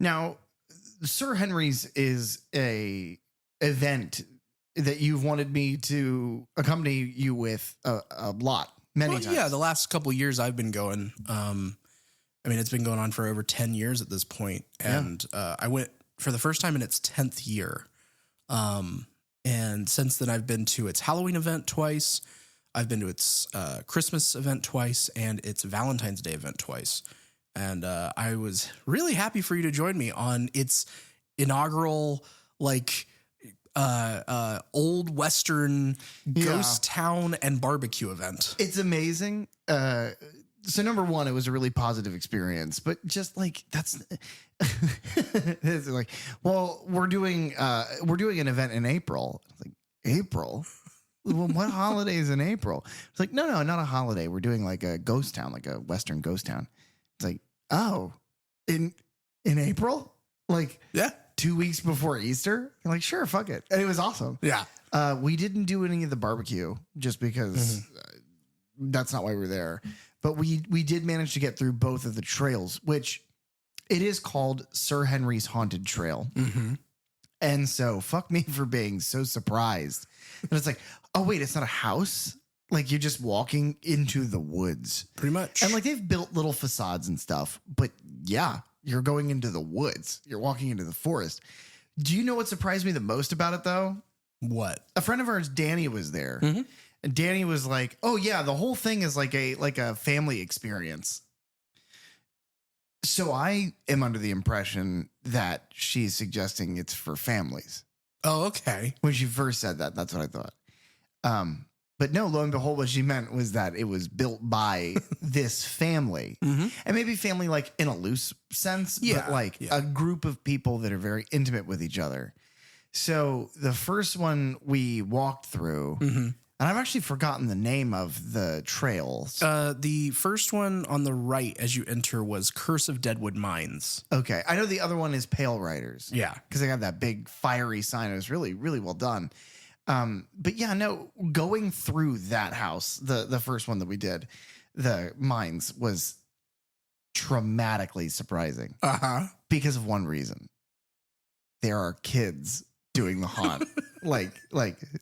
Now, Sir Henry's is a event that you've wanted me to accompany you with a lot, many times. Yeah, the last couple of years I've been going. I mean, it's been going on for over 10 years at this point. And I went for the first time in its 10th year. And since then, I've been to its Halloween event twice. I've been to its Christmas event twice and its Valentine's Day event twice. And I was really happy for you to join me on its inaugural, like, old Western ghost town and barbecue event. It's amazing. So number one, it was a really positive experience, but just like that's it's like, well, we're doing an event in April. It's like, April? Well, what holiday is in April? It's like, no, not a holiday. We're doing like a ghost town, like a Western ghost town. It's like, oh, in April? Like, yeah, 2 weeks before Easter? You're like, sure, fuck it. And it was awesome. Yeah. We didn't do any of the barbecue just because that's not why we were there. But we did manage to get through both of the trails, which it is called Sir Henry's Haunted Trail. Mm-hmm. And so fuck me for being so surprised. And it's like, oh, wait, it's not a house? Like you're just walking into the woods. Pretty much. And like they've built little facades and stuff. But yeah, you're going into the woods. You're walking into the forest. Do you know what surprised me the most about it, though? What? A friend of ours, Danny, was there. Mm-hmm. And Danny was like, oh, yeah, the whole thing is like a family experience. So I am under the impression that she's suggesting it's for families. Oh, okay. When she first said that, that's what I thought. But no, lo and behold, what she meant was that it was built by this family. Mm-hmm. And maybe family like in a loose sense, but like a group of people that are very intimate with each other. So the first one we walked through, and I've actually forgotten the name of the trails. The first one on the right as you enter was Curse of Deadwood Mines. Okay. I know the other one is Pale Riders. Yeah. Because they got that big fiery sign. It was really, really well done. But yeah, no, going through that house, the first one that we did, the mines, was traumatically surprising. Because of one reason. There are kids doing the haunt. like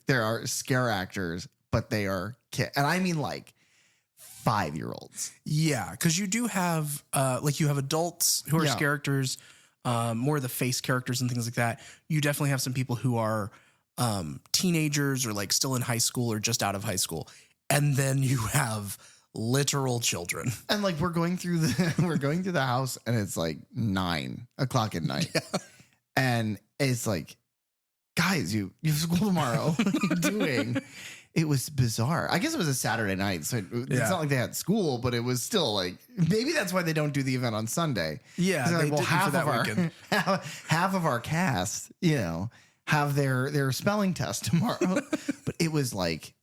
there are scare actors, but they are kids. And I mean like 5-year-olds. Yeah, because you do have like you have adults who are scare actors, more of the face characters and things like that. You definitely have some people who are teenagers or like still in high school or just out of high school. And then you have literal children. And like we're going through the house and it's like 9 o'clock at night. Yeah. And it's like, guys, you have school tomorrow. What are you doing? It was bizarre. I guess it was a Saturday night, so it's not like they had school, but it was still like, maybe that's why they don't do the event on Sunday. Yeah, like, they didn't for that weekend. Half of our cast, have their spelling test tomorrow. But it was like,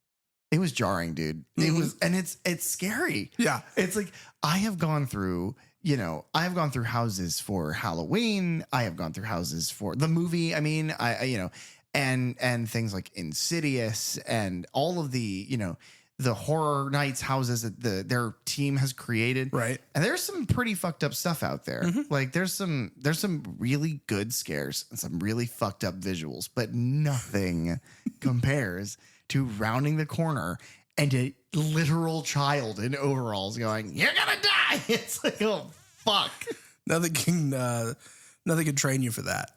it was jarring, dude. It was, and it's scary. Yeah, it's like I have gone through houses for Halloween. I have gone through houses for the movie. I mean, and things like Insidious and all of the, the horror nights houses that their team has created. Right. And there's some pretty fucked up stuff out there. Like there's some really good scares and some really fucked up visuals, but nothing compares to rounding the corner and a literal child in overalls going, "You're gonna die." It's like, oh fuck. Nothing can train you for that.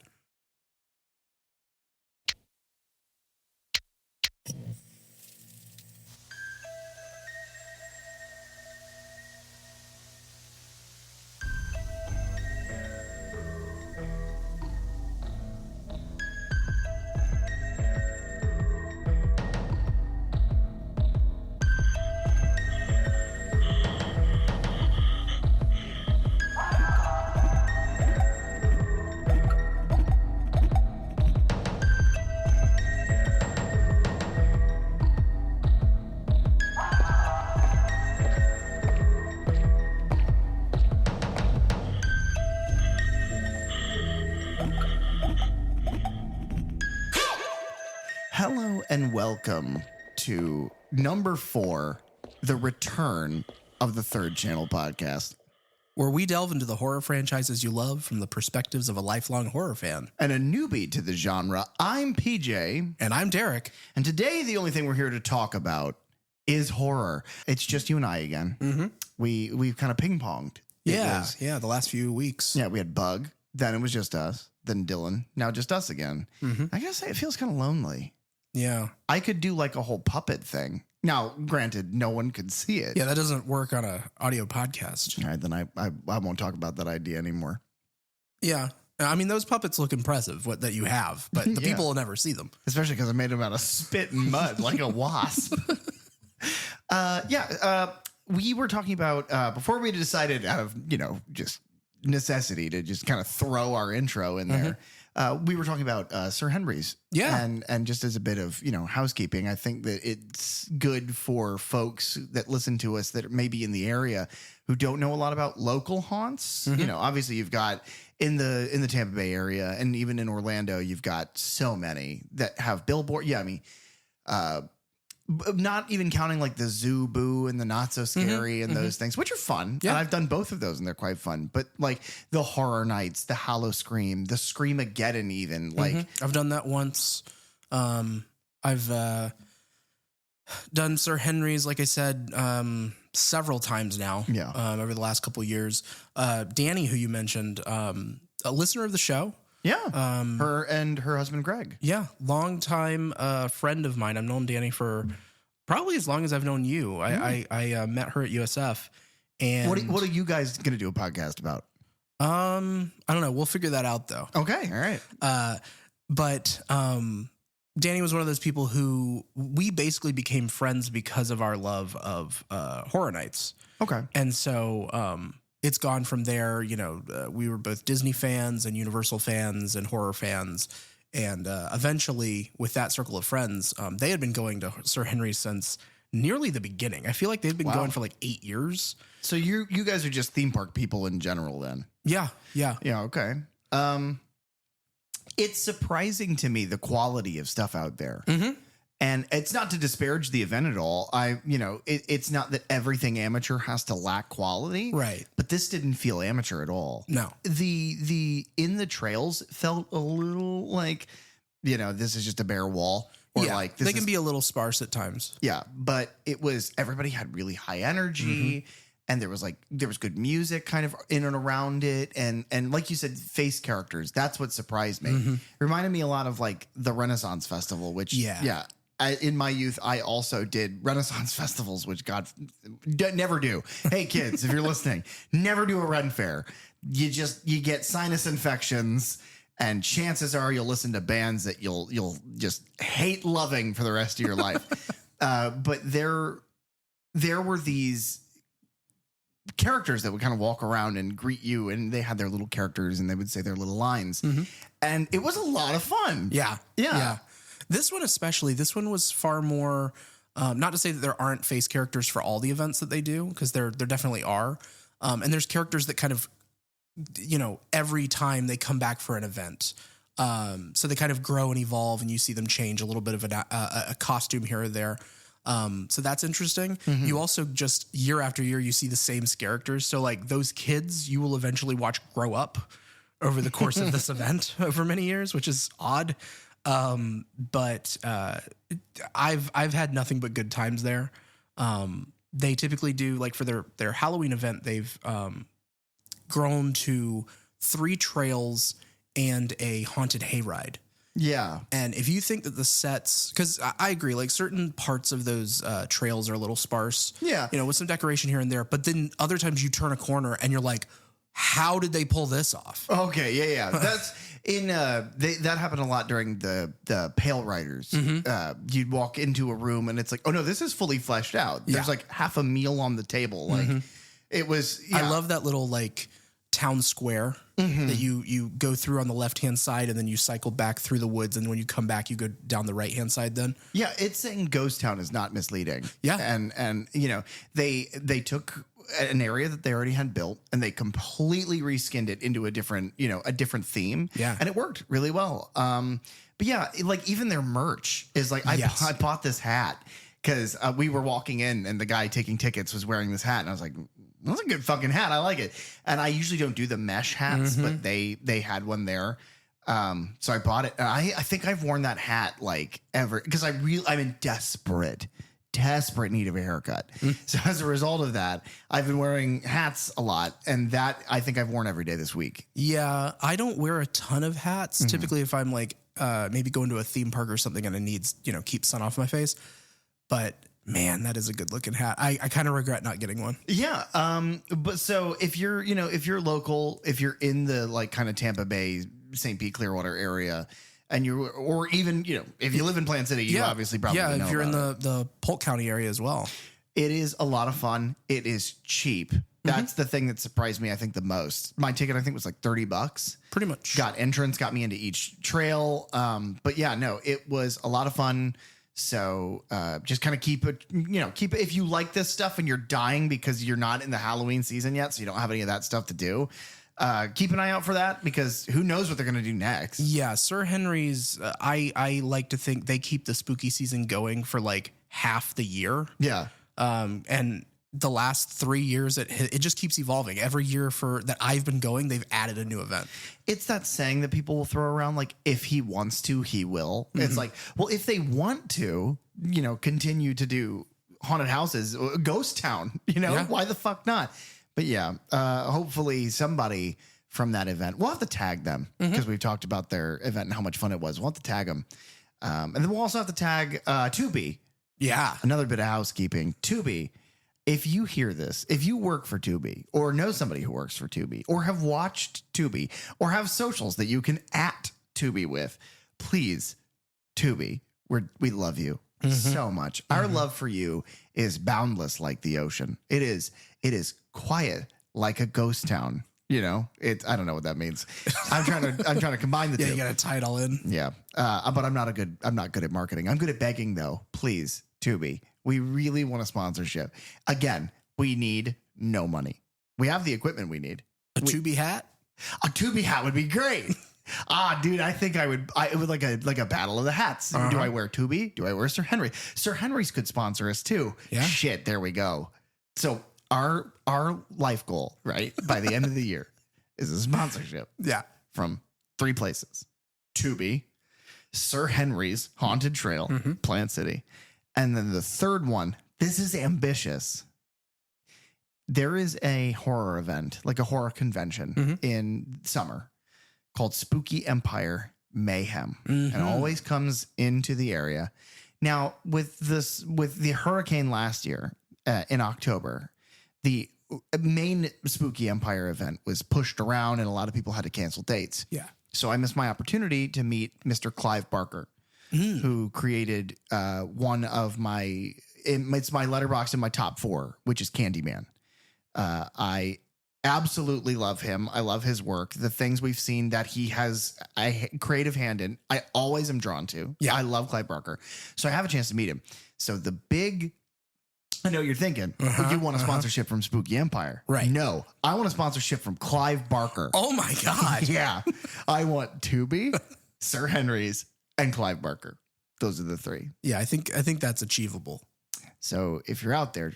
Hello and welcome to number 4, the return of the Third Channel podcast. where we delve into the horror franchises you love from the perspectives of a lifelong horror fan. And a newbie to the genre. I'm PJ. And I'm Derek. And today, the only thing we're here to talk about is horror. It's just you and I again. Mm-hmm. We've kind of ping-ponged. Yeah, the last few weeks. Yeah, we had Bug. Then it was just us. Then Dylan. Now just us again. Mm-hmm. I gotta say, it feels kind of lonely. Yeah. I could do like a whole puppet thing. Now, granted, no one could see it. Yeah, that doesn't work on a audio podcast. All right, then I won't talk about that idea anymore. Yeah. I mean, those puppets look impressive, that you have, but the people will never see them. Especially because I made them out of spit and mud like a wasp. We were talking about, before we decided out of, just necessity to just kind of throw our intro in there, we were talking about Sir Henry's. Yeah. And just as a bit of, housekeeping, I think that it's good for folks that listen to us that may be in the area who don't know a lot about local haunts. Mm-hmm. Obviously you've got in the Tampa Bay area and even in Orlando, you've got so many that have billboard. Yeah. I mean, not even counting like the Zoo Boo and the Not So Scary and those things, which are fun. Yeah. And I've done both of those and they're quite fun. But like the Horror Nights, the Hallow Scream, the Screamageddon even. Like I've done that once. I've done Sir Henry's, like I said, several times now. Yeah. Over the last couple of years. Danny, who you mentioned, a listener of the show. Yeah. Her and her husband, Greg. Yeah. Longtime friend of mine. I've known Danny for probably as long as I've known you. I met her at USF. And what are you guys going to do a podcast about? I don't know. We'll figure that out though. Okay. All right. But Danny was one of those people who we basically became friends because of our love of Horror Nights. Okay. And so it's gone from there. We were both Disney fans and Universal fans and horror fans. And eventually, with that circle of friends, they had been going to Sir Henry since nearly the beginning. I feel like they've been going for like 8 years. So you guys are just theme park people in general then? Yeah. Yeah. Okay. It's surprising to me the quality of stuff out there. Mm-hmm. And it's not to disparage the event at all. It's not that everything amateur has to lack quality. Right. But this didn't feel amateur at all. No. The in the trails felt a little like, this is just a bare wall. Or like this they can be a little sparse at times. Yeah. But everybody had really high energy. Mm-hmm. And there was good music kind of in and around it. And like you said, face characters. That's what surprised me. Mm-hmm. Reminded me a lot of like the Renaissance Festival, which in my youth, I also did Renaissance festivals, which God never do. Hey kids, if you're listening, never do a Ren Fair. You get sinus infections and chances are you'll listen to bands that you'll just hate loving for the rest of your life. But there were these characters that would kind of walk around and greet you, and they had their little characters and they would say their little lines. Mm-hmm. And it was a lot of fun. Yeah. This one was far more, not to say that there aren't face characters for all the events that they do, because there definitely are. And there's characters that kind of, every time they come back for an event. So they kind of grow and evolve and you see them change a little bit of a costume here or there. So that's interesting. Mm-hmm. You also just year after year, you see the same characters. So like those kids you will eventually watch grow up over the course of this event over many years, which is odd. But I've had nothing but good times there. They typically do like for their Halloween event, they've grown to 3 trails and a haunted hayride. Yeah. And if you think that the sets, because I agree, like certain parts of those trails are a little sparse. Yeah. With some decoration here and there. But then other times you turn a corner and you're like, how did they pull this off? Okay. Yeah. That's that happened a lot during the Pale Riders. Mm-hmm. You'd walk into a room and it's like, oh no, this is fully fleshed out. There's like half a meal on the table. Like it was. Yeah. I love that little like town square that you go through on the left-hand side and then you cycle back through the woods. And when you come back, you go down the right-hand side then. Yeah. It's saying ghost town is not misleading. Yeah. And they took an area that they already had built and they completely reskinned it into a different theme. Yeah. And it worked really well. But yeah, like even their merch is like, I bought this hat because we were walking in and the guy taking tickets was wearing this hat. And I was like, That's a good fucking hat. I like it. And I usually don't do the mesh hats, but they had one there. So I bought it. And I think I've worn that hat like ever because I'm in desperate need of a haircut. So as a result of that, I've been wearing hats a lot, and that I think I've worn every day this week. Yeah, I don't wear a ton of hats. Typically, if I'm like maybe going to a theme park or something and it needs, keep sun off my face. But man, that is a good looking hat. I kind of regret not getting one. Yeah. But so if you're local, if you're in the like kind of Tampa Bay, St. Pete, Clearwater area, and or even, if you live in Plant City, you obviously probably know if you're in about the Polk County area as well. It is a lot of fun. It is cheap. That's the thing that surprised me, I think, the most. My ticket, I think, was like $30. Pretty much. Got entrance, got me into each trail. But yeah, no, it was a lot of fun. So just kind of keep it, if you like this stuff and you're dying because you're not in the Halloween season yet, so you don't have any of that stuff to do. Keep an eye out for that because who knows what they're going to do next. Yeah, Sir Henry's, I like to think they keep the spooky season going for like half the year. Yeah. And the last 3 years, it just keeps evolving. Every year that I've been going, they've added a new event. It's that saying that people will throw around, like, if he wants to, he will. It's like, well, if they want to, continue to do haunted houses, ghost town, why the fuck not? But yeah, hopefully somebody from that event, we'll have to tag them because we've talked about their event and how much fun it was. We'll have to tag them. And then we'll also have to tag Tubi. Yeah. Another bit of housekeeping. Tubi. If you hear this, if you work for Tubi or know somebody who works for Tubi or have watched Tubi or have socials that you can at Tubi with, please, Tubi, we love you so much. Our love for you is boundless like the ocean. It is quiet like a ghost town. I don't know what that means. I'm trying to combine the two. Yeah, you got to tie it all in. Yeah. But I'm not good at marketing. I'm good at begging though. Please, Tubi. We really want a sponsorship. Again, we need no money. We have the equipment we need. Tubi hat? A Tubi hat would be great. Dude, I think it would like a battle of the hats. Do I wear Tubi? Do I wear Sir Henry? Sir Henry's could sponsor us too. Yeah. Shit, there we go. So our life goal, right, by the end of the year is a sponsorship. Yeah. From 3 places. Tubi, Sir Henry's Haunted Trail, Plant City. And then the third one, this is ambitious. There is a horror event, like a horror convention in summer called Spooky Empire Mayhem. And always comes into the area. Now, with the hurricane last year in October, the main Spooky Empire event was pushed around and a lot of people had to cancel dates. Yeah. So I missed my opportunity to meet Mr. Clive Barker, who created one of it's my letterbox in my top 4, which is Candyman. I absolutely love him. I love his work. The things we've seen that he has a creative hand in, I always am drawn to. Yeah. I love Clive Barker. So I have a chance to meet him. So I know you're thinking, you want a sponsorship from Spooky Empire. Right. No, I want a sponsorship from Clive Barker. Oh my God. Yeah. I want Tubi, Sir Henry's, and Clive Barker. Those are the 3. Yeah, I think that's achievable. So if you're out there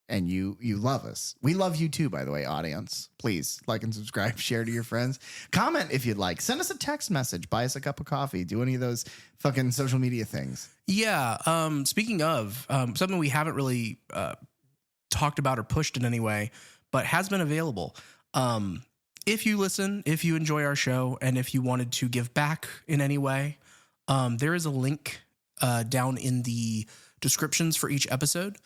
and you love us, we love you too, by the way, audience. Please like and subscribe, share to your friends. Comment if you'd like. Send us a text message. Buy us a cup of coffee. Do any of those fucking social media things. Yeah. Speaking of something we haven't really talked about or pushed in any way, but has been available. If you listen, if you enjoy our show, and if you wanted to give back in any way, there is a link down in the descriptions for each episode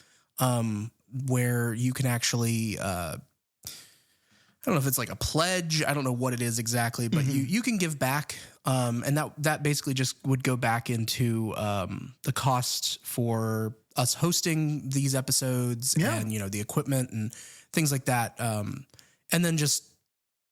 where you can actually, I don't know if it's like a pledge. I don't know what it is exactly, but you can give back. And that basically just would go back into the cost for us hosting these episodes and, the equipment and things like that. And then just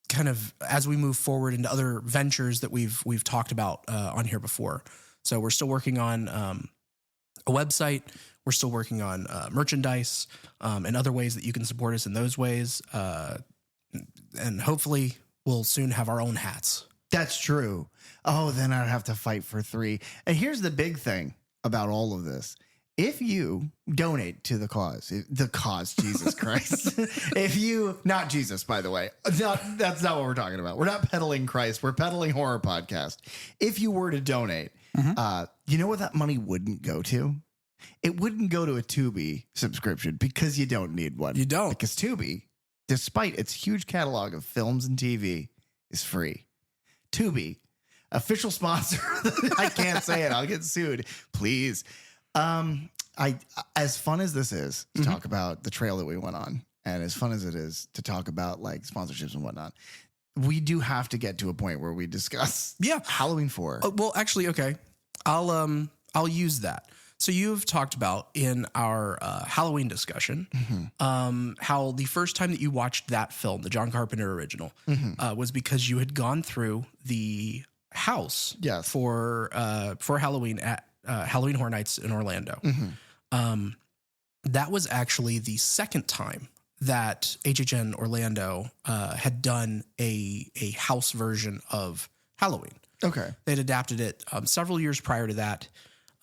kind of as we move forward into other ventures that we've talked about on here before. So we're still working on a website. We're still working on merchandise and other ways that you can support us in those ways. And hopefully we'll soon have our own hats. That's true. Oh, then I'd have to fight for 3. And here's the big thing about all of this if you donate to the cause, Jesus Christ, if you, not Jesus, by the way, that's not what we're talking about. We're not peddling Christ. We're peddling horror podcast. If you were to donate, you know what that money wouldn't go to? It wouldn't go to a Tubi subscription because you don't need one. You don't. Because Tubi, despite its huge catalog of films and TV, is free. Tubi, official sponsor. I can't say it. I'll get sued. Please. As fun as this is to talk about the trail that we went on, and as fun as it is to talk about like sponsorships and whatnot, we do have to get to a point where we discuss Halloween 4. Well, actually, okay. I'll use that. So you've talked about in our Halloween discussion how the first time that you watched that film, the John Carpenter original, was because you had gone through the house for Halloween at Halloween Horror Nights in Orlando. That was actually the second time that HHN Orlando had done a house version of Halloween. Okay. They'd adapted it several years prior to that.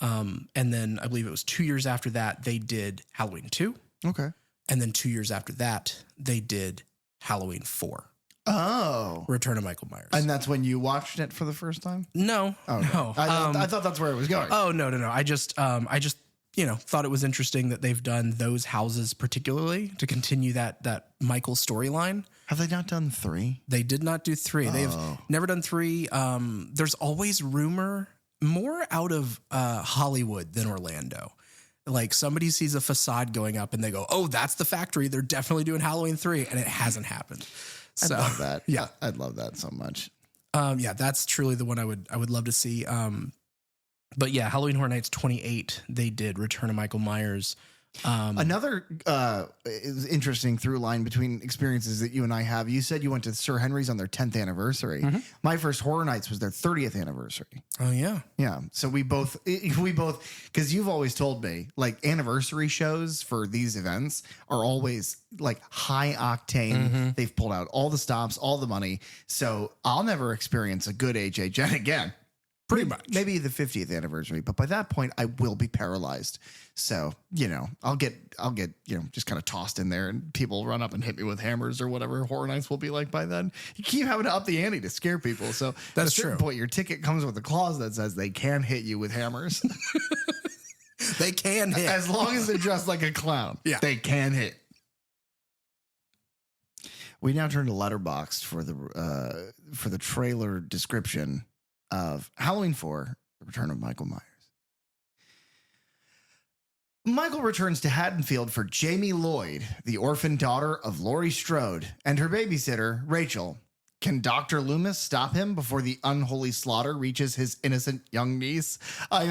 And then I believe it was 2 years after that, they did Halloween 2. Okay. And then 2 years after that, they did Halloween 4. Oh. Return of Michael Myers. And that's when you watched it for the first time? No. Oh, no. I thought that's where it was going. Oh, no. I just thought it was interesting that they've done those houses particularly to continue that Michael storyline. Have they not done 3? They did not do 3. They've never done 3. There's always rumor more out of Hollywood than Orlando. Like somebody sees a facade going up and they go, "Oh, that's the factory. They're definitely doing Halloween 3," and it hasn't happened. So, I love that. Yeah, I'd love that so much. That's truly the one I would love to see. But yeah, Halloween Horror Nights 28, they did Return of Michael Myers. Another interesting through line between experiences that you and I have. You said you went to Sir Henry's on their 10th anniversary. My first Horror Nights was their 30th anniversary. Oh yeah. Yeah. So we both, because you've always told me like anniversary shows for these events are always like high octane. They've pulled out all the stops, all the money. So I'll never experience a good HHN again. Pretty much. Maybe the 50th anniversary, but by that point I will be paralyzed. So, I'll get, just kind of tossed in there and people run up and hit me with hammers or whatever Horror Nights will be like by then. You keep having to up the ante to scare people. So that's at a certain point, your ticket comes with a clause that says they can hit you with hammers. They can hit. As long as they're dressed like a clown. Yeah. They can hit. We now turn to Letterboxd for the trailer description of Halloween 4, The Return of Michael Myers. Michael returns to Haddonfield for Jamie Lloyd, the orphan daughter of Laurie Strode, and her babysitter, Rachel. Can Dr. Loomis stop him before the unholy slaughter reaches his innocent young niece? I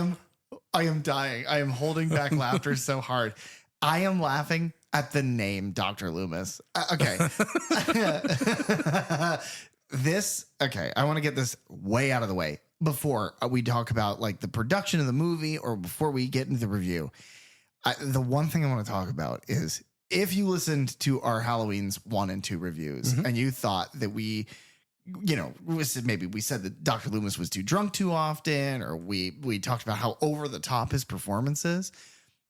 am dying. I am holding back laughter so hard. I am laughing at the name Dr. Loomis. Okay. I want to get this way out of the way before we talk about like the production of the movie or before we get into the review. The one thing I want to talk about is if you listened to our Halloween's 1 and 2 reviews and you thought that we said that Dr. Loomis was too drunk too often, or we talked about how over the top his performance is,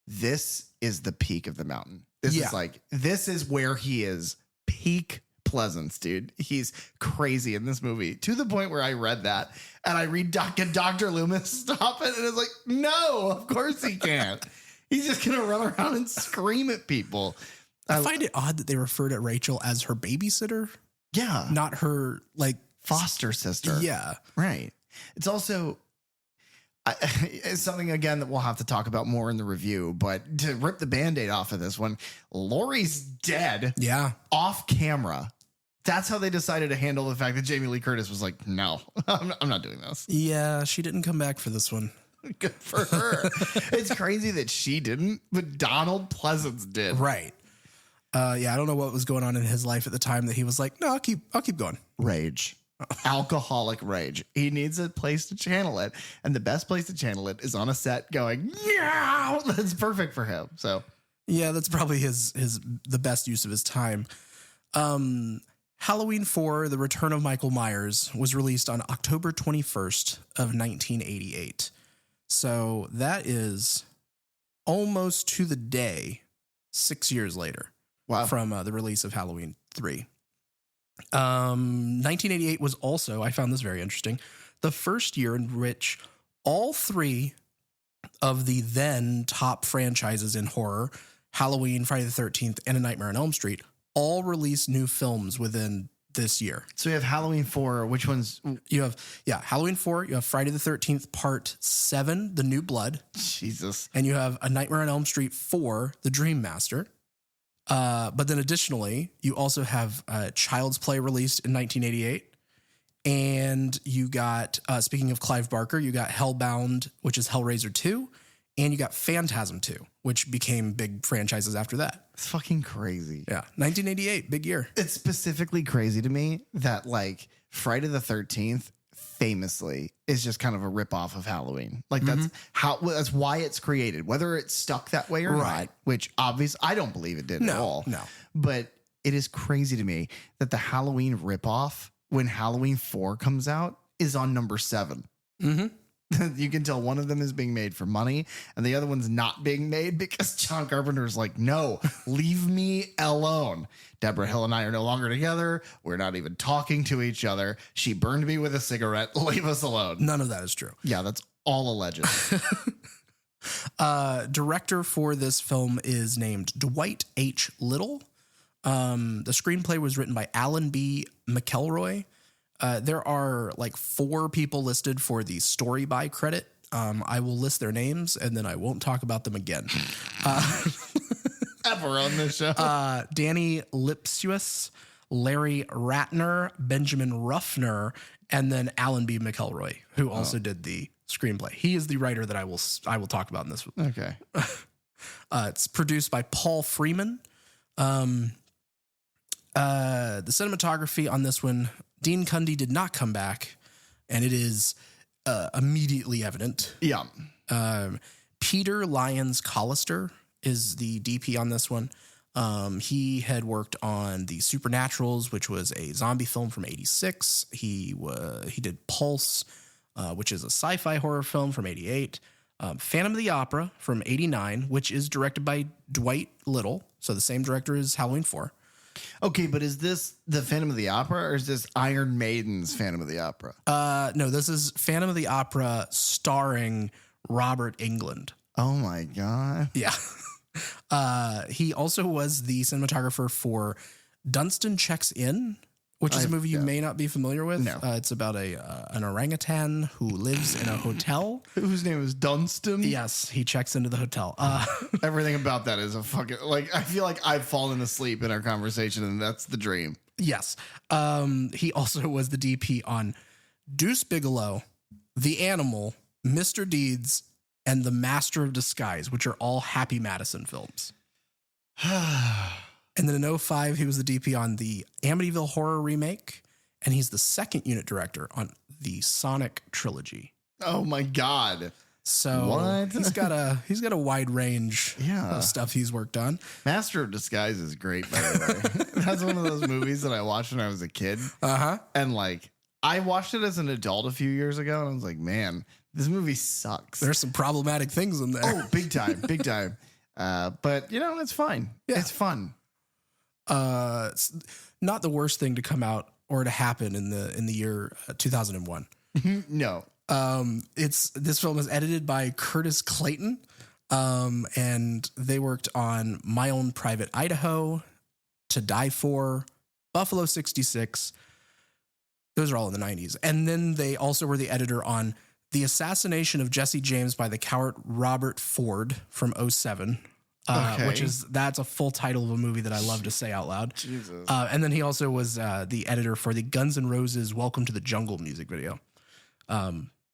this is the peak of the mountain. This is where he is peak Pleasance, dude. He's crazy in this movie to the point where I read that and I read Dr. Loomis stop it, and it's like, no, of course he can't. He's just gonna run around and scream at people. I find it odd that they refer to Rachel as her babysitter. Yeah, not her like foster sister. Yeah, right. It's also it's something again that we'll have to talk about more in the review. But to rip the Band-Aid off of this one, Laurie's dead. Yeah, off camera. That's how they decided to handle the fact that Jamie Lee Curtis was like, no, I'm not doing this. Yeah, she didn't come back for this one. Good for her. It's crazy that she didn't, but Donald Pleasance did. Right. I don't know what was going on in his life at the time that he was like, no, I'll keep going. Rage. Alcoholic rage. He needs a place to channel it. And the best place to channel it is on a set going, yeah, that's perfect for him. So yeah, that's probably the best use of his time. Halloween 4, The Return of Michael Myers was released on October 21st of 1988. So that is almost to the day 6 years later. Wow. From the release of Halloween 3. 1988 was also, I found this very interesting, the first year in which all three of the then top franchises in horror, Halloween, Friday the 13th, and A Nightmare on Elm Street, all released new films within this year. So we have Halloween 4. Which ones? You have, Halloween 4. You have Friday the 13th, Part 7, The New Blood. Jesus. And you have A Nightmare on Elm Street 4, The Dream Master. But then additionally, you also have Child's Play released in 1988. And you got, speaking of Clive Barker, you got Hellbound, which is Hellraiser 2. And you got Phantasm 2, which became big franchises after that. It's fucking crazy. Yeah. 1988, big year. It's specifically crazy to me that like Friday the 13th famously is just kind of a ripoff of Halloween. Like that's why it's created, whether it's stuck that way or not, which obviously I don't believe it did at all. No. But it is crazy to me that the Halloween ripoff, when Halloween 4 comes out, is on number 7. Mm-hmm. You can tell one of them is being made for money and the other one's not being made because John Carpenter's like, no, leave me alone. Deborah Hill and I are no longer together. We're not even talking to each other. She burned me with a cigarette. Leave us alone. None of that is true. Yeah, that's all alleged. Director for this film is named Dwight H. Little. The screenplay was written by Alan B. McElroy. There are like 4 people listed for the story by credit. I will list their names and then I won't talk about them again. Ever on this show. Danny Lipsius, Larry Ratner, Benjamin Ruffner, and then Alan B. McElroy, who also did the screenplay. He is the writer that I will talk about in this. Okay. It's produced by Paul Freeman. The cinematography on this one, Dean Cundy did not come back, and it is immediately evident. Yeah. Peter Lyons Collister is the DP on this one. He had worked on The Supernaturals, which was a zombie film from 86. He did Pulse, which is a sci-fi horror film from 88. Phantom of the Opera from 89, which is directed by Dwight Little. So the same director as Halloween 4. Okay, but is this the Phantom of the Opera or is this Iron Maiden's Phantom of the Opera? No, this is Phantom of the Opera starring Robert Englund. Oh my God. Yeah. He also was the cinematographer for Dunstan Checks In, which is a movie you may not be familiar with. No. It's about an orangutan who lives in a hotel. Whose name is Dunstan? Yes, he checks into the hotel. Everything about that is a fucking, like, I feel like I've fallen asleep in our conversation and that's the dream. Yes. He also was the DP on Deuce Bigalow, The Animal, Mr. Deeds, and The Master of Disguise, which are all Happy Madison films. And then in 2005, he was the DP on the Amityville Horror remake, and he's the second unit director on the Sonic trilogy. Oh my God. So what? he's got a wide range of stuff he's worked on. Master of Disguise is great, by the way. That's one of those movies that I watched when I was a kid. Uh-huh. And like, I watched it as an adult a few years ago, and I was like, man, this movie sucks. There's some problematic things in there. Oh, big time, big time. But you know, it's fine. Yeah. It's fun. It's not the worst thing to come out or to happen in the year 2001. No. This film is edited by Curtis Clayton. And they worked on My Own Private Idaho, To Die For, Buffalo 66. Those are all in the 90s. And then they also were the editor on The Assassination of Jesse James by the Coward Robert Ford from 2007. That's a full title of a movie that I love to say out loud. Jesus. And then he also was the editor for the Guns N' Roses Welcome to the Jungle music video.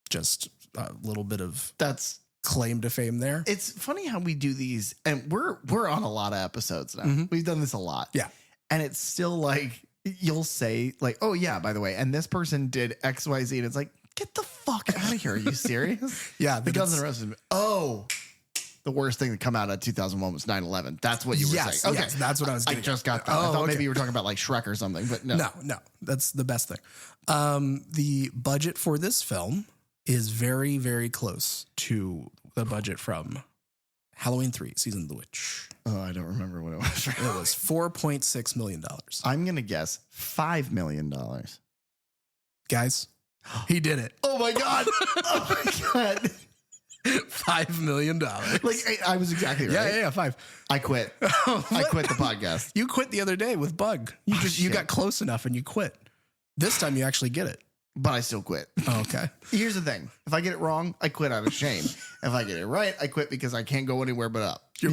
Just a little bit of that's claim to fame there. It's funny how we do these, and we're on a lot of episodes now. Mm-hmm. We've done this a lot. Yeah. And it's still like, you'll say like, oh yeah, by the way, and this person did X, Y, Z. And it's like, get the fuck out of here. Are you serious? Yeah. The Guns N' Roses. Oh, the worst thing that come out of 2001 was 9/11. That's what you were saying. Okay. Yes, that's what I was getting I just got that. I thought maybe you were talking about like Shrek or something, but no. No. That's the best thing. The budget for this film is very, very close to the budget from Halloween 3, Season of the Witch. Oh, I don't remember what it was. It was $4.6 million. I'm going to guess $5 million. Guys, he did it. Oh my God. Oh my God. $5 million. Like, I was exactly right. Yeah, 5. I quit. I quit the podcast. You quit the other day with Bug. You got close enough and you quit. This time you actually get it. But I still quit. Oh, okay. Here's the thing. If I get it wrong, I quit out of shame. If I get it right, I quit because I can't go anywhere but up. You're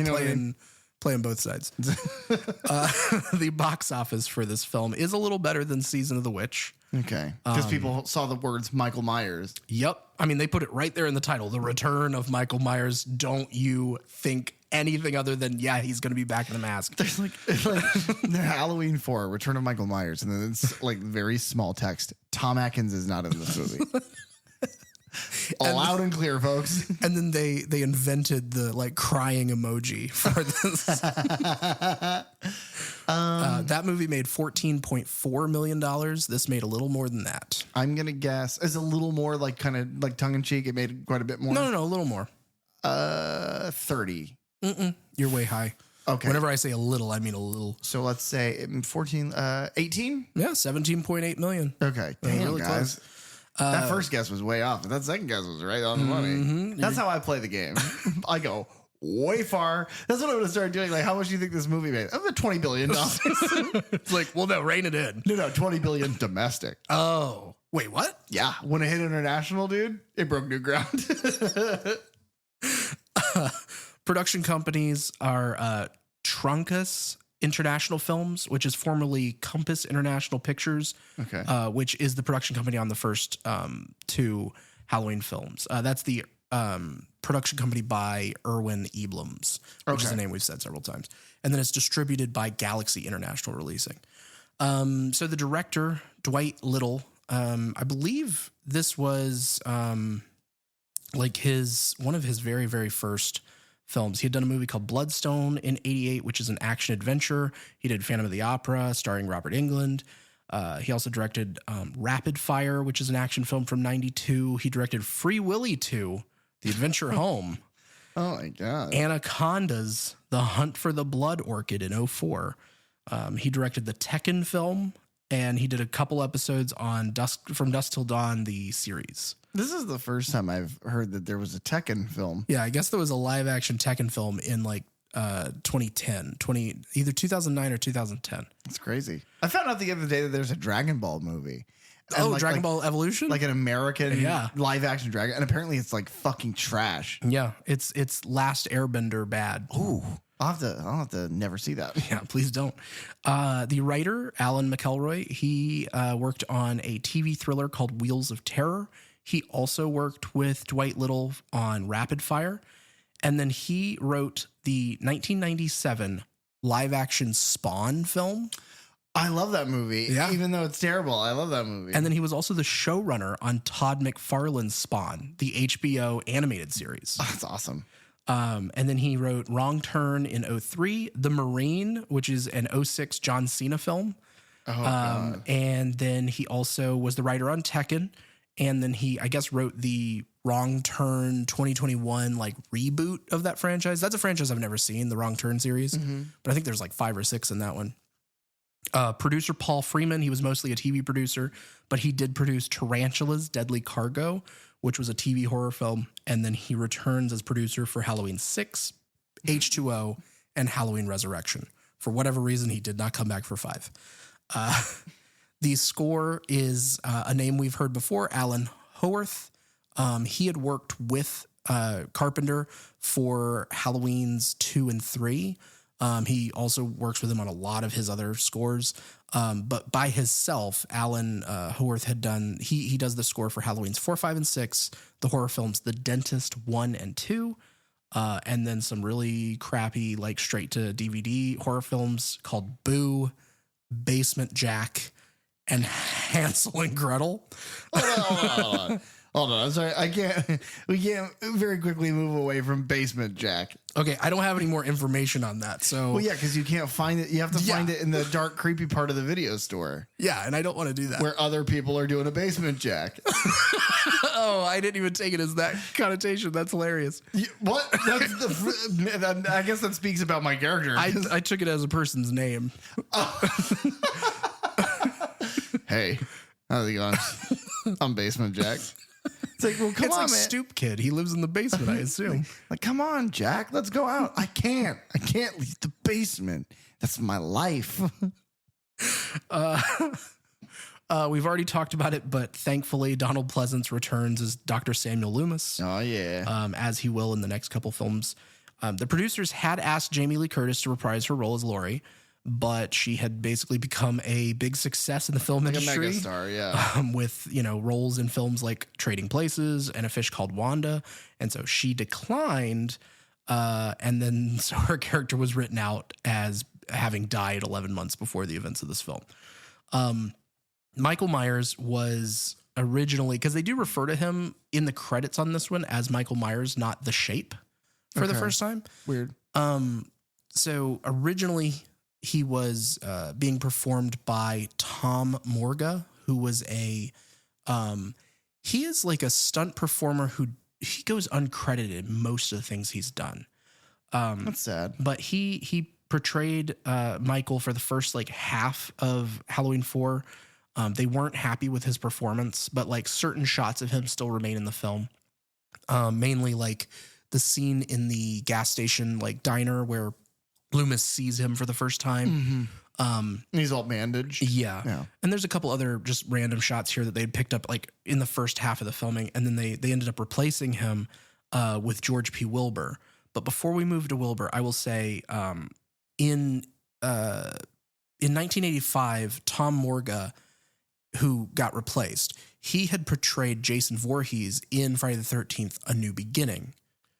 playing both sides. The box office for this film is a little better than Season of the Witch. Okay. Because people saw the words Michael Myers. Yep. I mean, they put it right there in the title. The Return of Michael Myers. Don't you think anything other than, yeah, he's going to be back in the mask. There's like the Halloween 4, Return of Michael Myers. And then it's like very small text. Tom Atkins is not in this movie. Loud and clear, folks. And then they invented the like crying emoji for this. That movie made $14.4 million. This made a little more than that. I'm going to guess it's a little more like kind of like tongue in cheek. It made quite a bit more. No, a little more. 30. You're way high. Okay. Whenever I say a little, I mean a little. So let's say 14, 18? Yeah, 17.8 million. Okay. Damn, really guys. close. That first guess was way off, but that second guess was right on the money. That's how I play the game. I go way far. That's what I'm going to start doing. Like, how much do you think this movie made? I'm at $20 billion. It's like, well, no, rein it in. No, 20 billion domestic. Oh, wait, what? Yeah. When it hit international, dude, it broke new ground. Production companies are Truncus International Films, which is formerly Compass International Pictures, okay, which is the production company on the first 2 Halloween films. That's the production company by Irwin Eblums, which is a name we've said several times. And then it's distributed by Galaxy International Releasing. So the director, Dwight Little, I believe this was like one of his very, very first films. He had done a movie called Bloodstone in 88, which is an action adventure. He did Phantom of the Opera starring Robert Englund. He also directed Rapid Fire, which is an action film from 92. He directed Free Willy 2, The Adventure Home. Oh my God. Anacondas, The Hunt for the Blood Orchid in 04. He directed the Tekken film, and he did a couple episodes on From Dusk Till Dawn, the series. This is the first time I've heard that there was a Tekken film. Yeah, I guess there was a live action Tekken film in like 2010, either 2009 or 2010. That's crazy. I found out the other day that there's a Dragon Ball movie. And Dragon Ball Evolution? Like an American live action dragon. And apparently it's like fucking trash. Yeah, it's Last Airbender bad. Ooh. I'll have to never see that. Yeah, please don't. The writer, Alan McElroy, he worked on a TV thriller called Wheels of Terror. He also worked with Dwight Little on Rapid Fire. And then he wrote the 1997 live-action Spawn film. I love that movie. Yeah. Even though it's terrible, I love that movie. And then he was also the showrunner on Todd McFarlane's Spawn, the HBO animated series. Oh, that's awesome. And then he wrote Wrong Turn in 03, The Marine, which is an 06 John Cena film. Oh, God. And then he also was the writer on Tekken. And then he, I guess, wrote the Wrong Turn 2021 like reboot of that franchise. That's a franchise I've never seen, the Wrong Turn series. But I think there's like 5 or 6 in that one. Producer Paul Freeman, he was mostly a TV producer, but he did produce Tarantula's Deadly Cargo, which was a TV horror film. And then he returns as producer for Halloween 6, H2O, and Halloween Resurrection. For whatever reason, he did not come back for 5. The score is a name we've heard before, Alan Howarth. He had worked with Carpenter for Halloween's 2 and 3. He also works with him on a lot of his other scores. But by himself, Alan Howarth had done, he does the score for Halloween's 4, 5, and 6, the horror films The Dentist 1 and 2, and then some really crappy, like straight to DVD horror films called Boo, Basement Jack, and Hansel and Gretel. Hold on. I'm sorry. We can't very quickly move away from Basement Jack. Okay, I don't have any more information on that. So, well, yeah, because you can't find it. You have to find it in the dark, creepy part of the video store. Yeah, and I don't want to do that. Where other people are doing a Basement Jack. Oh, I didn't even take it as that connotation. That's hilarious. What? I guess that speaks about my character. I took it as a person's name. Hey, how's it going? I'm Basement Jack. It's like, well, come on, like man. Stoop Kid. He lives in the basement, I assume. Like, come on, Jack. Let's go out. I can't leave the basement. That's my life. We've already talked about it, but thankfully Donald Pleasance returns as Dr. Samuel Loomis. Oh, yeah. As he will in the next couple films. The producers had asked Jamie Lee Curtis to reprise her role as Laurie, but she had basically become a big success in the film industry. A megastar, yeah. With, roles in films like Trading Places and A Fish Called Wanda. And so she declined. And then so her character was written out as having died 11 months before the events of this film. Michael Myers was originally, because they do refer to him in the credits on this one as Michael Myers, not The Shape for the first time. Weird. So originally he was being performed by Tom Morga, who was he is like a stunt performer who he goes uncredited in most of the things he's done. That's sad. But he portrayed Michael for the first like half of Halloween 4. They weren't happy with his performance, but like certain shots of him still remain in the film. Mainly like the scene in the gas station, like diner where Loomis sees him for the first time. Mm-hmm. He's all bandaged. Yeah. And there's a couple other just random shots here that they had picked up like in the first half of the filming. And then they ended up replacing him with George P. Wilbur. But before we move to Wilbur, I will say in 1985, Tom Morga, who got replaced, he had portrayed Jason Voorhees in Friday the 13th, A New Beginning.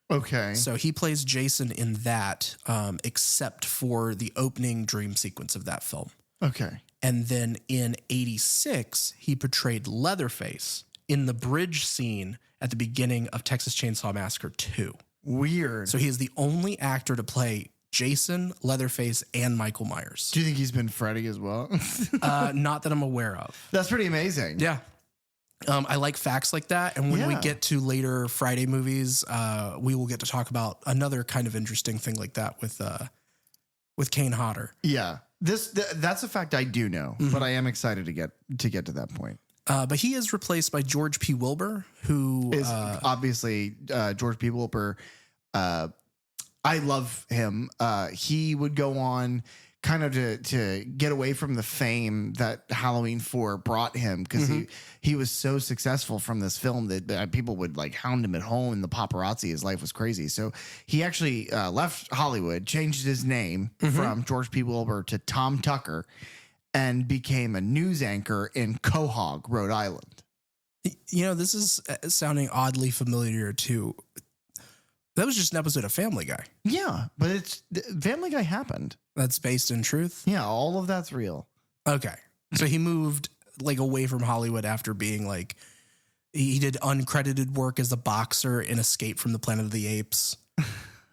Okay. So he plays Jason in that, except for the opening dream sequence of that film. Okay. And then in 86, he portrayed Leatherface in the bridge scene at the beginning of Texas Chainsaw Massacre 2. Weird. So he is the only actor to play Jason, Leatherface, and Michael Myers. Do you think he's been Freddy as well? Not that I'm aware of. That's pretty amazing. Yeah. I like facts like that. And when we get to later Friday movies, we will get to talk about another kind of interesting thing like that with Kane Hodder. Yeah. That's a fact I do know, but I am excited to get to that point. But he is replaced by George P. Wilbur, who is obviously George P. Wilbur. I love him. He would go on kind of to get away from the fame that Halloween 4 brought him, because he was so successful from this film that people would like hound him at home, and the paparazzi. His life was crazy. So he actually left Hollywood, changed his name from George P. Wilbur to Tom Tucker, and became a news anchor in Quahog, Rhode Island. This is sounding oddly familiar too. That was just an episode of Family Guy. Yeah, but Family Guy happened. That's based in truth? Yeah, all of that's real. Okay. So he moved like away from Hollywood after being like, he did uncredited work as a boxer in Escape from the Planet of the Apes.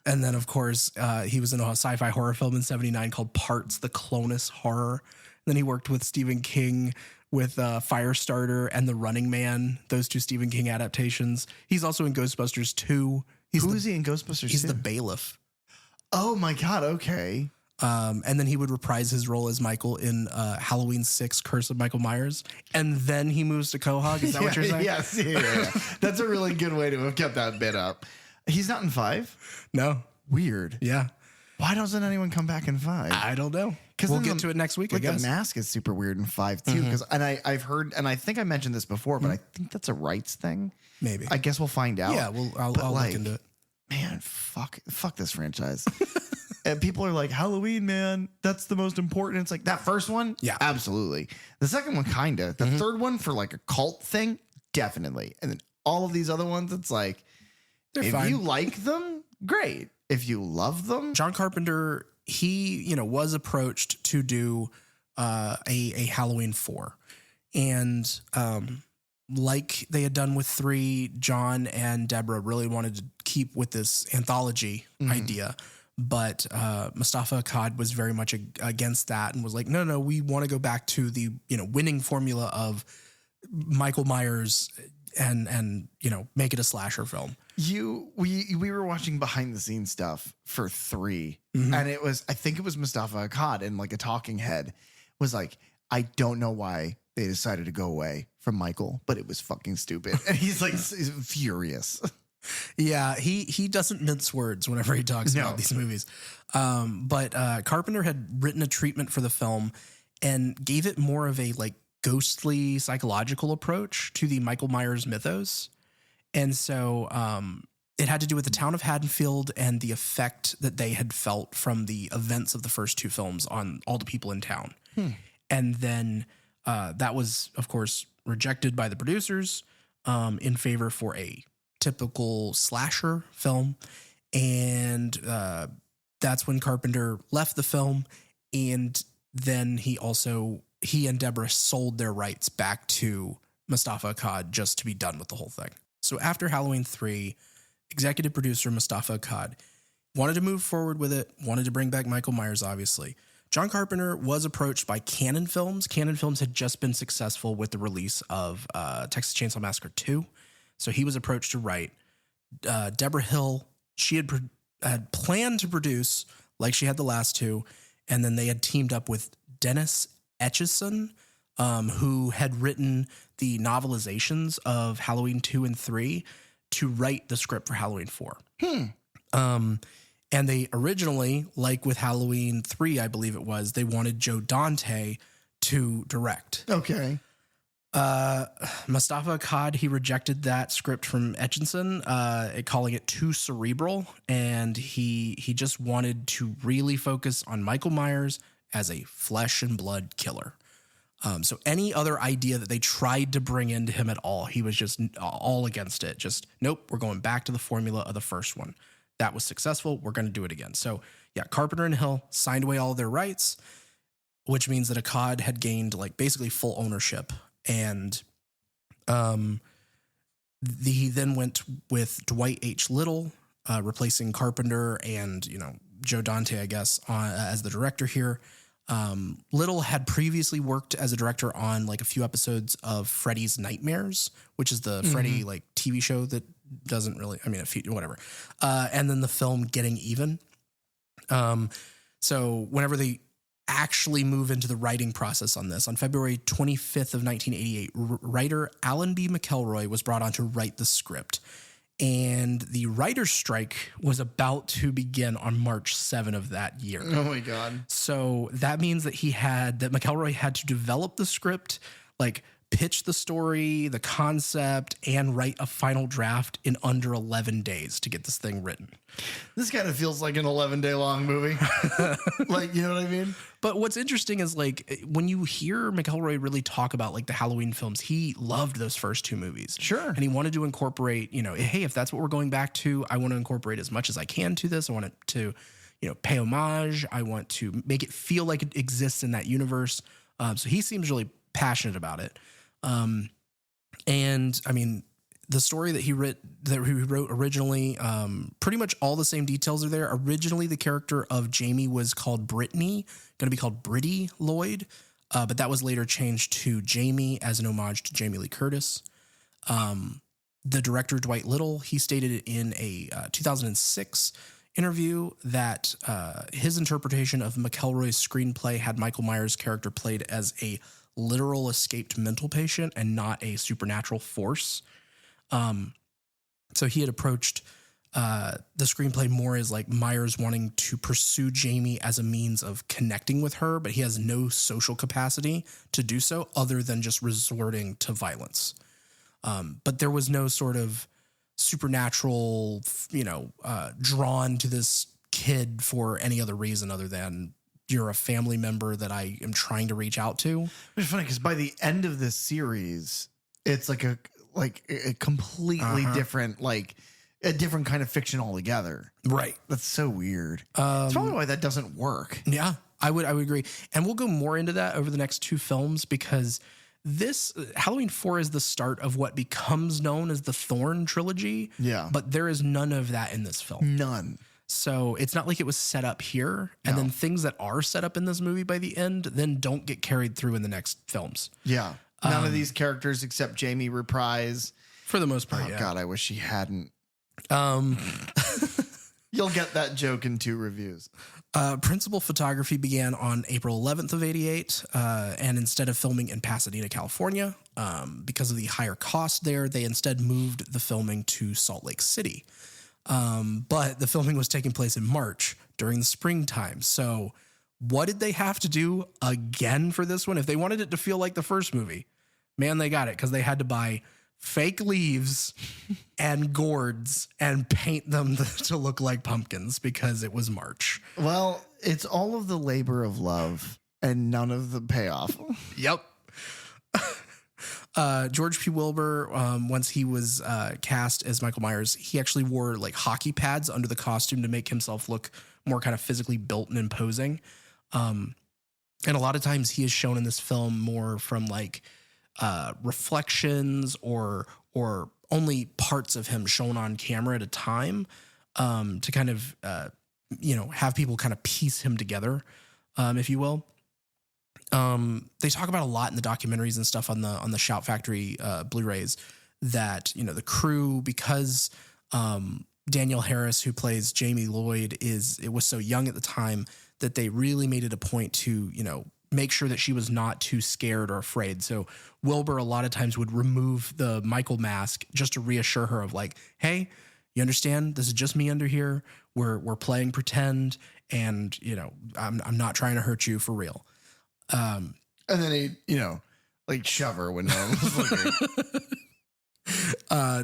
And then, of course, he was in a sci-fi horror film in 1979 called Parts, the Clonus Horror. And then he worked with Stephen King with Firestarter and The Running Man, those two Stephen King adaptations. He's also in Ghostbusters 2. Who is he in Ghostbusters 2? He's the bailiff. Oh, my God. Okay. And then he would reprise his role as Michael in Halloween 6, Curse of Michael Myers. And then he moves to Quahog. Is that what you're saying? Yes. Yeah. That's a really good way to have kept that bit up. He's not in 5? No. Weird. Yeah. Why doesn't anyone come back in 5? I don't know. We'll get to it next week, I guess. The mask is super weird in 5 too. I've heard, and I think I mentioned this before, but I think that's a rights thing. Maybe. I guess we'll find out. Yeah, I'll look into it. Man, fuck this franchise. And people are like, Halloween, man, that's the most important. It's like that first one. Yeah, absolutely. The second one, kind of. The third one for like a cult thing, definitely. And then all of these other ones, it's like, they're if fine. you like them, great. If you love them, John Carpenter, he was approached to do a Halloween 4. And like they had done with 3, John and Deborah really wanted to keep with this anthology idea. But Mustafa Akkad was very much against that and was like, no, we want to go back to the, winning formula of Michael Myers and make it a slasher film. We were watching behind the scenes stuff for 3, and I think it was Mustafa Akkad, and like a talking head was like, I don't know why they decided to go away from Michael, but it was fucking stupid. And he's like he's furious. Yeah, he doesn't mince words whenever he talks about these movies. But Carpenter had written a treatment for the film and gave it more of a like ghostly psychological approach to the Michael Myers mythos. And so it had to do with the town of Haddonfield and the effect that they had felt from the events of the first 2 films on all the people in town. And then that was, of course, rejected by the producers in favor for a typical slasher film. And that's when Carpenter left the film. And then he and Deborah sold their rights back to Mustafa Akkad just to be done with the whole thing. So after Halloween 3, executive producer Mustafa Akkad wanted to move forward with it, wanted to bring back Michael Myers, obviously. John Carpenter was approached by Cannon Films. Cannon Films had just been successful with the release of Texas Chainsaw Massacre 2. So he was approached to write. Deborah Hill, she had planned to produce like she had the last 2. And then they had teamed up with Dennis Etchison, who had written the novelizations of Halloween 2 and 3 to write the script for Halloween 4. And they originally, like with Halloween 3, I believe it was, they wanted Joe Dante to direct. Okay. Mustafa Akkad, he rejected that script from Etchison, calling it too cerebral. And he just wanted to really focus on Michael Myers as a flesh and blood killer. So any other idea that they tried to bring into him at all, he was just all against it. Just, nope, we're going back to the formula of the first one. That was successful. We're going to do it again. So yeah, Carpenter and Hill signed away all of their rights, which means that Akkad had gained like basically full ownership. And he then went with Dwight H. Little, replacing Carpenter and, Joe Dante, I guess, as the director here. Little had previously worked as a director on like a few episodes of Freddy's Nightmares, which is the Freddy like TV show that doesn't really, whatever. And then the film Getting Even. So whenever they actually move into the writing process on this, on February 25th of 1988, writer Alan B. McElroy was brought on to write the script. And the writer's strike was about to begin on March 7 of that year. Oh my God. So that means that McElroy had to develop the script, like pitch the story, the concept, and write a final draft in under 11 days to get this thing written. This kind of feels like an 11-day long movie. Like, you know what I mean? But what's interesting is like when you hear McElroy really talk about like the Halloween films, he loved those first 2 movies. Sure. And he wanted to incorporate, hey, if that's what we're going back to, I want to incorporate as much as I can to this. I want it to, pay homage. I want to make it feel like it exists in that universe. So he seems really passionate about it. And I mean, the story that he wrote originally, pretty much all the same details are there. Originally, the character of Jamie was called Brittany, going to be called Britty Lloyd, but that was later changed to Jamie as an homage to Jamie Lee Curtis. The director, Dwight Little, he stated in a 2006 interview that his interpretation of McElroy's screenplay had Michael Myers' character played as a literal escaped mental patient and not a supernatural force. So he had approached the screenplay more as like Myers wanting to pursue Jamie as a means of connecting with her, but he has no social capacity to do so other than just resorting to violence. But there was no sort of supernatural, drawn to this kid for any other reason other than you're a family member that I am trying to reach out to. It's funny because by the end of this series, it's like a completely different, like a different kind of fiction altogether. Right. That's so weird. That's probably why that doesn't work. Yeah, I would agree. And we'll go more into that over the next 2 films because This Halloween 4 is the start of what becomes known as the Thorn trilogy. Yeah. But there is none of that in this film. None. So it's not like it was set up here. And then things that are set up in this movie by the end then don't get carried through in the next films. Yeah. None of these characters except Jamie reprise. For the most part, Oh, God, I wish he hadn't. Um, You'll get that joke in 2 reviews. Principal photography began on April 11th of 88. And instead of filming in Pasadena, California, because of the higher cost there, they instead moved the filming to Salt Lake City. But the filming was taking place in March during the springtime. So what did they have to do again for this one? If they wanted it to feel like the first movie, man, they got it, because they had to buy fake leaves and gourds and paint them to look like pumpkins because it was March. Well, it's all of the labor of love and none of the payoff. Yep. George P. Wilbur, once he was cast as Michael Myers, he actually wore like hockey pads under the costume to make himself look more kind of physically built and imposing. And a lot of times he is shown in this film more from like reflections or only parts of him shown on camera at a time, to kind of have people kind of piece him together, if you will. They talk about a lot in the documentaries and stuff on the Shout Factory Blu-rays that the crew, because Danielle Harris, who plays Jamie Lloyd, was so young at the time that they really made it a point to make sure that she was not too scared or afraid. So Wilbur a lot of times would remove the Michael mask just to reassure her of like, hey, you understand, this is just me under here. We're playing pretend, and I'm not trying to hurt you for real. And then he, like shove her when no one was looking.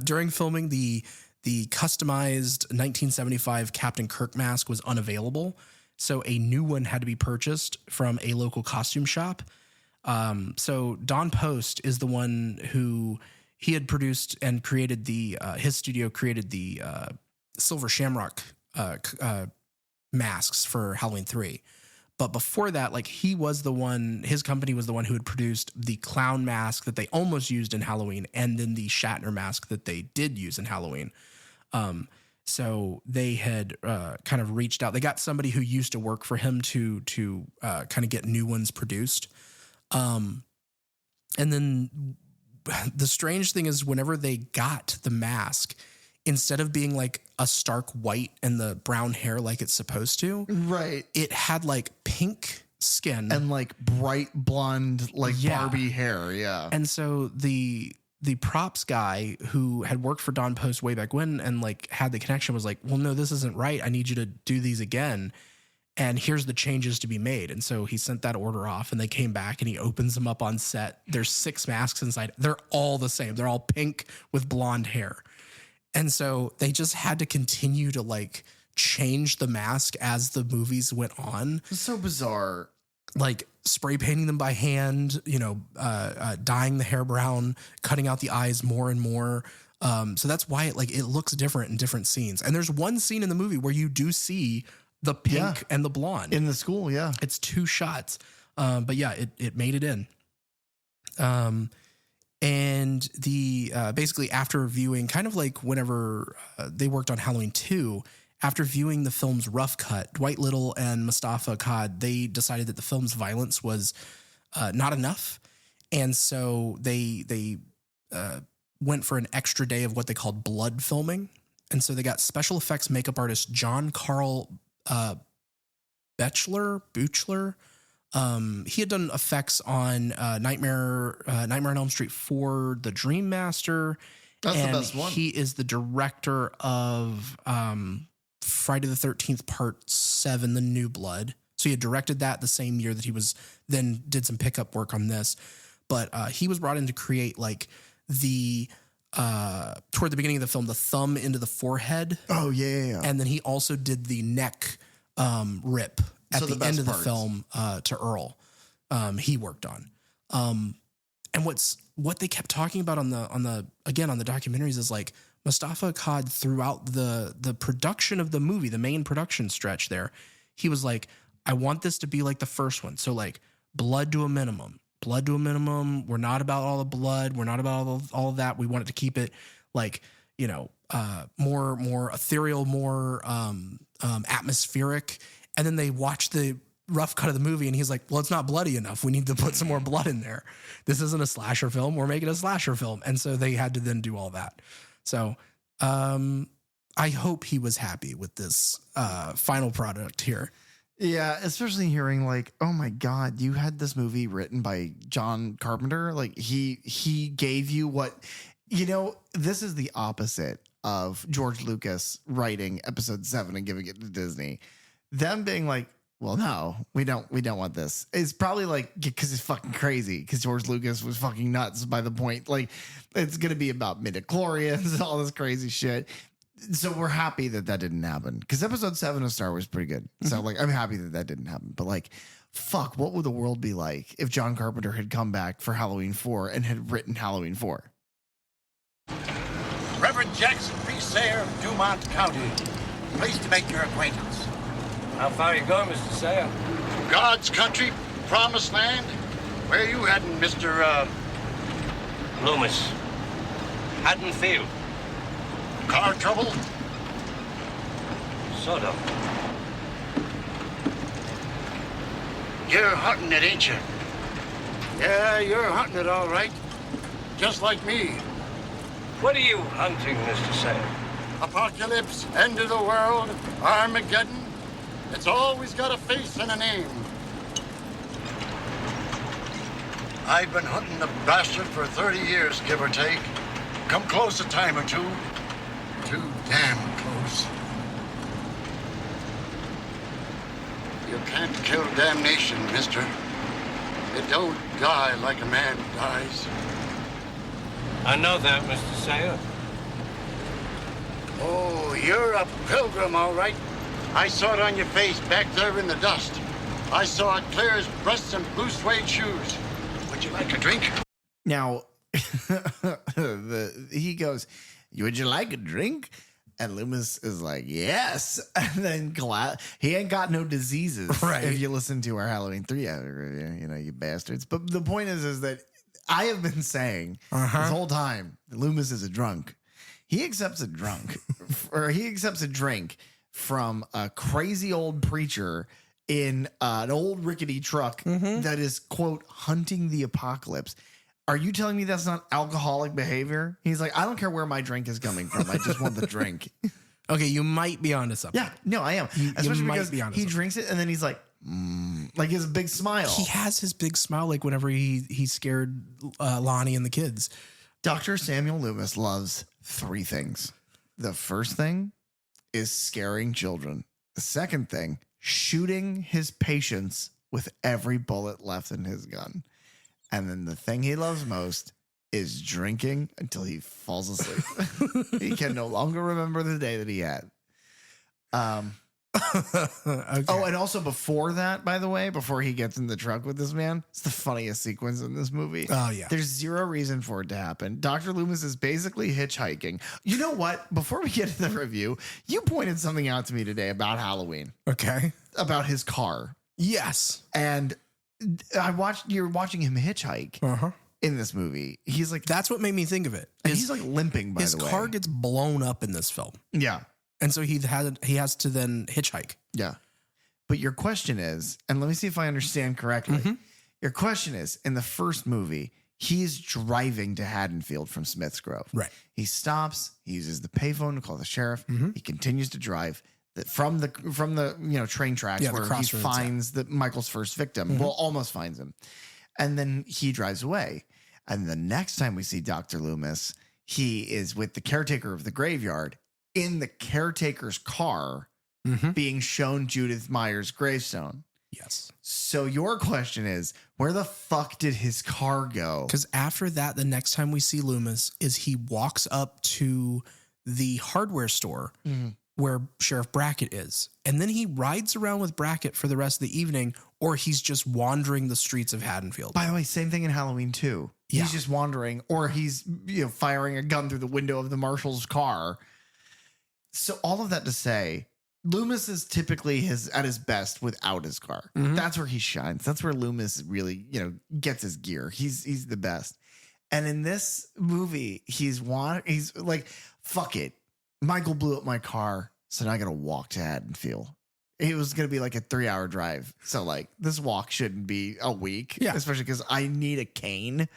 During filming, the customized 1975 Captain Kirk mask was unavailable, so a new one had to be purchased from a local costume shop. So Don Post is the one who he had produced and created his studio created the Silver Shamrock masks for Halloween 3. But before that, like his company was the one who had produced the clown mask that they almost used in Halloween, and then the Shatner mask that they did use in Halloween. So they had kind of reached out. They got somebody who used to work for him to kind of get new ones produced. And then the strange thing is, whenever they got the mask, instead of being like a stark white and the brown hair like it's supposed to, right, it had like pink skin and like bright blonde, like Barbie hair. Yeah. And so the props guy who had worked for Don Post way back when and like had the connection was like, well, no, this isn't right. I need you to do these again. And here's the changes to be made. And so he sent that order off, and they came back, and he opens them up on set. There's 6 masks inside. They're all the same. They're all pink with blonde hair. And so they just had to continue to like change the mask as the movies went on. It's so bizarre. Like spray painting them by hand, dyeing the hair brown, cutting out the eyes more and more. So that's why it looks different in different scenes. And there's one scene in the movie where you do see the pink and the blonde in the school. Yeah. It's 2 shots. But yeah, it made it in. And the basically after viewing, kind of like whenever they worked on Halloween 2, after viewing the film's rough cut, Dwight Little and Mustafa Akkad, they decided that the film's violence was not enough. And so they went for an extra day of what they called blood filming. And so they got special effects makeup artist John Carl Buechler. He had done effects on Nightmare on Elm Street 4, The Dream Master. That's the best one. He is the director of Friday the 13th Part 7, The New Blood. So he had directed that the same year that he was then did some pickup work on this. But he was brought in to create like the toward the beginning of the film, the thumb into the forehead. Oh yeah. And then he also did the neck rip at the end of the film to Earl. He worked on. And what they kept talking about on the documentaries is like Mustafa Akkad throughout the production of the movie, the main production stretch there, he was like, I want this to be like the first one. So like blood to a minimum, blood to a minimum. We're not about all the blood. We're not about all of that. We wanted to keep it like, more ethereal, more atmospheric. And then they watch the rough cut of the movie and he's like, well, it's not bloody enough. We need to put some more blood in there. This isn't a slasher film. We're making a slasher film. And so they had to then do all that. So I hope he was happy with this final product here. Yeah, especially hearing like, oh my God, you had this movie written by John Carpenter. Like he gave you what, this is the opposite of George Lucas writing episode 7 and giving it to Disney. Them being like, well, no, we don't want this. It's probably like, because it's fucking crazy because George Lucas was fucking nuts by the point. Like it's going to be about midichlorians and all this crazy shit. So we're happy that didn't happen because episode 7 of Star Wars is pretty good. So like, I'm happy that didn't happen. But like, fuck, what would the world be like if John Carpenter had come back for Halloween 4 and had written Halloween 4? Reverend Jackson P. Sayer of Dumont County. Pleased to make your acquaintance. How far are you going, Mr. Sayer? God's country, promised land. Where you heading, Mr. Loomis. Haddonfield. Car trouble? Sort of. You're hunting it, ain't you? Yeah, you're hunting it all right. Just like me. What are you hunting, Mr. Sayer? Apocalypse, end of the world, Armageddon. It's always got a face and a name. I've been hunting the bastard for 30 years, give or take. Come close a time or two. Too damn close. You can't kill damnation, mister. It don't die like a man dies. I know that, Mr. Sayer. Oh, you're a pilgrim, all right. I saw it on your face back there in the dust. I saw it clear as breasts and blue suede shoes. Would you like a drink? Now, he goes, would you like a drink? And Loomis is like, yes. And then he ain't got no diseases. Right. If you listen to our Halloween 3 review, you bastards. But the point is that I have been saying this whole time, Loomis is a drunk. He accepts a drink from a crazy old preacher in an old rickety truck that is, quote, hunting the apocalypse. Are you telling me that's not alcoholic behavior? He's like, I don't care where my drink is coming from. I just want the drink. Okay, you might be onto something. Yeah, no, I am. Especially because he drinks it and then he's like, like his big smile. He has his big smile like whenever he scared Lonnie and the kids. Dr. Samuel Loomis loves 3 things. The first thing is scaring children. The second thing, shooting his patients with every bullet left in his gun. And then the thing he loves most is drinking until he falls asleep. He can no longer remember the day that he had. Okay. Oh, and also before that, by the way, before he gets in the truck with this man, it's the funniest sequence in this movie. Oh, yeah. There's zero reason for it to happen. Dr. Loomis is basically hitchhiking. You know what? Before we get to the review, you pointed something out to me today about Halloween. Okay. About his car. Yes. And you're watching him hitchhike in this movie. He's like, that's what made me think of it. He's like limping, by the way. His car gets blown up in this film. Yeah. And so he has to then hitchhike. Yeah. But your question is, and let me see if I understand correctly. Your question is, in the first movie, he's driving to Haddonfield from Smith's Grove. Right. He stops, he uses the payphone to call the sheriff. He continues to drive from the train tracks where he finds Michael's first victim. Well, almost finds him. And then he drives away. And the next time we see Dr. Loomis, he is with the caretaker of the graveyard in the caretaker's car being shown Judith Meyer's gravestone. Yes. So your question is, where the fuck did his car go? Because after that, the next time we see Loomis is he walks up to the hardware store where Sheriff Brackett is. And then he rides around with Brackett for the rest of the evening, or he's just wandering the streets of Haddonfield. By the way, same thing in Halloween 2. Yeah. He's just wandering, or he's firing a gun through the window of the marshal's car. So all of that to say, Loomis is typically at his best without his car. That's where he shines. That's where Loomis really, gets his gear. He's the best. And in this movie, he's like, fuck it. Michael blew up my car, so now I got to walk to Haddonfield. It was going to be like a 3-hour drive. So like this walk shouldn't be a week, especially because I need a cane.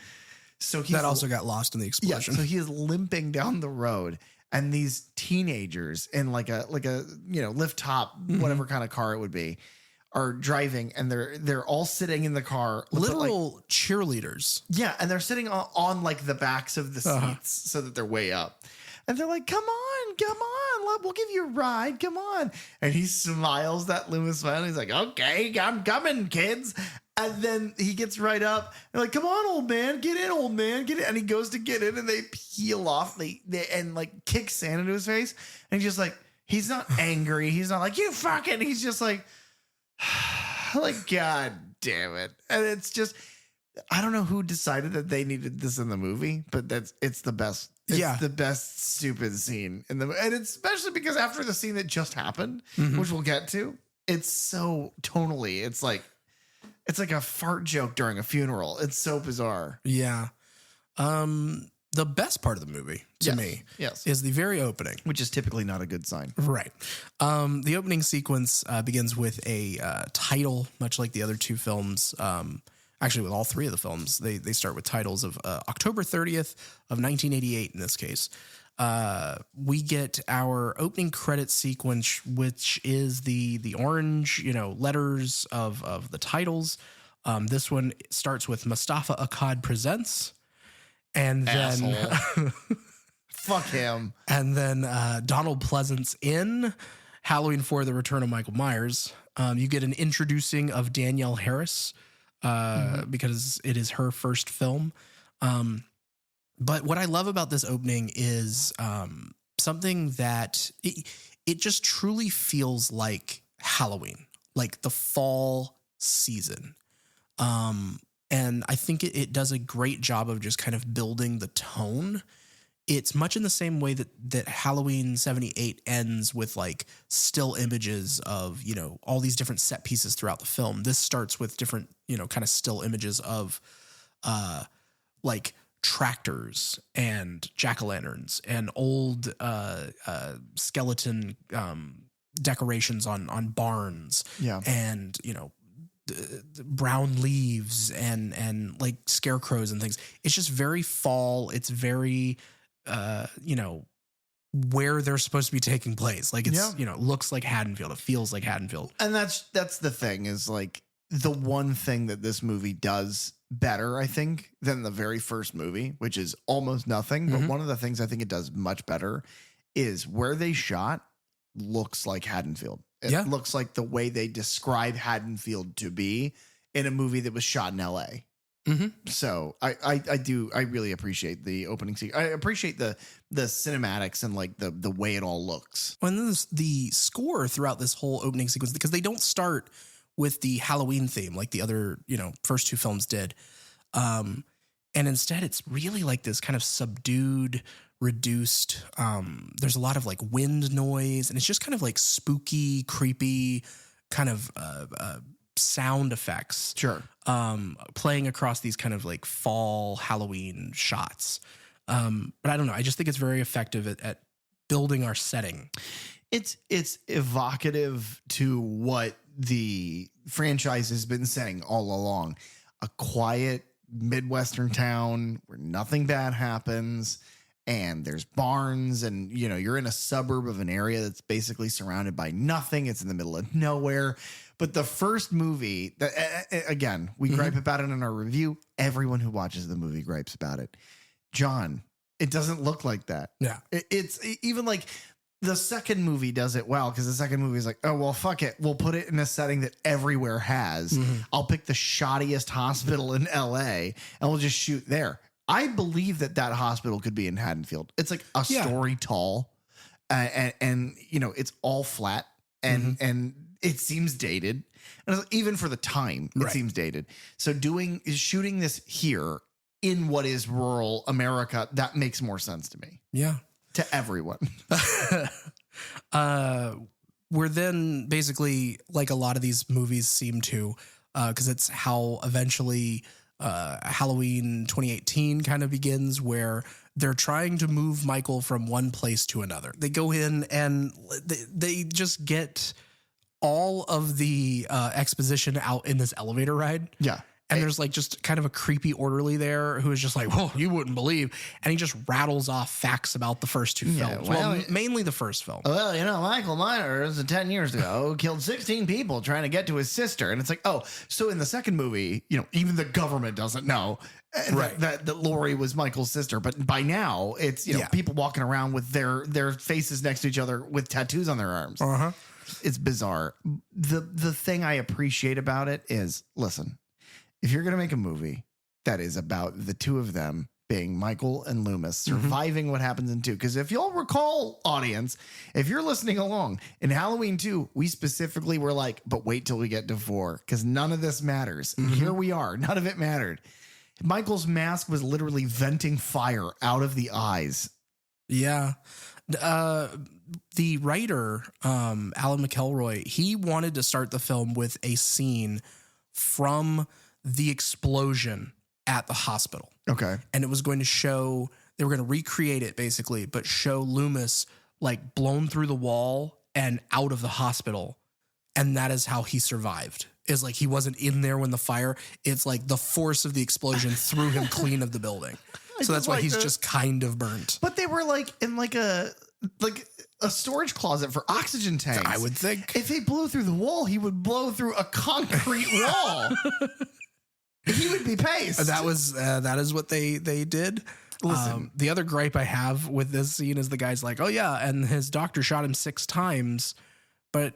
So that also got lost in the explosion. Yeah, so he is limping down the road, and these teenagers in like a lift top, whatever kind of car it would be, are driving, and they're all sitting in the car, literal cheerleaders. Yeah, and they're sitting on like the backs of the seats so that they're way up. And they're like, come on, we'll give you a ride. Come on. And he smiles, that Loomis smile. He's like, okay, I'm coming, kids. And then he gets right up. They're like, come on, old man, get in, old man, get in. And he goes to get in, and they peel off and like kick sand into his face. And he's just like, he's not angry. He's not like, you fucking, he's just like God damn it. And it's just, I don't know who decided that they needed this in the movie, but it's the best. It's the best stupid scene in the movie. And it's especially because after the scene that just happened, which we'll get to, it's so tonally, it's like a fart joke during a funeral. It's so bizarre. Yeah. The best part of the movie to me is the very opening, which is typically not a good sign. Right. The opening sequence begins with a title, much like the other two films. Actually, with all three of the films, they start with titles of October 30th of 1988 in this case. We get our opening credit sequence, which is the orange, letters of the titles. This one starts with Mustafa Akkad Presents. And then fuck him. And then Donald Pleasance in Halloween 4: The Return of Michael Myers. You get an introducing of Danielle Harris. Because it is her first film. But what I love about this opening is something that it just truly feels like Halloween, like the fall season. And I think it does a great job of just kind of building the tone. It's much in the same way that Halloween 78 ends with like still images of, all these different set pieces throughout the film. This starts with different, kind of still images of like tractors and jack-o'-lanterns and old skeleton decorations on barns. Yeah. And, brown leaves and like scarecrows and things. It's just very fall. It's very where they're supposed to be taking place. Like it's, looks like Haddonfield. It feels like Haddonfield. And that's the thing is like the one thing that this movie does better, I think, than the very first movie, which is almost nothing. But one of the things I think it does much better is where they shot looks like Haddonfield. It looks like the way they describe Haddonfield to be in a movie that was shot in LA. So I really appreciate the opening scene. I appreciate the cinematics and like the way it all looks. Well, and then the score throughout this whole opening sequence, because they don't start with the Halloween theme like the other, first two films did. And instead it's really like this kind of subdued, reduced, there's a lot of like wind noise, and it's just kind of like spooky, creepy kind of sound effects. Sure. Playing across these kind of like fall Halloween shots. But I don't know. I just think it's very effective at building our setting. It's evocative to what the franchise has been saying all along. A quiet Midwestern town where nothing bad happens, and there's barns, and you're in a suburb of an area that's basically surrounded by nothing. It's in the middle of nowhere. But the first movie, again, we gripe about it in our review. Everyone who watches the movie gripes about it. John, it doesn't look like that. Yeah. It's even like the second movie does it well, because the second movie is like, oh, well, fuck it. We'll put it in a setting that everywhere has. I'll pick the shoddiest hospital in LA and we'll just shoot there. I believe that hospital could be in Haddonfield. It's like a story tall and it's all flat and it seems dated. And even for the time, it seems dated. So shooting this here in what is rural America, that makes more sense to me. Yeah. To everyone. we're then basically, like a lot of these movies seem to, because it's how eventually Halloween 2018 kind of begins, where they're trying to move Michael from one place to another. They go in and they just get all of the exposition out in this elevator ride. Yeah. And there's like just kind of a creepy orderly there who is just like, whoa, you wouldn't believe. And he just rattles off facts about the first two films. Well, mainly the first film. Well, Michael Myers 10 years ago killed 16 people trying to get to his sister. And it's like, oh, so in the second movie, even the government doesn't know that Lori was Michael's sister. But by now it's, people walking around with their faces next to each other with tattoos on their arms. Uh-huh. It's bizarre. The thing I appreciate about it is, listen, if you're going to make a movie that is about the two of them being Michael and Loomis surviving what happens in 2, because if you'll recall, audience, if you're listening along, in Halloween 2, we specifically were like, but wait till we get to 4, because none of this matters. And here we are. None of it mattered. Michael's mask was literally venting fire out of the eyes. Yeah. The writer, Alan McElroy, he wanted to start the film with a scene from the explosion at the hospital. Okay. And it was going to show, they were going to recreate it basically, but show Loomis like blown through the wall and out of the hospital. And that is how he survived. Is like he wasn't in there when the fire, it's like the force of the explosion threw him clean of the building. So that's why he's just kind of burnt. But they were like in like a storage closet for oxygen tanks. I would think. If he blew through the wall, he would blow through a concrete wall. He would be paced. That is what they did. Listen, the other gripe I have with this scene is the guy's like, oh yeah, and his doctor shot him 6 times, but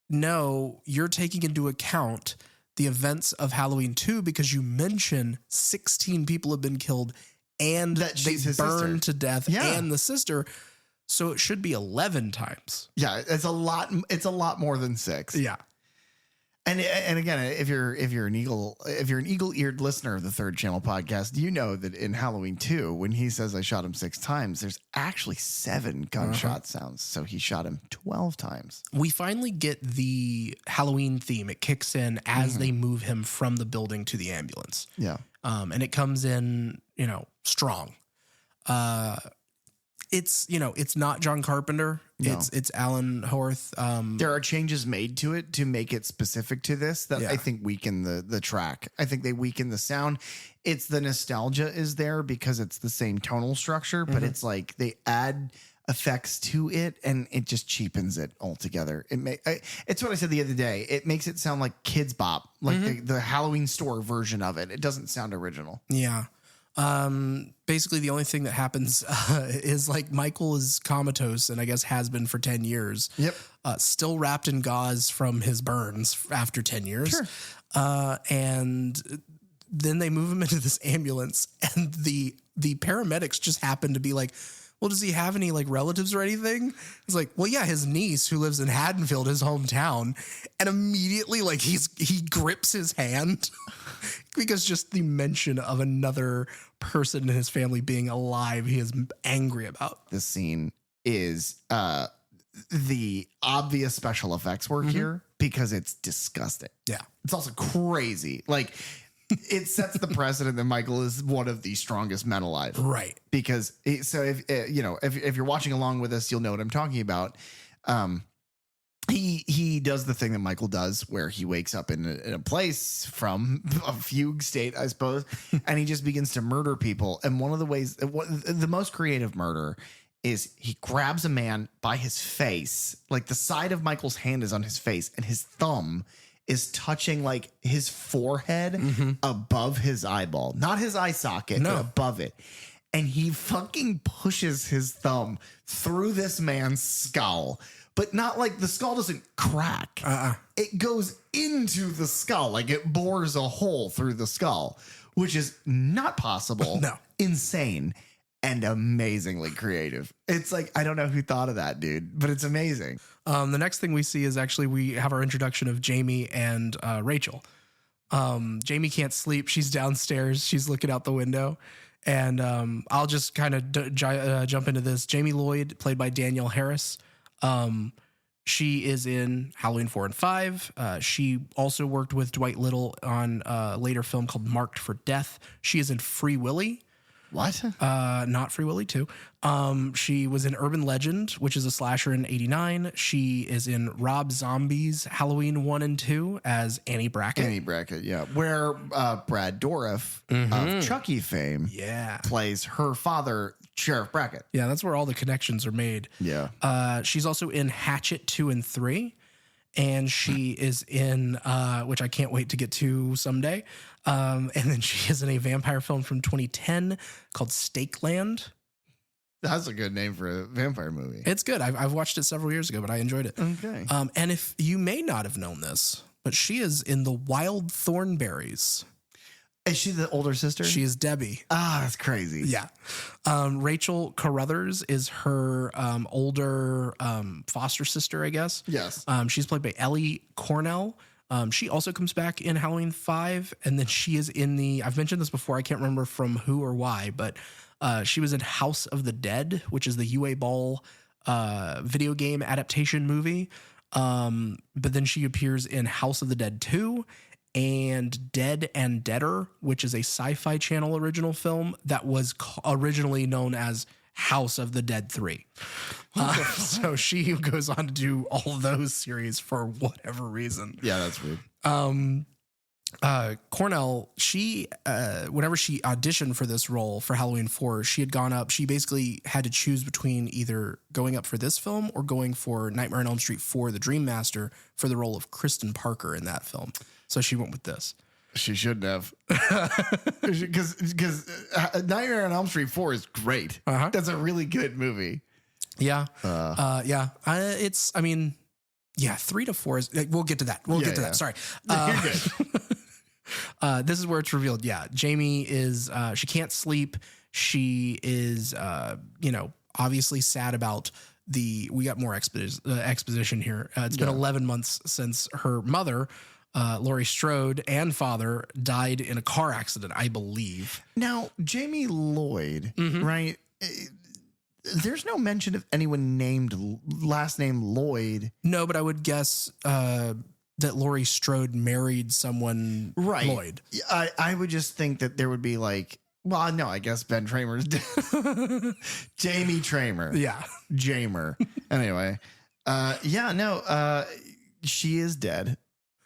no, you're taking into account the events of Halloween 2 because you mention 16 people have been killed and that they burned to death and the sister. So it should be 11 times. Yeah, it's a lot. It's a lot more than 6. Yeah. And again, if you're an eagle-eared listener of the Third Channel podcast, you know that in Halloween 2, when he says I shot him 6 times, there's actually 7 gunshot sounds. So he shot him 12 times. We finally get the Halloween theme. It kicks in as they move him from the building to the ambulance. Yeah. And it comes in, strong. It's not John Carpenter. No. It's Alan Howarth. There are changes made to it to make it specific to this that I think weaken the track. I think they weaken the sound. It's the nostalgia is there because it's the same tonal structure, but it's like they add effects to it and it just cheapens it altogether. It's what I said the other day. It makes it sound like Kids Bop, like the Halloween Store version of it. It doesn't sound original. Yeah. Basically the only thing that happens is like Michael is comatose and I guess has been for 10 years. Yep. Still wrapped in gauze from his burns after 10 years. Sure. And then they move him into this ambulance and the paramedics just happen to be like, well, does he have any like relatives or anything? It's like, well, yeah, his niece who lives in Haddonfield, his hometown. And immediately like he grips his hand because just the mention of another person in his family being alive, he is angry about. This scene is the obvious special effects work here because it's disgusting. Yeah. It's also crazy. Like it sets the precedent that Michael is one of the strongest men alive. Right. Because if you're watching along with us, you'll know what I'm talking about. He does the thing that Michael does where he wakes up in a place from a fugue state, I suppose, and he just begins to murder people. And one of the ways, the most creative murder is he grabs a man by his face, like the side of Michael's hand is on his face and his thumb is touching like his forehead above his eyeball, not his eye socket, but above it. And he fucking pushes his thumb through this man's skull, but not like the skull doesn't crack. It goes into the skull. Like it bores a hole through the skull, which is not possible. No. Insane and amazingly creative. It's like, I don't know who thought of that, dude, but it's amazing. The next thing we see is actually we have our introduction of Jamie and Rachel. Jamie can't sleep. She's downstairs. She's looking out the window. And I'll just kind of jump into this. Jamie Lloyd, played by Danielle Harris. She is in Halloween 4 and 5. She also worked with Dwight Little on a later film called Marked for Death. She is in Free Willy. What? Not Free Willy 2. She was in Urban Legend, which is a slasher in 89. She is in Rob Zombie's Halloween 1 and 2 as Annie Brackett. Annie Brackett, yeah. Where Brad Dourif of Chucky fame plays her father, Sheriff Brackett. Yeah, that's where all the connections are made. Yeah. She's also in Hatchet 2 and 3. And she is in, which I can't wait to get to someday. And then she is in a vampire film from 2010 called Stakeland. That's a good name for a vampire movie. It's good. I've watched it several years ago, but I enjoyed it. Okay. And if you may not have known this, but she is in The Wild Thornberrys. Is she the older sister? She is Debbie. Ah, that's crazy. Yeah. Rachel Carruthers is her older foster sister, I guess. Yes. She's played by Ellie Cornell. She also comes back in Halloween 5, and then she is in I've mentioned this before, I can't remember from who or why, but she was in House of the Dead, which is the UA Ball video game adaptation movie. But then she appears in House of the Dead 2 and Dead and Deader, which is a Sci-Fi Channel original film that was originally known as House of the Dead 3. So she goes on to do all of those series for whatever reason. Yeah, that's weird. Cornell, she whenever she auditioned for this role for Halloween 4, she had gone up. She basically had to choose between either going up for this film or going for Nightmare on Elm Street 4, The Dream Master, for the role of Kristen Parker in that film. So she went with this. She shouldn't have. Because Nightmare on Elm Street 4 is great. That's a really good movie. Yeah. Yeah. It's, I mean, yeah, 3 to 4 is, we'll get to that. We'll get to that. Sorry. You're good. This is where it's revealed. Yeah. Jamie is, she can't sleep. She is, obviously sad about we got more exposition here. It's been 11 months since her mother, Laurie Strode, and father died in a car accident, I believe. Now, Jamie Lloyd, right? There's no mention of anyone named last name Lloyd. No, but I would guess that Laurie Strode married someone Lloyd. I would just think that there would be like, well, no, I guess Ben Tramer's dead. Jamie Tramer. Yeah. Jamer. Anyway. She is dead.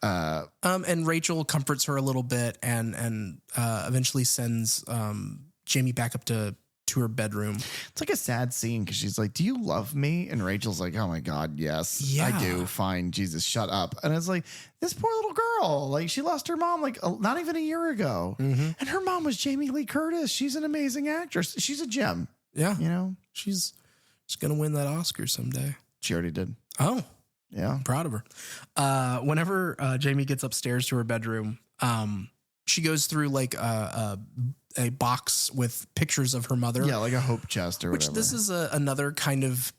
And Rachel comforts her a little bit and eventually sends Jamie back up to her bedroom. It's like a sad scene because she's like, "Do you love me?" And Rachel's like, "Oh my God, yes, I do. Fine, Jesus, shut up." And it's like, this poor little girl, like she lost her mom like not even a year ago, and her mom was Jamie Lee Curtis. She's an amazing actress. She's a gem. Yeah, she's gonna win that Oscar someday. She already did. Oh. Yeah. I'm proud of her. Whenever Jamie gets upstairs to her bedroom, she goes through like a box with pictures of her mother. Yeah, like a hope chest or whatever. This is another kind of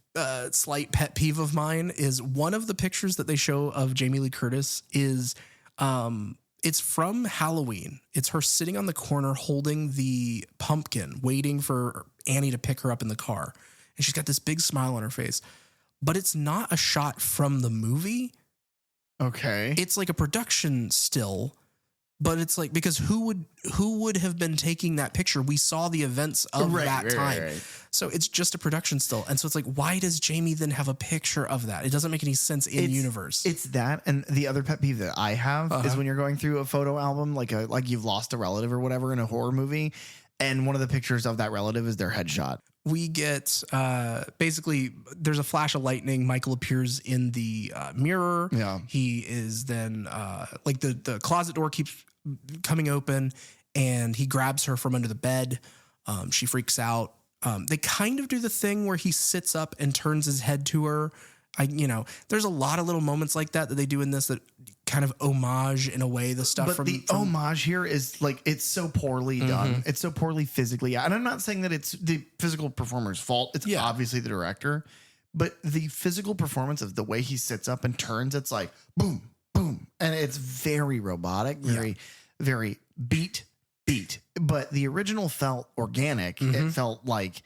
slight pet peeve of mine is one of the pictures that they show of Jamie Lee Curtis is it's from Halloween. It's her sitting on the corner holding the pumpkin, waiting for Annie to pick her up in the car. And she's got this big smile on her face. But it's not a shot from the movie. Okay. It's like a production still, but it's like, because who would have been taking that picture? We saw the events of that time. Right. So it's just a production still. And so it's like, why does Jamie then have a picture of that? It doesn't make any sense in universe. It's that. And the other pet peeve that I have is when you're going through a photo album, like you've lost a relative or whatever in a horror movie. And one of the pictures of that relative is their headshot. We get basically there's a flash of lightning. Michael appears in the mirror. Yeah. He is then like the closet door keeps coming open and he grabs her from under the bed. She freaks out. They kind of do the thing where he sits up and turns his head to her. There's a lot of little moments like that they do in this that kind of homage in a way the stuff but the homage here is like it's so poorly done. It's so poorly physically, and I'm not saying that it's the physical performer's fault. It's obviously the director, but the physical performance of the way he sits up and turns, it's like boom, boom, and it's very robotic, very beat. But the original felt organic. It felt like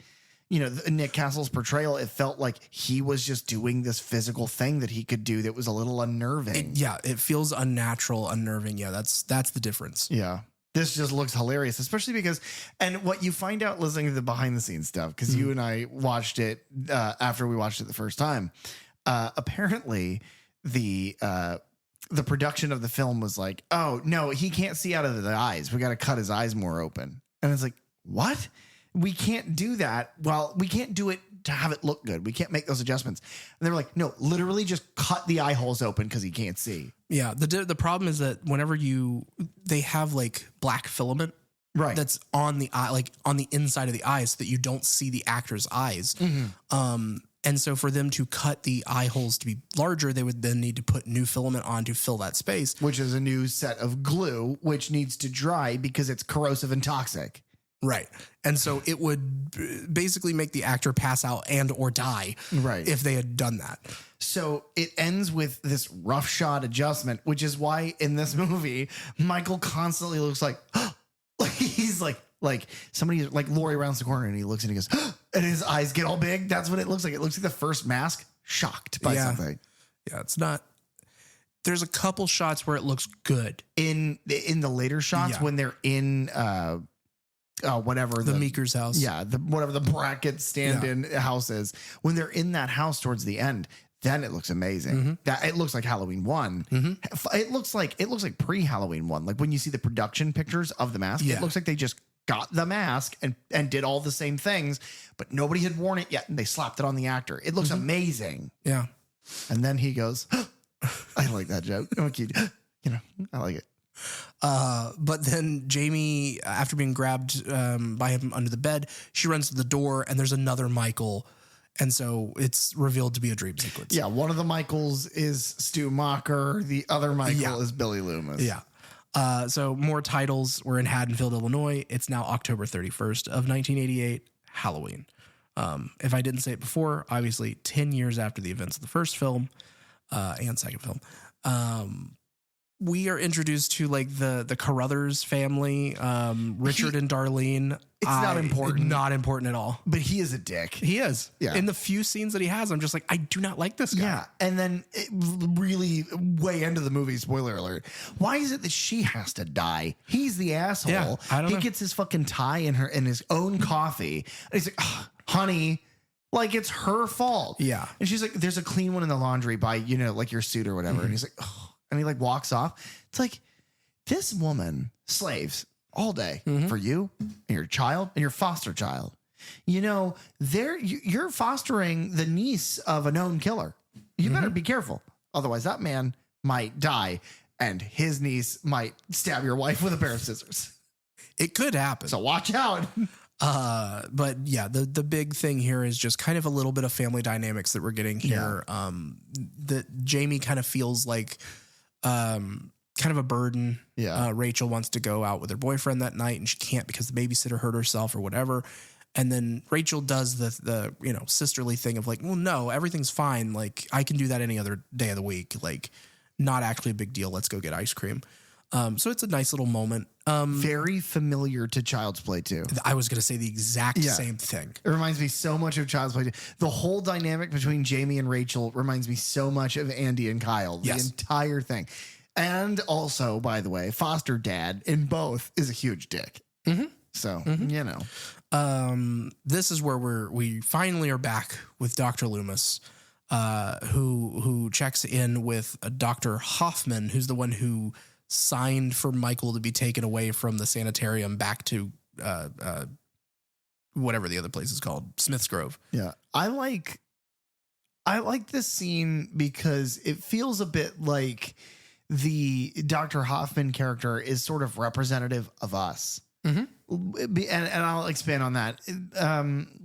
Nick Castle's portrayal, it felt like he was just doing this physical thing that he could do that was a little unnerving. It feels unnatural, unnerving. Yeah, that's the difference. Yeah. This just looks hilarious, especially because, and what you find out listening to the behind the scenes stuff, because you and I watched it after we watched it the first time. Apparently, the production of the film was like, oh, no, he can't see out of the eyes. We got to cut his eyes more open. And it's like, what? We can't do that. Well, we can't do it to have it look good. We can't make those adjustments. And they were like, no, literally just cut the eye holes open because he can't see. Yeah. The problem is that whenever they have like black filament, right, that's on the eye, like on the inside of the eye, so that you don't see the actor's eyes. And so for them to cut the eye holes to be larger, they would then need to put new filament on to fill that space, which is a new set of glue, which needs to dry because it's corrosive and toxic. Right. And so it would basically make the actor pass out and or die, right, if they had done that. So it ends with this roughshod adjustment, which is why in this movie, Michael constantly looks like he's like somebody like Laurie rounds the corner and he looks and he goes, and his eyes get all big. That's what it looks like. It looks like the first mask shocked by something. Yeah, it's not. There's a couple shots where it looks good in the later shots when they're in whatever the Meeker's house. Yeah, whatever the bracket stand-in house is. When they're in that house towards the end, then it looks amazing. That it looks like Halloween 1. It looks like pre-Halloween 1. Like when you see the production pictures of the mask, it looks like they just got the mask and did all the same things, but nobody had worn it yet, and they slapped it on the actor. It looks amazing. Yeah. And then he goes, I like that joke. I like it. But then Jamie, after being grabbed by him under the bed, she runs to the door and there's another Michael. And so it's revealed to be a dream sequence. Yeah. One of the Michaels is Stu Macher. The other Michael is Billy Loomis. Yeah. So more titles. We're in Haddonfield, Illinois. It's now October 31st of 1988, Halloween. If I didn't say it before, obviously 10 years after the events of the first film and second film. We are introduced to like the Carruthers family, Richard and Darlene. It's not important. Not important at all. But he is a dick. He is. Yeah. In the few scenes that he has, I'm just like, I do not like this guy. Yeah. And then really way into the movie, spoiler alert. Why is it that she has to die? He's the asshole. Yeah, I don't know. He gets his fucking tie in his own coffee. And he's like, honey, like it's her fault. Yeah. And she's like, there's a clean one in the laundry by, like your suit or whatever. And he's like, oh. And he like walks off. It's like this woman slaves all day for you and your child and your foster child. You're fostering the niece of a known killer. You better be careful. Otherwise that man might die and his niece might stab your wife with a pair of scissors. It could happen. So watch out. But yeah, the big thing here is just kind of a little bit of family dynamics that we're getting here. Yeah. That Jamie kind of feels like kind of a burden. Yeah. Rachel wants to go out with her boyfriend that night and she can't because the babysitter hurt herself or whatever. And then Rachel does the sisterly thing of like, well, no, everything's fine. Like I can do that any other day of the week. Like not actually a big deal. Let's go get ice cream. So it's a nice little moment. Very familiar to Child's Play too. I was going to say the exact same thing. It reminds me so much of Child's Play. The whole dynamic between Jamie and Rachel reminds me so much of Andy and Kyle. The entire thing. And also, by the way, foster dad in both is a huge dick. So, this is where we finally are back with Dr. Loomis, who checks in with Dr. Hoffman, who's the one who signed for Michael to be taken away from the sanitarium back to whatever the other place is called, Smith's Grove. Yeah. I like this scene because it feels a bit like the Dr. Hoffman character is sort of representative of us. And I'll expand on that.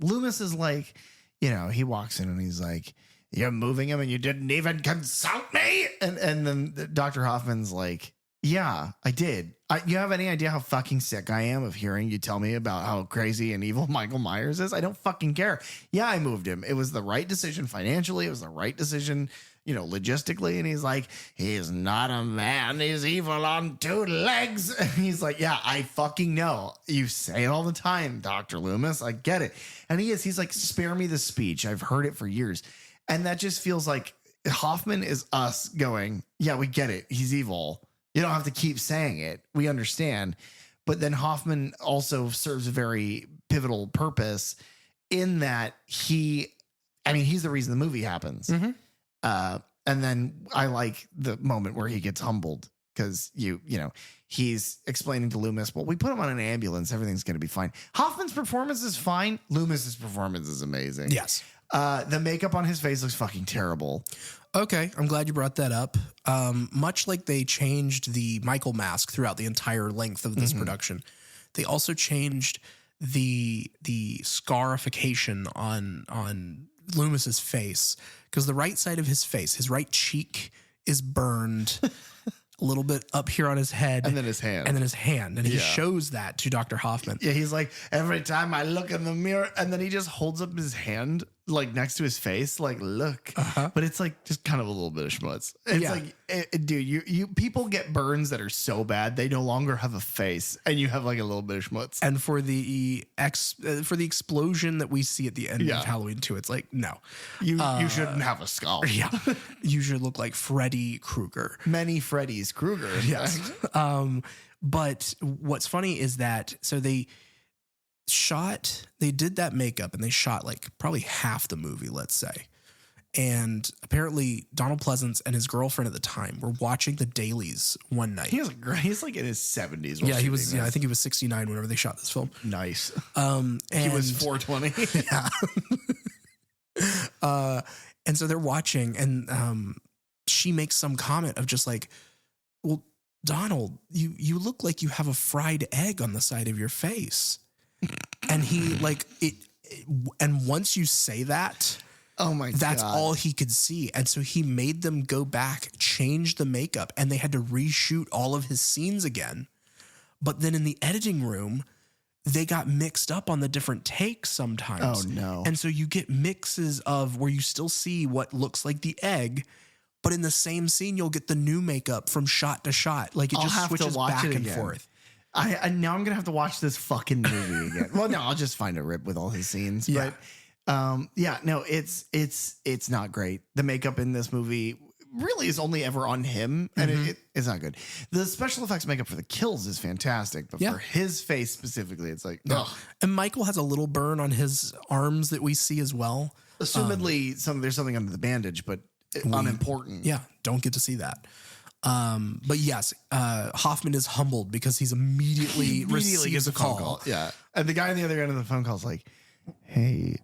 Loomis is like, he walks in and he's like, you're moving him and you didn't even consult me. And then Dr. Hoffman's like, Yeah, I did. You have any idea how fucking sick I am of hearing you tell me about how crazy and evil Michael Myers is? I don't fucking care. Yeah, I moved him. It was the right decision financially. It was the right decision, logistically. And he's like, he's not a man. He's evil on 2 legs. And he's like, yeah, I fucking know. You say it all the time, Dr. Loomis. I get it. And he's like, spare me the speech. I've heard it for years. And that just feels like Hoffman is us going, yeah, we get it. He's evil. You don't have to keep saying it. We understand. But then Hoffman also serves a very pivotal purpose in that he's the reason the movie happens. Mm-hmm. And then I like the moment where he gets humbled because he's explaining to Loomis, well, we put him on an ambulance. Everything's going to be fine. Hoffman's performance is fine. Loomis's performance is amazing. Yes. The makeup on his face looks fucking terrible. Okay, I'm glad you brought that up. Much like they changed the Michael mask throughout the entire length of this production, they also changed the scarification on Loomis's face, because the right side of his face, his right cheek, is burned a little bit up here on his head, and then his hand, and he shows that to Dr. Hoffman. Yeah, he's like, every time I look in the mirror, and then he just holds up his hand like next to his face, like, look. But it's like just kind of a little bit of schmutz. It's like, dude, you people get burns that are so bad they no longer have a face, and you have like a little bit of schmutz. And for the explosion that we see at the end of Halloween 2, it's like, no, you shouldn't have a skull. Yeah, you should look like Freddy Krueger. Many Freddys Krueger. Yes. But what's funny is that they did that makeup and they shot like probably half the movie, let's say. And apparently Donald Pleasance and his girlfriend at the time were watching the dailies one night. He's like in his 70s. Yeah, he was. Yeah, I think he was 69 whenever they shot this film. Nice. And he was 420. Yeah. And so they're watching, and she makes some comment of just like, well, Donald, you look like you have a fried egg on the side of your face. And he like it, and once you say that, oh my God, that's all he could see. And so he made them go back, change the makeup, and they had to reshoot all of his scenes again. But then in the editing room, they got mixed up on the different takes sometimes. Oh no. And so you get mixes of where you still see what looks like the egg, but in the same scene, you'll get the new makeup from shot to shot. Like it just switches back and forth. Now I'm gonna have to watch this fucking movie again. Well, no, I'll just find a rip with all his scenes. Yeah. But no, it's not great. The makeup in this movie really is only ever on him, and it's not good. The special effects makeup for the kills is fantastic, but for his face specifically, it's like, ugh. And Michael has a little burn on his arms that we see as well. Assumedly, there's something under the bandage, but unimportant. Yeah, don't get to see that. But yes, Hoffman is humbled because he's immediately receives a call. Yeah. And the guy on the other end of the phone call is like, hey,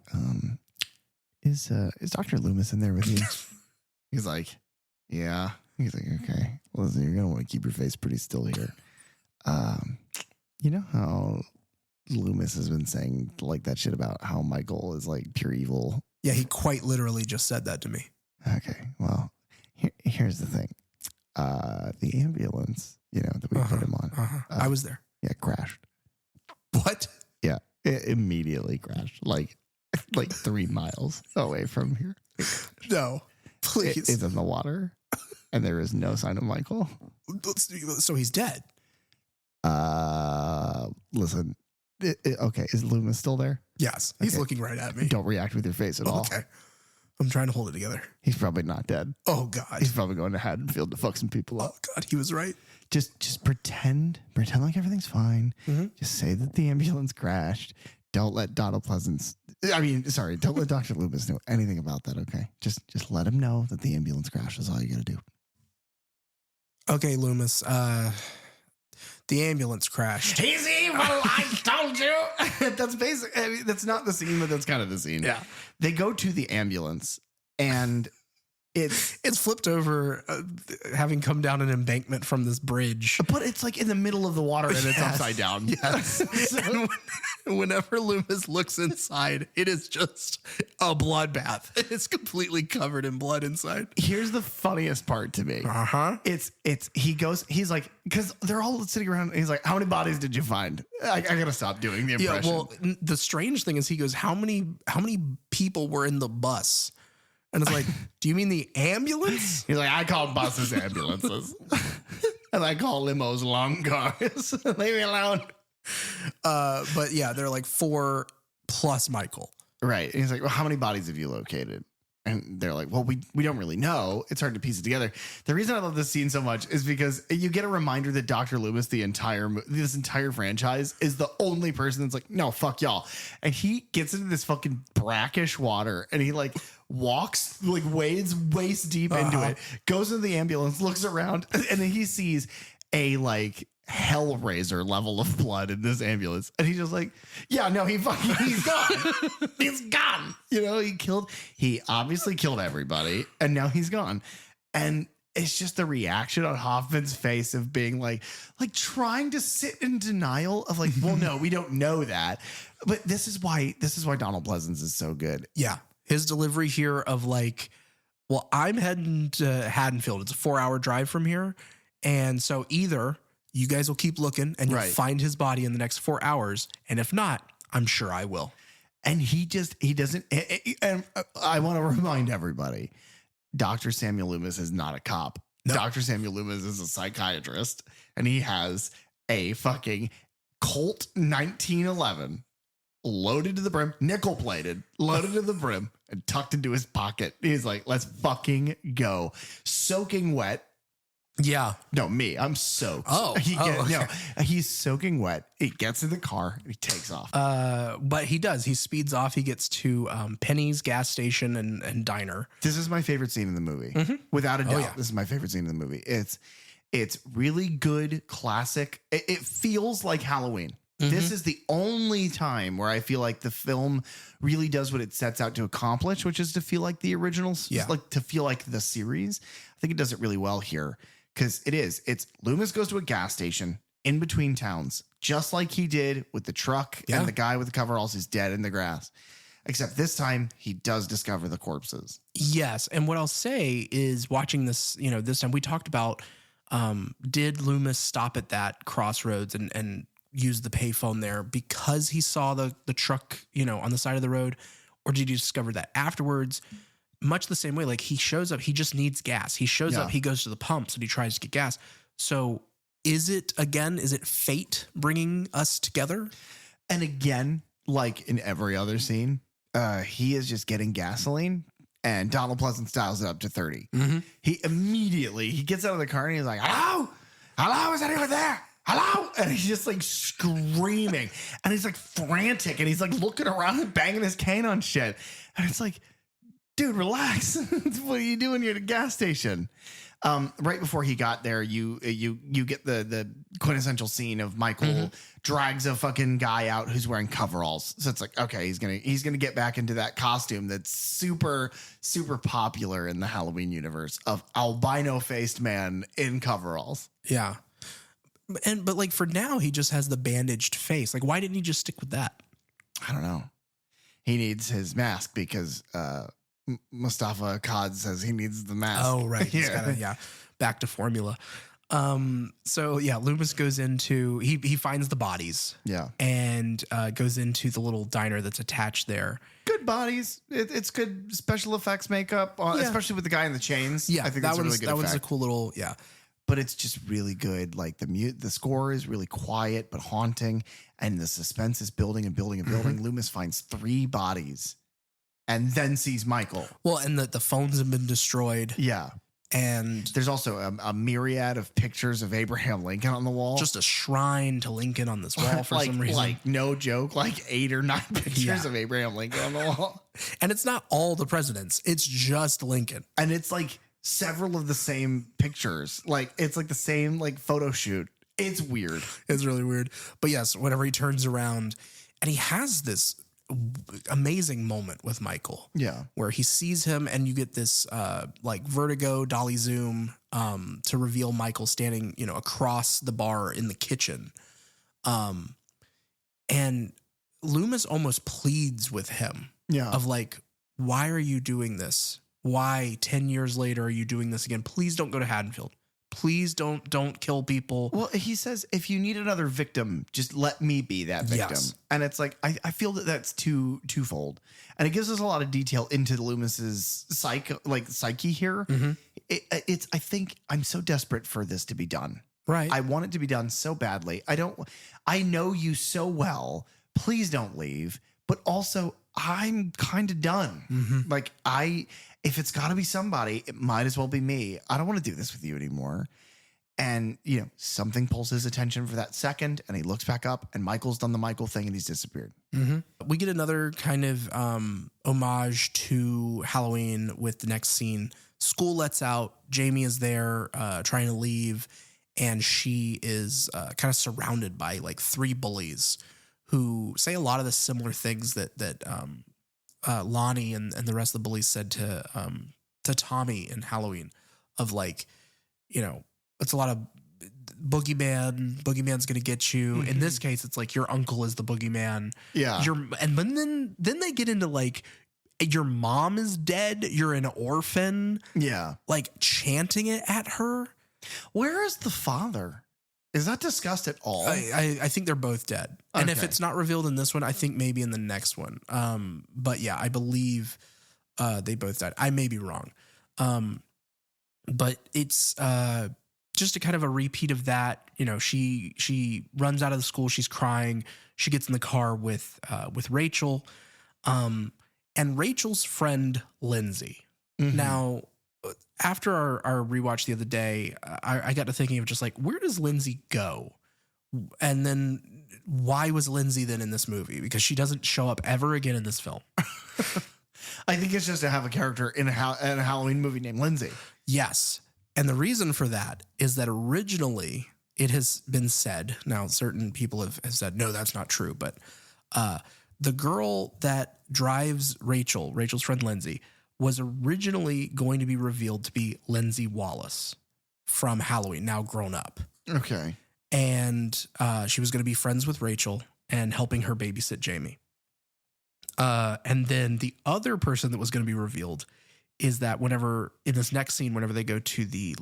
is Dr. Loomis in there with you? He's like, yeah. He's like, okay. Well, listen, you're going to want to keep your face pretty still here. You know how Loomis has been saying like that shit about how Michael is like pure evil? Yeah, he quite literally just said that to me. Okay. Well, here's the thing. The ambulance, that we put him on. I was there. Yeah, crashed. What? Yeah, it immediately crashed, like 3 miles away from here. No, please. It's in the water, and there is no sign of Michael. So he's dead. Listen. Okay, is Loomis still there? Yes, he's looking right at me. Don't react with your face at all. Okay. I'm trying to hold it together. He's probably not dead. Oh God. He's probably going to Haddonfield to fuck some people up. Oh God, he was right. Just pretend like everything's fine. Just say that the ambulance crashed. Don't let don't let Dr. Loomis know anything about that, okay? Just let him know that the ambulance crashed is all you gotta do. Okay, Loomis, the ambulance crashed. He's evil, I told you. That's basically, that's not the scene, but that's kind of the scene. Yeah. They go to the ambulance, and It's flipped over, having come down an embankment from this bridge. But it's like in the middle of the water and it's upside down. Yes. So, whenever Loomis looks inside, it is just a bloodbath. It's completely covered in blood inside. Here's the funniest part to me. He's like, because they're all sitting around. And he's like, how many bodies did you find? I gotta stop doing the impression. Yeah, well, the strange thing is he goes, how many people were in the bus? And it's like, do you mean the ambulance? He's like, I call buses ambulances. And I call limos long cars. Leave me alone. But yeah, they're like 4 plus Michael. Right. And he's like, well, how many bodies have you located? And they're like, well, we don't really know. It's hard to piece it together. The reason I love this scene so much is because you get a reminder that Dr. Loomis, this entire franchise, is the only person that's like, no, fuck y'all. And he gets into this fucking brackish water and he like walks, like wades waist deep into it, goes into the ambulance, looks around, and then he sees a like Hellraiser level of blood in this ambulance. And he's just like, yeah, no, he's gone. He's gone. You know, he obviously killed everybody and now he's gone. And it's just the reaction on Hoffman's face of being like trying to sit in denial of like, well, no, we don't know that. But this is why Donald Pleasance is so good. Yeah. His delivery here of like, well, I'm heading to Haddonfield. It's a 4-hour drive from here. And so either you guys will keep looking and you'll find his body in the next 4 hours. And if not, I'm sure I will. And he doesn't. And I want to remind everybody, Dr. Samuel Loomis is not a cop. No. Dr. Samuel Loomis is a psychiatrist and he has a fucking Colt 1911 loaded to the brim, nickel plated, loaded to the brim and tucked into his pocket. He's like, let's fucking go. Soaking wet. Yeah. No, me. I'm soaked. Okay. No, he's soaking wet. He gets in the car and he takes off. But he does. He speeds off. He gets to Penny's gas station and diner. This is my favorite scene in the movie. Mm-hmm. Without a doubt. Yeah. This is my favorite scene in the movie. It's really good, classic. It feels like Halloween. Mm-hmm. This is the only time where I feel like the film really does what it sets out to accomplish, which is to feel like the originals, like to feel like the series. I think it does it really well here. Because it's Loomis goes to a gas station in between towns, just like he did with the truck and the guy with the coveralls is dead in the grass. Except this time he does discover the corpses. Yes. And what I'll say is watching this, this time we talked about, did Loomis stop at that crossroads and use the payphone there because he saw the truck, on the side of the road, or did he discover that afterwards? Much the same way, like he shows up, he just needs gas. He shows up, he goes to the pumps and he tries to get gas. So is it fate bringing us together? And again, like in every other scene, he is just getting gasoline and Donald Pleasance dials it up to 30. Mm-hmm. He gets out of the car and he's like, hello, is anyone there? Hello? And he's just like screaming and he's like frantic and he's like looking around and banging his cane on shit. And it's like, dude, relax. What are you doing here at a gas station? Right before he got there, you get the quintessential scene of Michael drags a fucking guy out who's wearing coveralls. So it's like, okay, he's gonna get back into that costume that's super, super popular in the Halloween universe of albino faced man in coveralls. Yeah. But like for now, he just has the bandaged face. Like, why didn't he just stick with that? I don't know. He needs his mask because Mustafa Akkad says he needs the mask. Oh, right. He's gotta, back to formula. So yeah, Loomis goes into, he finds the bodies. Yeah. And goes into the little diner that's attached there. Good bodies. It's good special effects makeup, especially with the guy in the chains. Yeah. I think that's a really good effect. That was a cool little, But it's just really good. Like the score is really quiet but haunting, and the suspense is building and building and building. Mm-hmm. Loomis finds 3 bodies. And then sees Michael. Well, and the phones have been destroyed. Yeah. And there's also a myriad of pictures of Abraham Lincoln on the wall. Just a shrine to Lincoln on this wall for some reason. Like, no joke, like 8 or 9 pictures of Abraham Lincoln on the wall. And it's not all the presidents. It's just Lincoln. And it's like several of the same pictures. Like, it's like the same like photo shoot. It's weird. It's really weird. But yes, whenever he turns around and he has this amazing moment with Michael. Yeah. Where he sees him and you get this like vertigo dolly zoom to reveal Michael standing, you know, across the bar in the kitchen. And Loomis almost pleads with him. Yeah. Of like, why are you doing this? Why 10 years later are you doing this again? Please don't go to Haddonfield. Please don't kill people. Well, he says, if you need another victim, just let me be that victim. Yes. And it's like, I feel that that's twofold. And it gives us a lot of detail into Loomis's psyche here. Mm-hmm. It's, I think I'm so desperate for this to be done. Right. I want it to be done so badly. I know you so well. Please don't leave. But also, I'm kind of done. Mm-hmm. Like, if it's got to be somebody, it might as well be me. I don't want to do this with you anymore. And, you know, something pulls his attention for that second, and he looks back up, and Michael's done the Michael thing, and he's disappeared. Mm-hmm. We get another kind of homage to Halloween with the next scene. School lets out. Jamie is there trying to leave, and she is kind of surrounded by like 3 bullies who say a lot of the similar things that Lonnie and the rest of the bullies said to Tommy in Halloween, of like, you know, it's a lot of boogeyman's gonna get you. Mm-hmm. In this case, it's like your uncle is the boogeyman. Yeah. And then they get into like, your mom is dead, you're an orphan. Yeah. Like chanting it at her. Where is the father? Is that discussed at all? I think they're both dead. Okay. And if it's not revealed in this one, I think maybe in the next one. But yeah, I believe they both died. I may be wrong. But it's just a kind of a repeat of that. You know, she runs out of the school. She's crying. She gets in the car with Rachel, and Rachel's friend Lindsay. Mm-hmm. Now, after our rewatch the other day, I got to thinking of just like, where does Lindsay go? And then why was Lindsay then in this movie? Because she doesn't show up ever again in this film. I think it's just to have a character in a Halloween movie named Lindsay. Yes. And the reason for that is that originally it has been said, now certain people have said, no, that's not true. But the girl that drives Rachel's friend Lindsay, was originally going to be revealed to be Lindsay Wallace from Halloween, now grown up. Okay. And she was going to be friends with Rachel and helping her babysit Jamie. And then the other person that was going to be revealed is that whenever, in this next scene, whenever they go to the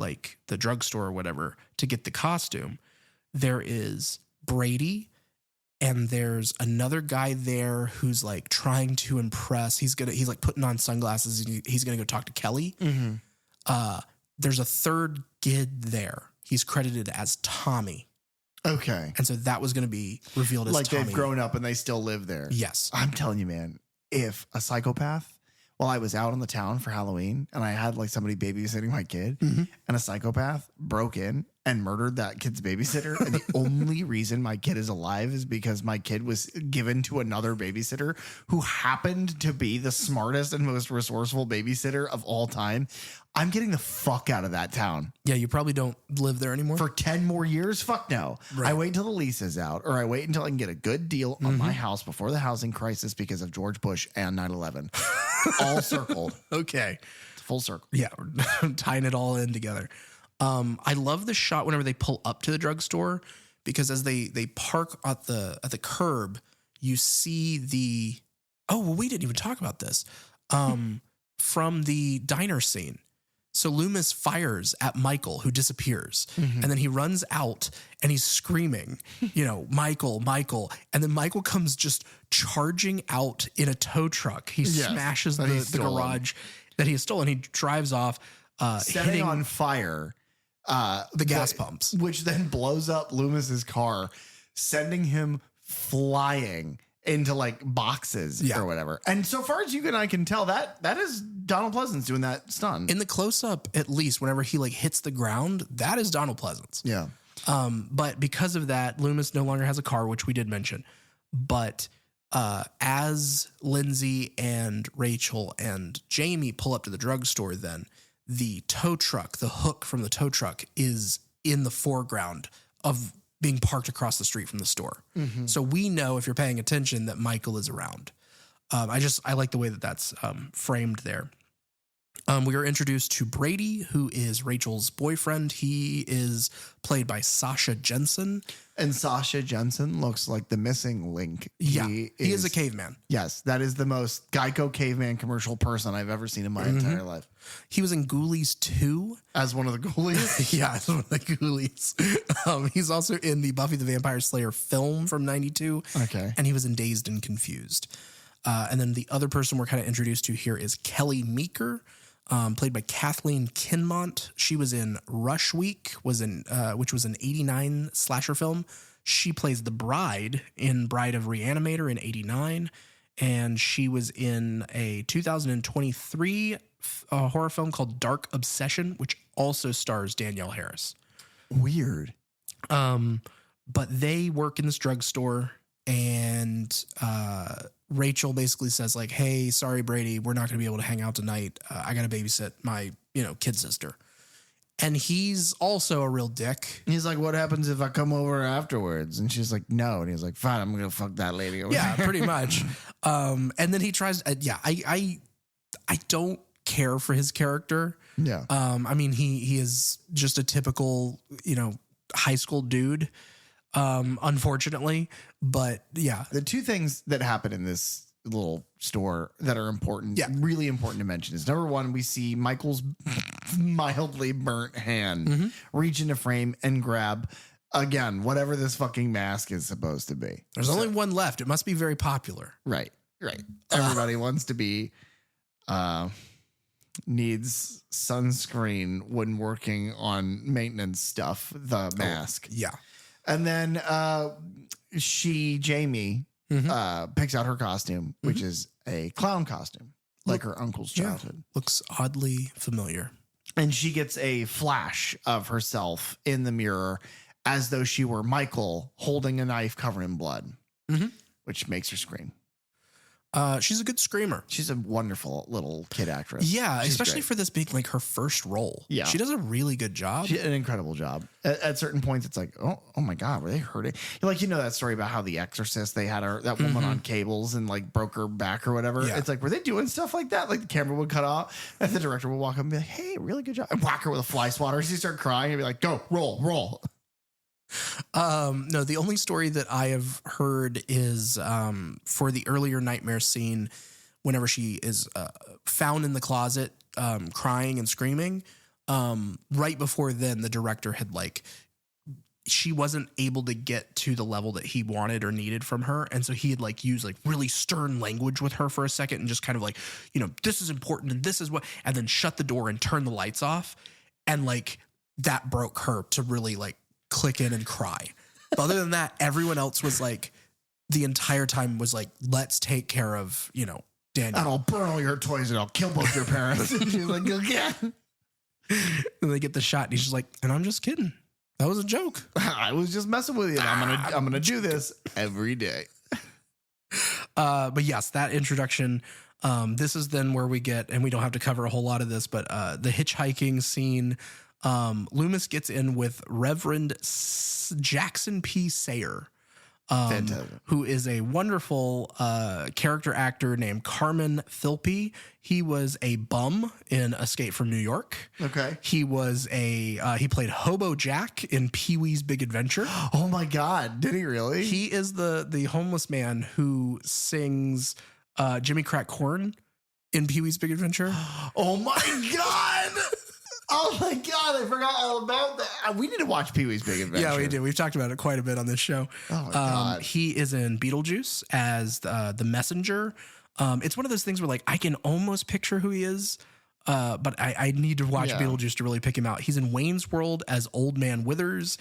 drugstore or whatever to get the costume, there is Brady, and there's another guy there who's like trying to impress. He's like putting on sunglasses and he's going to go talk to Kelly. Mm-hmm. There's a third kid there. He's credited as Tommy. Okay. And so that was going to be revealed as like Tommy. They've grown up and they still live there. Yes. I'm telling you, man, if a psychopath, while I was out on the town for Halloween and I had like somebody babysitting my kid, mm-hmm. and a psychopath broke in and murdered that kid's babysitter. And the only reason my kid is alive is because my kid was given to another babysitter who happened to be the smartest and most resourceful babysitter of all time. I'm getting the fuck out of that town. Yeah, you probably don't live there anymore. For 10 more years? Fuck no. Right. I wait until the lease is out, or I wait until I can get a good deal on my house before the housing crisis because of George Bush and 9/11. All circled. Okay. It's full circle. Yeah, we're tying it all in together. I love the shot whenever they pull up to the drugstore, because as they park at the curb, you see we didn't even talk about this. From the diner scene. So Loomis fires at Michael, who disappears, and then he runs out and he's screaming, Michael. And then Michael comes just charging out in a tow truck. He smashes the garage that he has stolen. He drives off, setting on fire the gas pumps, which then blows up Loomis's car, sending him flying into like boxes or whatever. And so far as you and I can tell, that is Donald Pleasance doing that stunt. In the close up, at least, whenever he like hits the ground, that is Donald Pleasance. Yeah. But because of that, Loomis no longer has a car, which we did mention. But as Lindsay and Rachel and Jamie pull up to the drugstore, then the tow truck, the hook from the tow truck, is in the foreground of being parked across the street from the store. Mm-hmm. So we know, if you're paying attention, that Michael is around. I like the way that that's framed there. We are introduced to Brady, who is Rachel's boyfriend. He is played by Sasha Jensen. And Sasha Jensen looks like the missing link. Yeah, he is a caveman. Yes, that is the most Geico caveman commercial person I've ever seen in my entire life. He was in Ghoulies 2. As one of the ghoulies? Yeah, as one of the Ghoulies. He's also in the Buffy the Vampire Slayer film from 92. Okay. And he was in Dazed and Confused. And then the other person we're kind of introduced to here is Kelly Meeker, played by Kathleen Kinmont. She was in Rush Week, which was an 89 slasher film. She plays the bride in Bride of Reanimator in 89. And she was in a 2023 horror film called Dark Obsession, which also stars Danielle Harris. Weird. But they work in this drugstore, and Rachel basically says like, hey, sorry, Brady, we're not going to be able to hang out tonight. I got to babysit my, kid sister. And he's also a real dick. He's like, what happens if I come over afterwards? And she's like, no. And he's like, fine, I'm going to fuck that lady over Yeah, there. pretty much. And then he tries, I don't care for his character. Yeah. I mean, he is just a typical, high school dude, unfortunately. But yeah. The two things that happen in this little store that are important, really important to mention, is number one, we see Michael's mildly burnt hand reach into frame and grab, again, whatever this fucking mask is supposed to be. There's only one left. It must be very popular. Right. Everybody wants to be, needs sunscreen when working on maintenance stuff, the mask. Yeah. And then Jamie picks out her costume, which is a clown costume, like her uncle's childhood. Looks oddly familiar. And she gets a flash of herself in the mirror as though she were Michael holding a knife covered in blood, which makes her scream. She's a good screamer. She's a wonderful little kid actress. Yeah, She's especially great. for this being like her first role. Yeah. She does a really good job. She did an incredible job. At certain points, it's like, oh my God, were they hurting? Like, that story about how The Exorcist, they had that woman on cables and like broke her back or whatever. Yeah. It's like, were they doing stuff like that? Like the camera would cut off and the director would walk up and be like, hey, really good job. And whack her with a fly swatter. She'd start crying and be like, go, roll. No, the only story that I have heard is for the earlier nightmare scene, whenever she is found in the closet crying and screaming, right before then the director had she wasn't able to get to the level that he wanted or needed from her, and so he had used really stern language with her for a second and just kind of this is important and this is what, and then shut the door and turn the lights off, and that broke her to really click in and cry. But other than that, everyone else was the entire time was let's take care of Daniel. And I'll burn all your toys and I'll kill both your parents. And she's like, yeah. And they get the shot and he's just like, and I'm just kidding. That was a joke. I was just messing with you. I'm gonna do this every day. But yes, that introduction. This is then where we get, and we don't have to cover a whole lot of this, but the hitchhiking scene. Loomis gets in with Reverend Jackson P. Sayer, who is a wonderful character actor named Carmen Philpe. He was a bum in Escape from New York. Okay. He was he played Hobo Jack in Pee-wee's Big Adventure. Oh my God. Did he really? He is the homeless man who sings Jimmy Crack Corn in Pee-wee's Big Adventure. Oh my God. Oh my God, I forgot all about that. We need to watch Pee-wee's Big Adventure. Yeah, we do. We've talked about it quite a bit on this show. Oh my God. He is in Beetlejuice as the messenger. It's one of those things where I can almost picture who he is, but I need to watch Beetlejuice to really pick him out. He's in Wayne's World as Old Man Withers.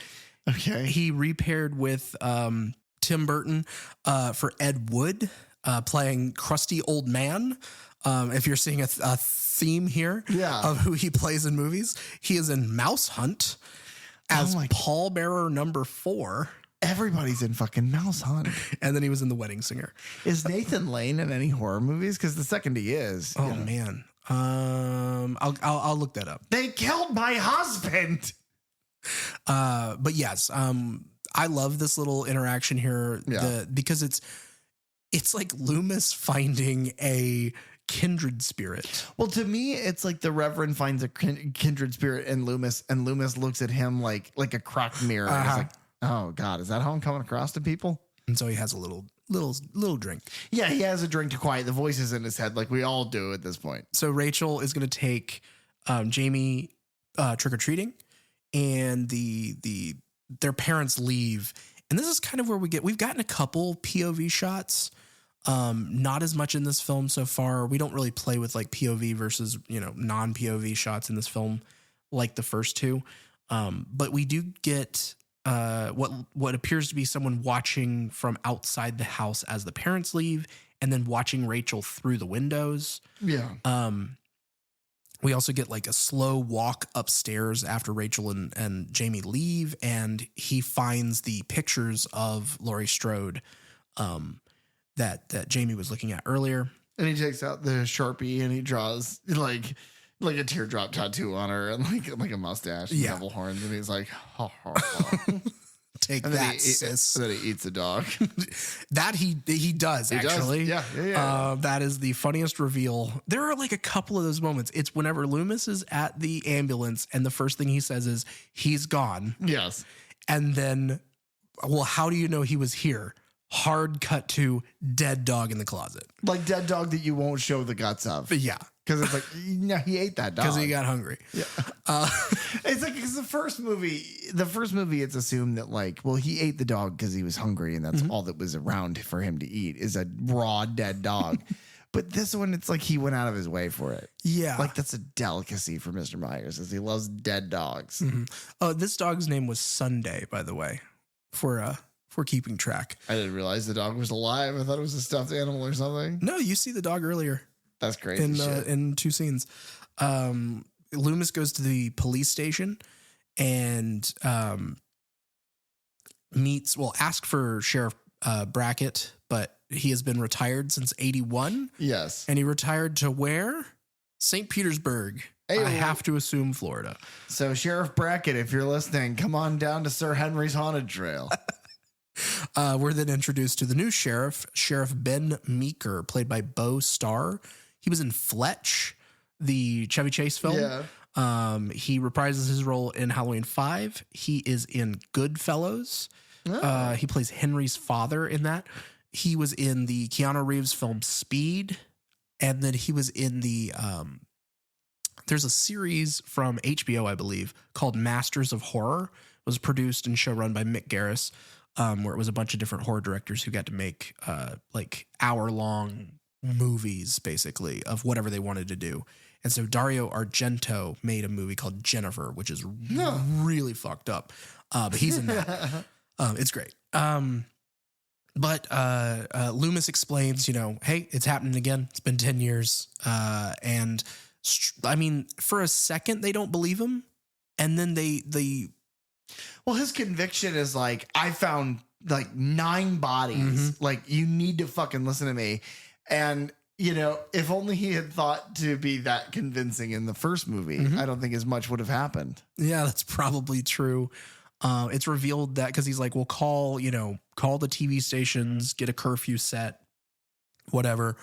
Okay. He repaired with Tim Burton for Ed Wood, playing Crusty Old Man. If you're seeing a theme here of who he plays in movies, he is in Mouse Hunt as pallbearer number 4. Everybody's in fucking Mouse Hunt. And then he was in The Wedding Singer. Is Nathan Lane in any horror movies? Because the second he is. Oh man. I'll look that up. They killed my husband. But yes, I love this little interaction here because It's like Loomis finding a kindred spirit. Well, to me, it's like the Reverend finds a kindred spirit in Loomis, and Loomis looks at him like a cracked mirror. And he's like, oh God, is that how I'm coming across to people? And so he has a little drink. Yeah, he has a drink to quiet the voices in his head, like we all do at this point. So Rachel is going to take Jamie trick or treating, and their parents leave. And this is kind of where we've gotten a couple POV shots. Not as much in this film so far. We don't really play with like POV versus, non-POV shots in this film like the first two. But we do get what appears to be someone watching from outside the house as the parents leave, and then watching Rachel through the windows. Yeah. We also get like a slow walk upstairs after Rachel and Jamie leave, and he finds the pictures of Laurie Strode that Jamie was looking at earlier. And he takes out the Sharpie and he draws like a teardrop tattoo on her and like a mustache and devil horns, and he's like, ha, ha, ha. Take and that, sis. And then he eats a dog. That he does, actually. Yeah. That is the funniest reveal. There are like a couple of those moments. It's whenever Loomis is at the ambulance and the first thing he says is, he's gone. Yes. And then, well, how do you know he was here? Hard cut to dead dog in the closet. Like dead dog that you won't show the guts of. Yeah. Because it's like, no, he ate that dog. Because he got hungry. Yeah. It's like, because the first movie, it's assumed that like, well, he ate the dog because he was hungry and that's all that was around for him to eat is a raw dead dog. But this one, it's like he went out of his way for it. Yeah. Like that's a delicacy for Mr. Myers, is he loves dead dogs. This dog's name was Sunday, by the way, for keeping track. I didn't realize the dog was alive. I thought it was a stuffed animal or something. No, you see the dog earlier. That's crazy. In two scenes. Loomis goes to the police station and asks for Sheriff Brackett, but he has been retired since 81. Yes. And he retired to where? St. Petersburg. Hey, I have to assume Florida. So Sheriff Brackett, if you're listening, come on down to Sir Henry's Haunted Trail. We're then introduced to the new sheriff, Sheriff Ben Meeker, played by Beau Starr. He was in Fletch, the Chevy Chase film. Yeah. He reprises his role in Halloween 5. He is in Goodfellas. Oh. He plays Henry's father in that. He was in the Keanu Reeves film Speed. And then he was in the... there's a series from HBO, I believe, called Masters of Horror. It was produced and showrun by Mick Garris. Where it was a bunch of different horror directors who got to make like hour-long movies, basically, of whatever they wanted to do. And so Dario Argento made a movie called Jennifer, which is really fucked up. But he's in that. It's great. But Loomis explains, hey, it's happening again. It's been 10 years. And I mean, for a second, they don't believe him. And then they well, his conviction is like, I found like 9 bodies. Like, you need to fucking listen to me. And, if only he had thought to be that convincing in the first movie, I don't think as much would have happened. Yeah, that's probably true. It's revealed that because he's like, well, call the TV stations, get a curfew set, whatever.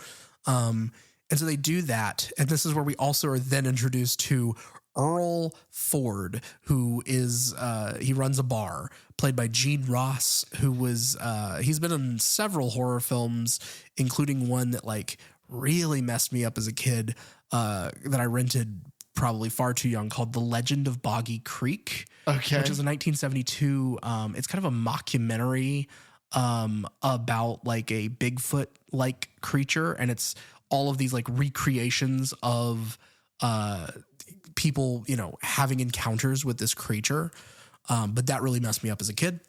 And so they do that. And this is where we also are then introduced to Earl Ford, who is he runs a bar, played by Gene Ross, who was he's been in several horror films, including one that like really messed me up as a kid that I rented probably far too young, called The Legend of Boggy Creek, which is a 1972 it's kind of a mockumentary about like a Bigfoot like creature, and it's all of these like recreations of people, having encounters with this creature. But that really messed me up as a kid.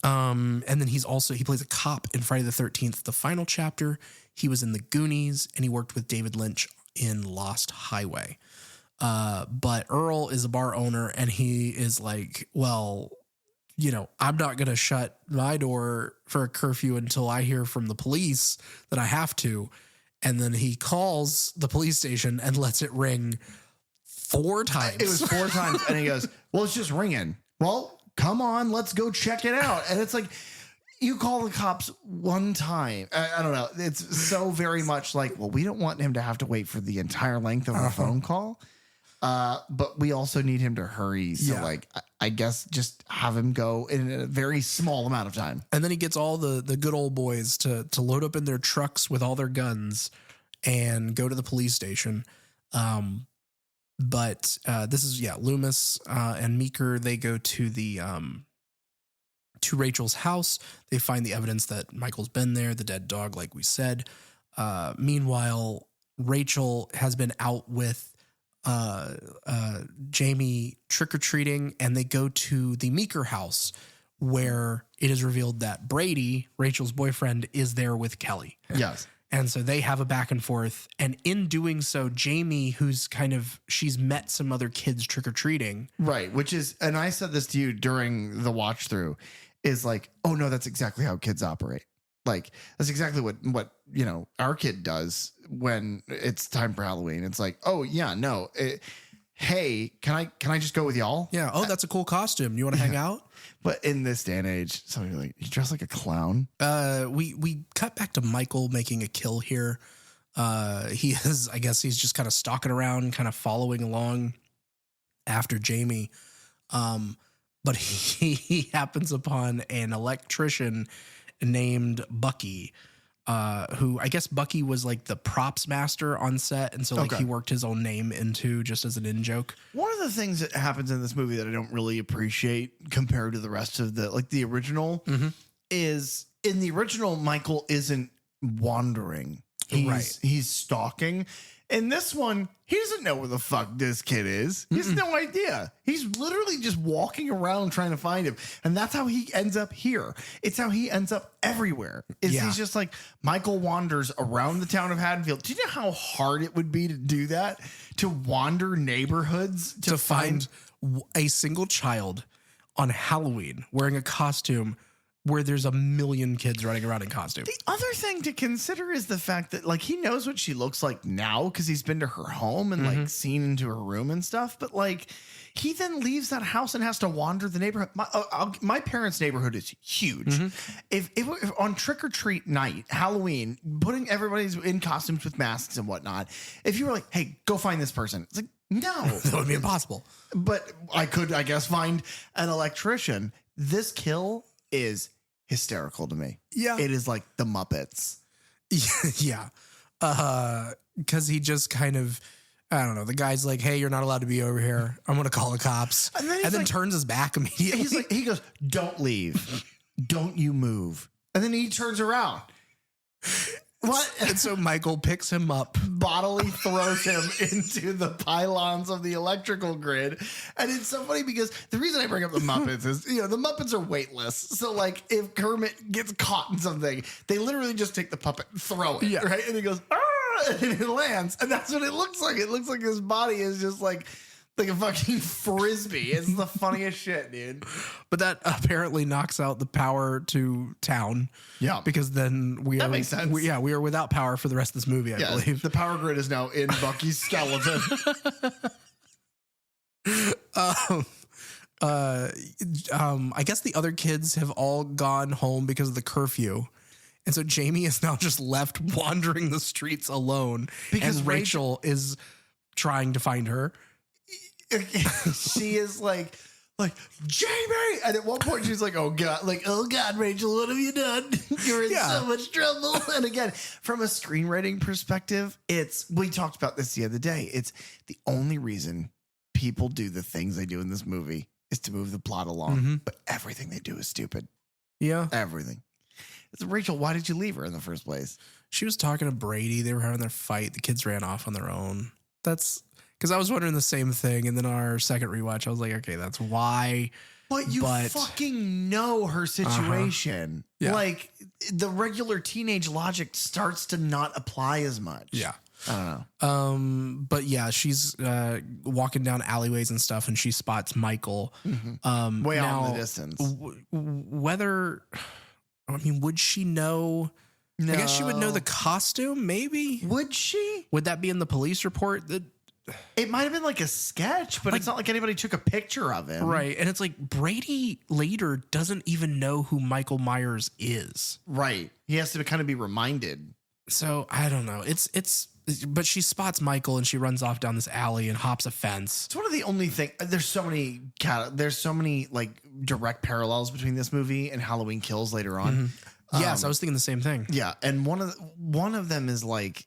And then he plays a cop in Friday the 13th, the final chapter. He was in The Goonies, and he worked with David Lynch in Lost Highway. But Earl is a bar owner, and he is like, well, I'm not going to shut my door for a curfew until I hear from the police that I have to. And then he calls the police station and lets it ring 4 times. It was 4 times. And he goes, well, it's just ringing. Well, come on, let's go check it out. And it's like, you call the cops one time. I don't know. It's so very much like, well, we don't want him to have to wait for the entire length of a phone call. But we also need him to hurry. So like, I guess just have him go in a very small amount of time. And then he gets all the good old boys to load up in their trucks with all their guns and go to the police station. But this is, Loomis and Meeker, they go to the to Rachel's house. They find the evidence that Michael's been there, the dead dog, like we said. Meanwhile, Rachel has been out with Jamie trick-or-treating, and they go to the Meeker house where it is revealed that Brady, Rachel's boyfriend, is there with Kelly. Yes. And so they have a back and forth. And in doing so, Jamie, she's met some other kids trick-or-treating. Right. Which is, and I said this to you during the watch through, is like, oh no, that's exactly how kids operate. Like, that's exactly what our kid does when it's time for Halloween. It's like, oh yeah, no. Hey, can I just go with y'all? Yeah. Oh, that's a cool costume. You want to hang out? But in this day and age, somebody like, you dress like a clown. We cut back to Michael making a kill here. He is, I guess he's just kind of stalking around, kind of following along after Jamie. But he happens upon an electrician named Bucky, who I guess Bucky was like the props master on set. And so like he worked his own name into just as an in-joke. One of the things that happens in this movie that I don't really appreciate compared to the rest of the original is in the original, Michael isn't wandering. He's stalking. In this one, he doesn't know where the fuck this kid is. He has no idea. He's literally just walking around trying to find him. And that's how he ends up here. It's how he ends up everywhere. He's just like, Michael wanders around the town of Haddonfield. Do you know how hard it would be to do that? To wander neighborhoods to find a single child on Halloween wearing a costume where there's a million kids running around in costume. The other thing to consider is the fact that like he knows what she looks like now because he's been to her home and like seen into her room and stuff. But like he then leaves that house and has to wander the neighborhood. My parents' neighborhood is huge. If on trick or treat night, Halloween, putting everybody's in costumes with masks and whatnot, if you were like, hey, go find this person, it's like, no, that would be impossible. But I could, I guess, find an electrician. This kill is hysterical to me. Yeah. It is like the Muppets. Yeah. Because he just kind of, I don't know, the guy's like, hey, you're not allowed to be over here. I'm going to call the cops. And then turns his back immediately. He goes, don't leave. Don't you move. And then he turns around. What? And so Michael picks him up, bodily throws him into the pylons of the electrical grid. And it's so funny because the reason I bring up the Muppets is, the Muppets are weightless. So like if Kermit gets caught in something, they literally just take the puppet and throw it, right? And he goes, and it lands. And that's what it looks like. It looks like his body is just like a fucking frisbee. It's the funniest shit, dude. But that apparently knocks out the power to town. Yeah. Because then that makes sense. We are without power for the rest of this movie, I believe. The power grid is now in Bucky's skeleton. I guess the other kids have all gone home because of the curfew. And so Jamie is now just left wandering the streets alone. Because Rachel is trying to find her. She is like Jamie, and at one point she's like, oh god, Rachel, what have you done? You're in so much trouble. And again, from a screenwriting perspective, we talked about this the other day, it's the only reason people do the things they do in this movie is to move the plot along, but everything they do is stupid. Everything. It's Rachel, why did you leave her in the first place? She was talking to Brady, they were having their fight, the kids ran off on their own. That's because I was wondering the same thing. And then on our second rewatch, I was like, okay, that's why. But you fucking know her situation. Yeah. Like the regular teenage logic starts to not apply as much. Yeah. I don't know. But yeah, she's walking down alleyways and stuff and she spots Michael. Way out in the distance. Would she know? No. I guess she would know the costume, maybe. Would she? Would that be in the police report that It might have been like a sketch, but it's not like anybody took a picture of him. Right. And it's like Brady later doesn't even know who Michael Myers is. Right. He has to kind of be reminded. So I don't know. But she spots Michael and she runs off down this alley and hops a fence. It's one of the only thing. There's so many like direct parallels between this movie and Halloween Kills later on. Mm-hmm. Yes, I was thinking the same thing. Yeah, and one of them is like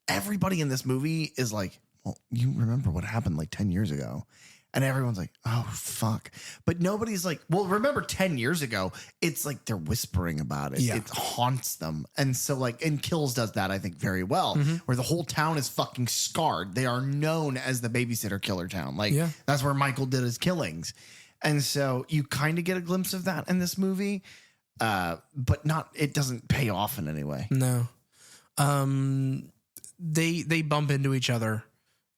everybody in this movie is like, well, you remember what happened like 10 years ago. And everyone's like, oh, fuck. But nobody's like, well, remember 10 years ago, it's like they're whispering about it. Yeah. It haunts them. And so like, and Kills does that, I think, very well, where the whole town is fucking scarred. They are known as the babysitter killer town. Like, that's where Michael did his killings. And so you kind of get a glimpse of that in this movie, but it doesn't pay off in any way. No. They bump into each other.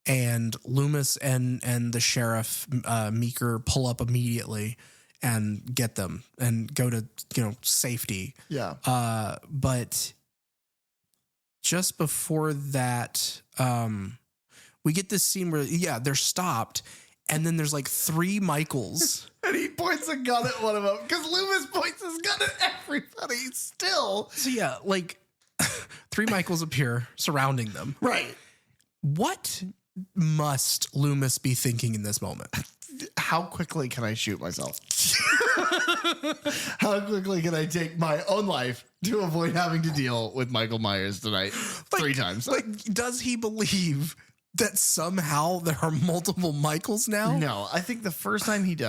And Loomis and the sheriff, Meeker, pull up immediately and get them and go to, safety. Yeah. But just before that, we get this scene where, they're stopped. And then there's like 3 Michaels. And he points a gun at one of them because Loomis points his gun at everybody still. So like 3 Michaels appear surrounding them. Right. What must Loomis be thinking in this moment? How quickly can I shoot myself? How quickly can I take my own life to avoid having to deal with Michael Myers tonight 3 times? Like, does he believe that somehow there are multiple Michaels now? No, I think the first time I think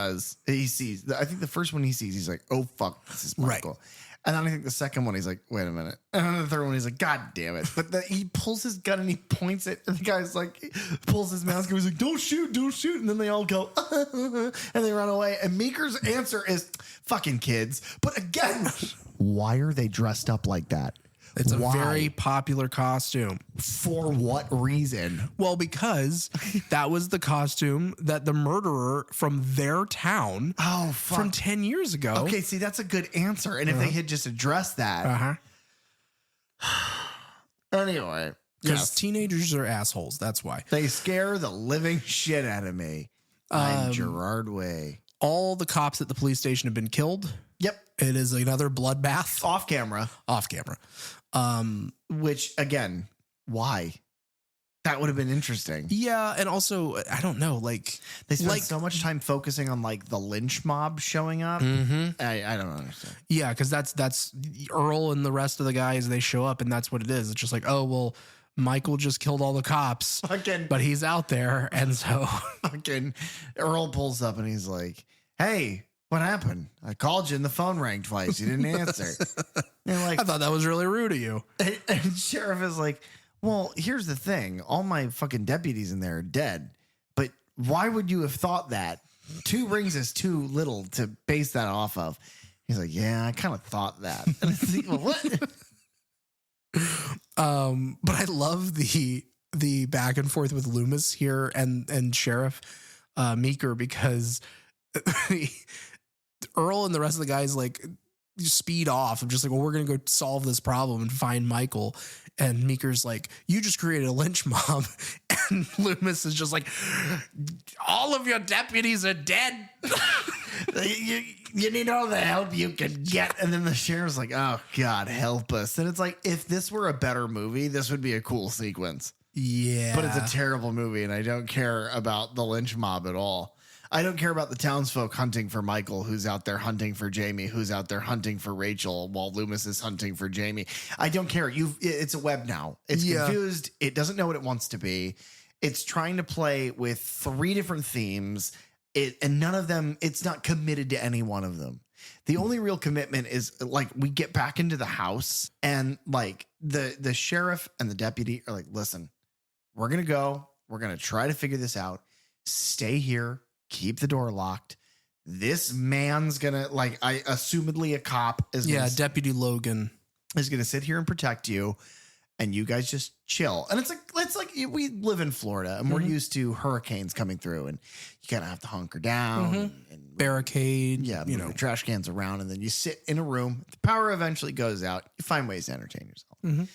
the first one he sees, he's like, oh, fuck, this is Michael. Right. And then I think the second one, he's like, wait a minute. And then the third one, he's like, God damn it. But he pulls his gun and he points it. And the guy's like, pulls his mask and he's like, don't shoot. And then they all go, and they run away. And Meeker's answer is, fucking kids. But again, why are they dressed up like that? It's a very popular costume. For what reason? Well, because that was the costume that the murderer from their town from 10 years ago. Okay, see, that's a good answer. And if they had just addressed that. Anyway. Because teenagers are assholes. That's why. They scare the living shit out of me. I'm Gerard Way. All the cops at the police station have been killed. Yep. It is another bloodbath. Off camera. Which, again, why? That would have been interesting. Yeah, and also, I don't know, like... They spent so much time focusing on, like, the lynch mob showing up. I don't understand. Yeah, because that's Earl and the rest of the guys, they show up, and that's what it is. It's just like, oh, well, Michael just killed all the cops, but he's out there, and so... Fucking Earl pulls up, and he's like, hey... What happened? I called you and the phone rang twice. You didn't answer. And like, I thought that was really rude of you. And Sheriff is like, well, here's the thing. All my fucking deputies in there are dead. But why would you have thought that? 2 rings is too little to base that off of. He's like, yeah, I kind of thought that. And it's like, well, what? But I love the back and forth with Loomis here and Sheriff Meeker, because Earl and the rest of the guys like speed off. I'm just like, well, we're going to go solve this problem and find Michael. And Meeker's like, you just created a lynch mob. And Loomis is just like, all of your deputies are dead. you need all the help you can get. And then the sheriff's like, oh, God, help us. And it's like, if this were a better movie, this would be a cool sequence. Yeah. But it's a terrible movie, and I don't care about the lynch mob at all. I don't care about the townsfolk hunting for Michael, who's out there hunting for Jamie, who's out there hunting for Rachel, while Loomis is hunting for Jamie. I don't care. It's a web now. It's confused. It doesn't know what it wants to be. It's trying to play with 3 different themes, and none of them, it's not committed to any one of them. The only real commitment is like we get back into the house, and like the sheriff and the deputy are like, listen, we're going to go. We're going to try to figure this out. Stay here. Keep the door locked. This man's gonna, like, assumedly a cop is Deputy Logan is gonna sit here and protect you, and you guys just chill. And it's like we live in Florida, and we're used to hurricanes coming through, and you kind of have to hunker down and barricade. Yeah, move the trash cans around, and then you sit in a room. The power eventually goes out. You find ways to entertain yourself.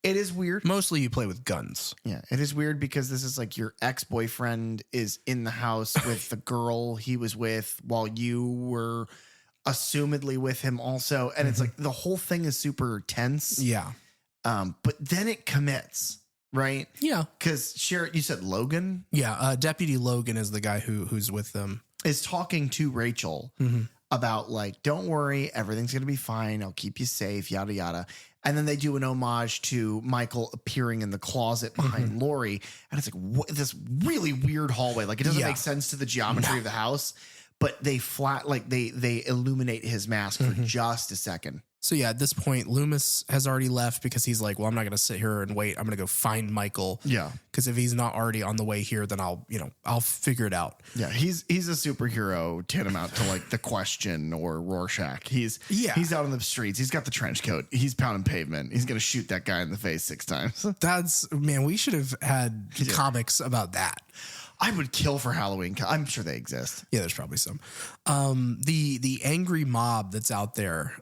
It is weird. Mostly you play with guns. Yeah, it is weird because this is like your ex-boyfriend is in the house with the girl he was with while you were assumedly with him also. And it's like the whole thing is super tense. Yeah. But then it commits, right? Yeah. Because you said Logan? Yeah. Deputy Logan is the guy who's with them. Is talking to Rachel about like, don't worry, everything's going to be fine. I'll keep you safe, yada, yada. And then they do an homage to Michael appearing in the closet behind Lori. And it's like this really weird hallway. Like it doesn't make sense to the geometry of the house, but they they illuminate his mask for just a second. So yeah, at this point, Loomis has already left because he's like, well, I'm not going to sit here and wait. I'm going to go find Michael. Yeah. Because if he's not already on the way here, then I'll figure it out. Yeah. He's a superhero tantamount to like The Question or Rorschach. He's out on the streets. He's got the trench coat. He's pounding pavement. He's going to shoot that guy in the face 6 times. We should have had comics about that. I would kill for Halloween. I'm sure they exist. Yeah, there's probably some. The angry mob that's out there,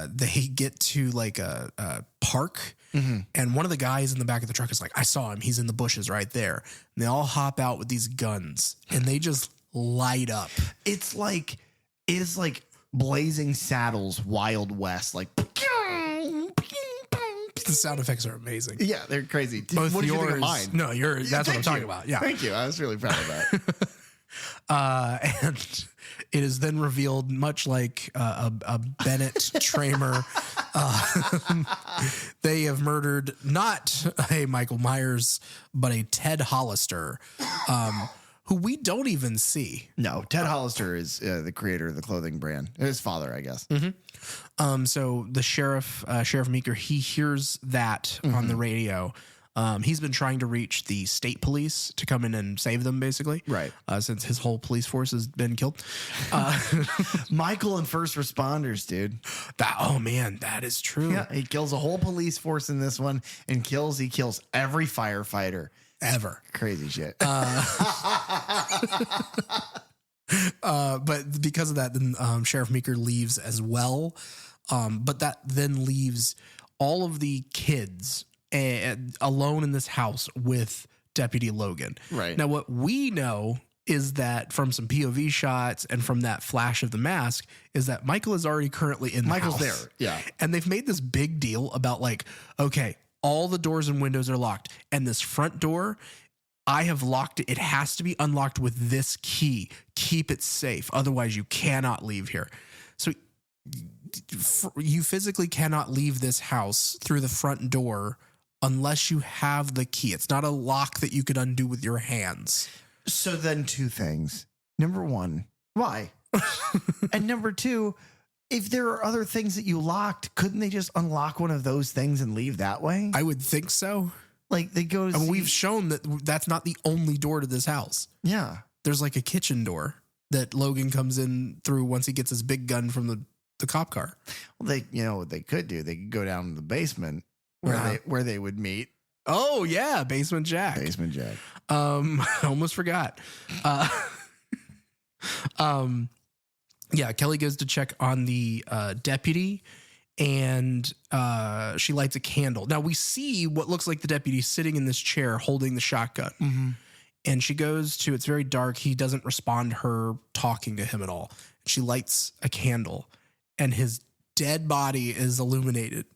they get to like a park, and one of the guys in the back of the truck is like, I saw him. He's in the bushes right there. And they all hop out with these guns, and they just light up. It is like Blazing Saddles, Wild West, like. The sound effects are amazing. Yeah, they're crazy. Both what do you yours, think of mine? No, that's what I'm talking about. Yeah. Thank you. I was really proud of that. And it is then revealed, much like a Bennett Tramer, they have murdered not a Michael Myers, but a Ted Hollister, who we don't even see. No, Ted Hollister is the creator of the clothing brand. His father, I guess. So the Sheriff Meeker, he hears that on the radio. He's been trying to reach the state police to come in and save them, basically. Right. Since his whole police force has been killed. Michael and first responders, dude. That is true. Yeah, he kills a whole police force in this one and he kills every firefighter. Ever. Crazy shit. But because of that, then Sheriff Meeker leaves as well. But that then leaves all of the kids alone in this house with Deputy Logan. Right. Now, what we know is that from some POV shots and from that flash of the mask is that Michael is already currently in the house. Michael's there. Yeah. And they've made this big deal about like, okay, all the doors and windows are locked. And this front door, I have locked it. It has to be unlocked with this key. Keep it safe. Otherwise, you cannot leave here. So you physically cannot leave this house through the front door unless you have the key. It's not a lock that you could undo with your hands. So then 2 things. Number 1, why? And number 2, if there are other things that you locked, couldn't they just unlock one of those things and leave that way? I would think so. Like they go. We've shown that that's not the only door to this house. Yeah. There's like a kitchen door that Logan comes in through once he gets his big gun from the cop car. Well, what they could do, they could go down to the basement where they would meet. Oh yeah, Basement Jack. Basement Jack. I almost forgot. Yeah, Kelly goes to check on the deputy, and she lights a candle. Now we see what looks like the deputy sitting in this chair holding the shotgun. And she goes to, it's very dark. He doesn't respond to her talking to him at all. She lights a candle, and his dead body is illuminated.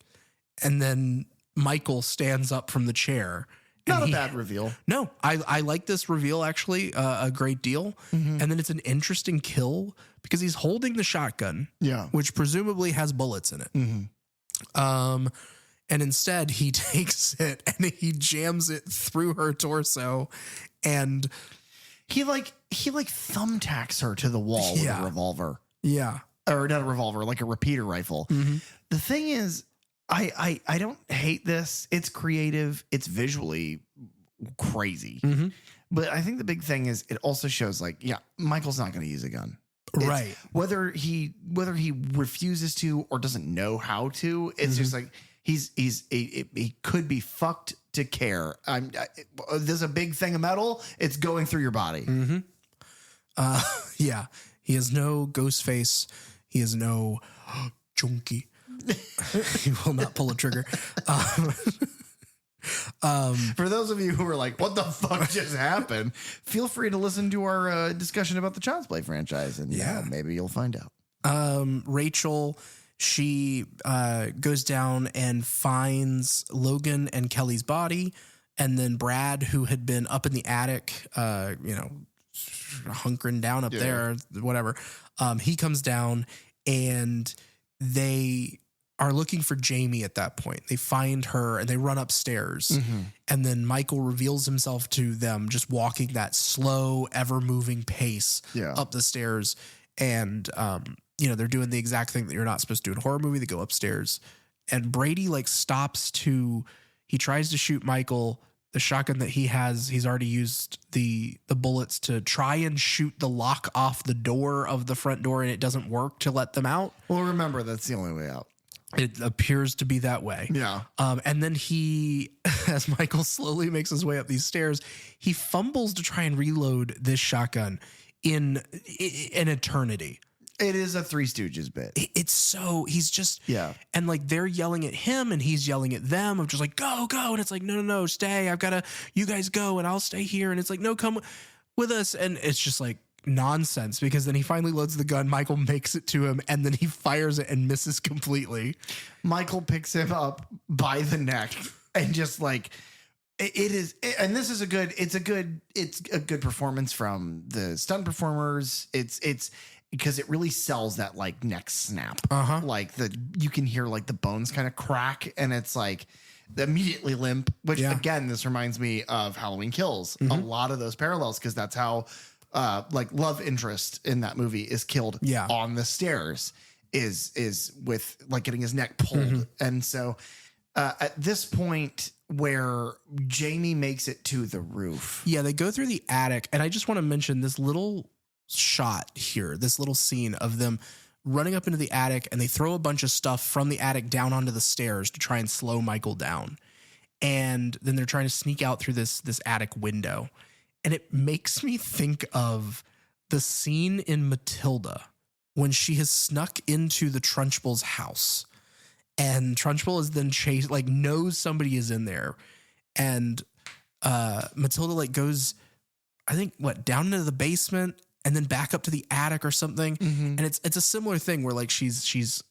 And then Michael stands up from the chair. Not a bad reveal. No, I like this reveal actually a great deal. And then it's an interesting kill because he's holding the shotgun, which presumably has bullets in it. And instead he takes it and he jams it through her torso, and he thumbtacks her to the wall with a revolver. Yeah, or not a revolver, like a repeater rifle. The thing is, I don't hate this. It's creative. It's visually crazy. But I think the big thing is it also shows Michael's not going to use a gun. Right. Whether he refuses to or doesn't know how to, it's just like he could be fucked to care. There's a big thing of metal. It's going through your body. Yeah. He has no ghost face. He has no junkie. He will not pull a trigger. For those of you who are like, what the fuck just happened? Feel free to listen to our discussion about the Child's Play franchise, and maybe you'll find out. Rachel, she goes down and finds Logan and Kelly's body, and then Brad, who had been up in the attic, hunkering down up there, whatever. He comes down, and they are looking for Jamie at that point. They find her and they run upstairs, and then Michael reveals himself to them, just walking that slow, ever moving pace up the stairs. And, they're doing the exact thing that you're not supposed to do in a horror movie. They go upstairs, and Brady he tries to shoot Michael. The shotgun that he has, he's already used the bullets to try and shoot the lock off the door of the front door, and it doesn't work to let them out. Well, remember, that's the only way out. It appears to be that way. Yeah. And then he, as Michael slowly makes his way up these stairs, he fumbles to try and reload this shotgun in an eternity. It is a Three Stooges bit. It's so, he's just, and like they're yelling at him and he's yelling at them of just like, go. And it's like, no, stay. You guys go and I'll stay here. And it's like, no, come with us. And it's just like nonsense, because then he finally loads the gun. Michael makes it to him, and then he fires it and misses completely. Michael picks him up by the neck and just like, it's a good performance from the stunt performers. It's because it really sells that like neck snap. Like you can hear like the bones kind of crack, and it's like immediately limp, which again, this reminds me of Halloween Kills. A lot of those parallels, because that's how like love interest in that movie is killed on the stairs is with like getting his neck pulled. And so at this point where Jamie makes it to the roof. Yeah, they go through the attic, and I just want to mention this little shot here, this little scene of them running up into the attic, and they throw a bunch of stuff from the attic down onto the stairs to try and slow Michael down. And then they're trying to sneak out through this attic window. And it makes me think of the scene in Matilda when she has snuck into the Trunchbull's house, and Trunchbull is then chased, like knows somebody is in there. And Matilda like goes, I think down into the basement and then back up to the attic or something. And it's a similar thing where like she's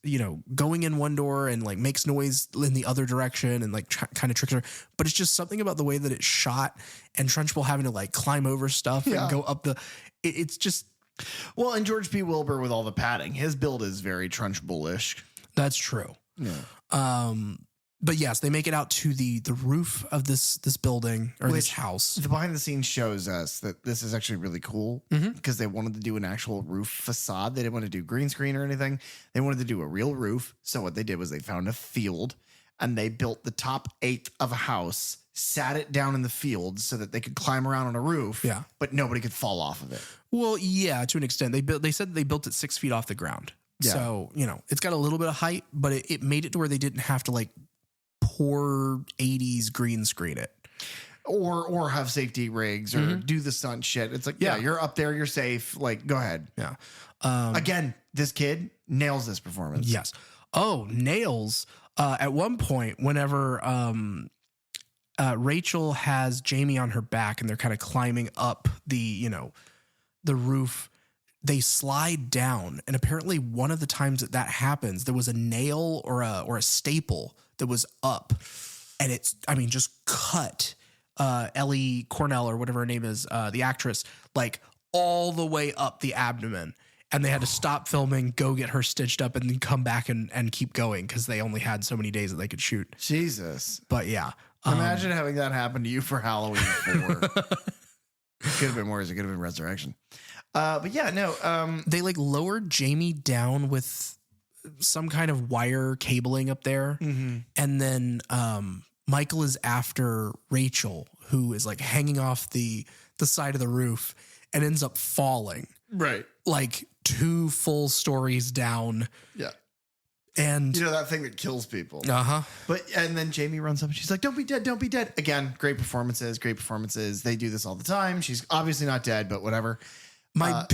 going in one door and like makes noise in the other direction and like kind of tricks her. But it's just something about the way that it's shot, and Trunchbull having to like climb over stuff and go up it's just. Well, and George P. Wilbur with all the padding, his build is very Trunchbull-ish. That's true. Yeah. But yes, they make it out to the roof of this building or this house. The behind the scenes shows us that this is actually really cool, because they wanted to do an actual roof facade. They didn't want to do green screen or anything. They wanted to do a real roof. So what they did was they found a field, and they built the top 8 of a house, sat it down in the field so that they could climb around on a roof, but nobody could fall off of it. Well, yeah, to an extent. They said they built it 6 feet off the ground. Yeah. So, it's got a little bit of height, but it made it to where they didn't have to like poor 80s green screen it, or have safety rigs or do the stunt shit. It's like, you're up there, you're safe. Like, go ahead. Yeah. Again, this kid nails this performance. Yes. Oh, nails. At one point, whenever Rachel has Jamie on her back and they're kind of climbing up the roof, they slide down, and apparently one of the times that happens, there was a nail or a staple that was up, and just cut Ellie Cornell or whatever her name is, the actress, like all the way up the abdomen, and they had to stop filming, go get her stitched up, and then come back and keep going because they only had so many days that they could shoot. Jesus. But yeah. Imagine having that happen to you for Halloween 4. It could have been worse. It could have been Resurrection. But yeah, no. They like lowered Jamie down with some kind of wire cabling up there. And then Michael is after Rachel, who is like hanging off the side of the roof and ends up falling. Right. Like 2 full stories down. Yeah. And that thing that kills people. And then Jamie runs up and she's like, don't be dead. Again, great performances. They do this all the time. She's obviously not dead, but whatever. My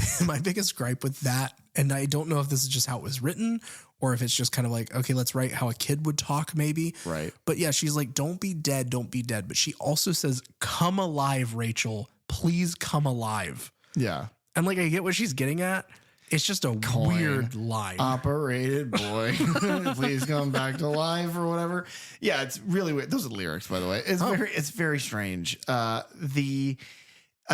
biggest gripe with that And I don't know if this is just how it was written or if it's just kind of like, okay, let's write how a kid would talk maybe. Right. But yeah, she's like, don't be dead. Don't be dead. But she also says, come alive, Rachel. Please come alive. Yeah. And like, I get what she's getting at. It's just a weird line. Operated boy. Please come back to life or whatever. Yeah, it's really weird. Those are lyrics, by the way. It's very strange. I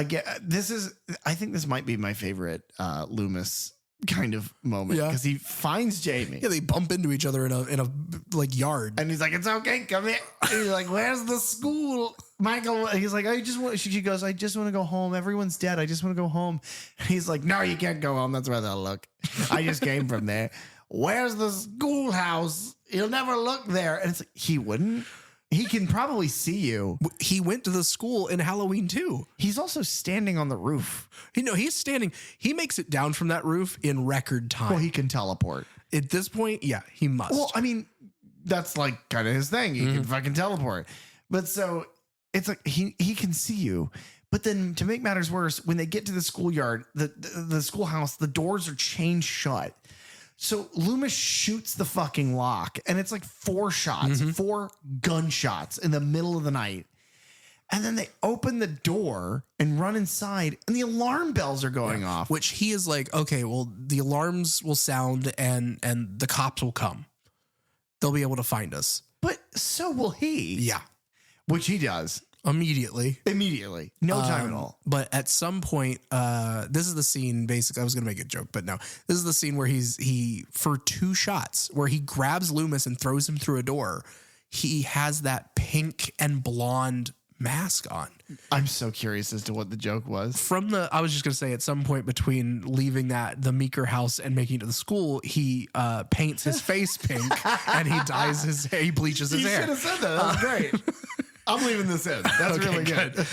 think this might be my favorite Loomis kind of moment because he finds Jamie. Yeah, they bump into each other in a like yard, and he's like, "It's okay, come here." And he's like, "Where's the school, Michael?" And he's like, She goes, "I just want to go home. Everyone's dead. I just want to go home." And he's like, "No, you can't go home. That's where they'll look. I just came from there. Where's the schoolhouse? You'll never look there." And it's like he wouldn't. He can probably see you. He went to the school in Halloween too. He's also standing on the roof. He's standing. He makes it down from that roof in record time. Well, he can teleport. At this point, yeah, he must. Well, I mean, that's like kind of his thing. He can fucking teleport. But so it's like he can see you. But then to make matters worse, when they get to the schoolyard, the schoolhouse, the doors are chained shut. So Loomis shoots the fucking lock, and it's like 4 shots, 4 gunshots in the middle of the night. And then they open the door and run inside, and the alarm bells are going off. Which he is like, okay, well, the alarms will sound and the cops will come. They'll be able to find us. But so will he. Yeah. Which he does. Immediately. No time at all. But at some point, this is the scene, basically, I was going to make a joke, but no. This is the scene where he, for 2 shots, where he grabs Loomis and throws him through a door. He has that pink and blonde mask on. I'm so curious as to what the joke was. I was just going to say, at some point between leaving the Meeker house and making it to the school, he paints his face pink and he dyes his hair, he bleaches his hair. You should have said that. That was great. I'm leaving this in. That's really good.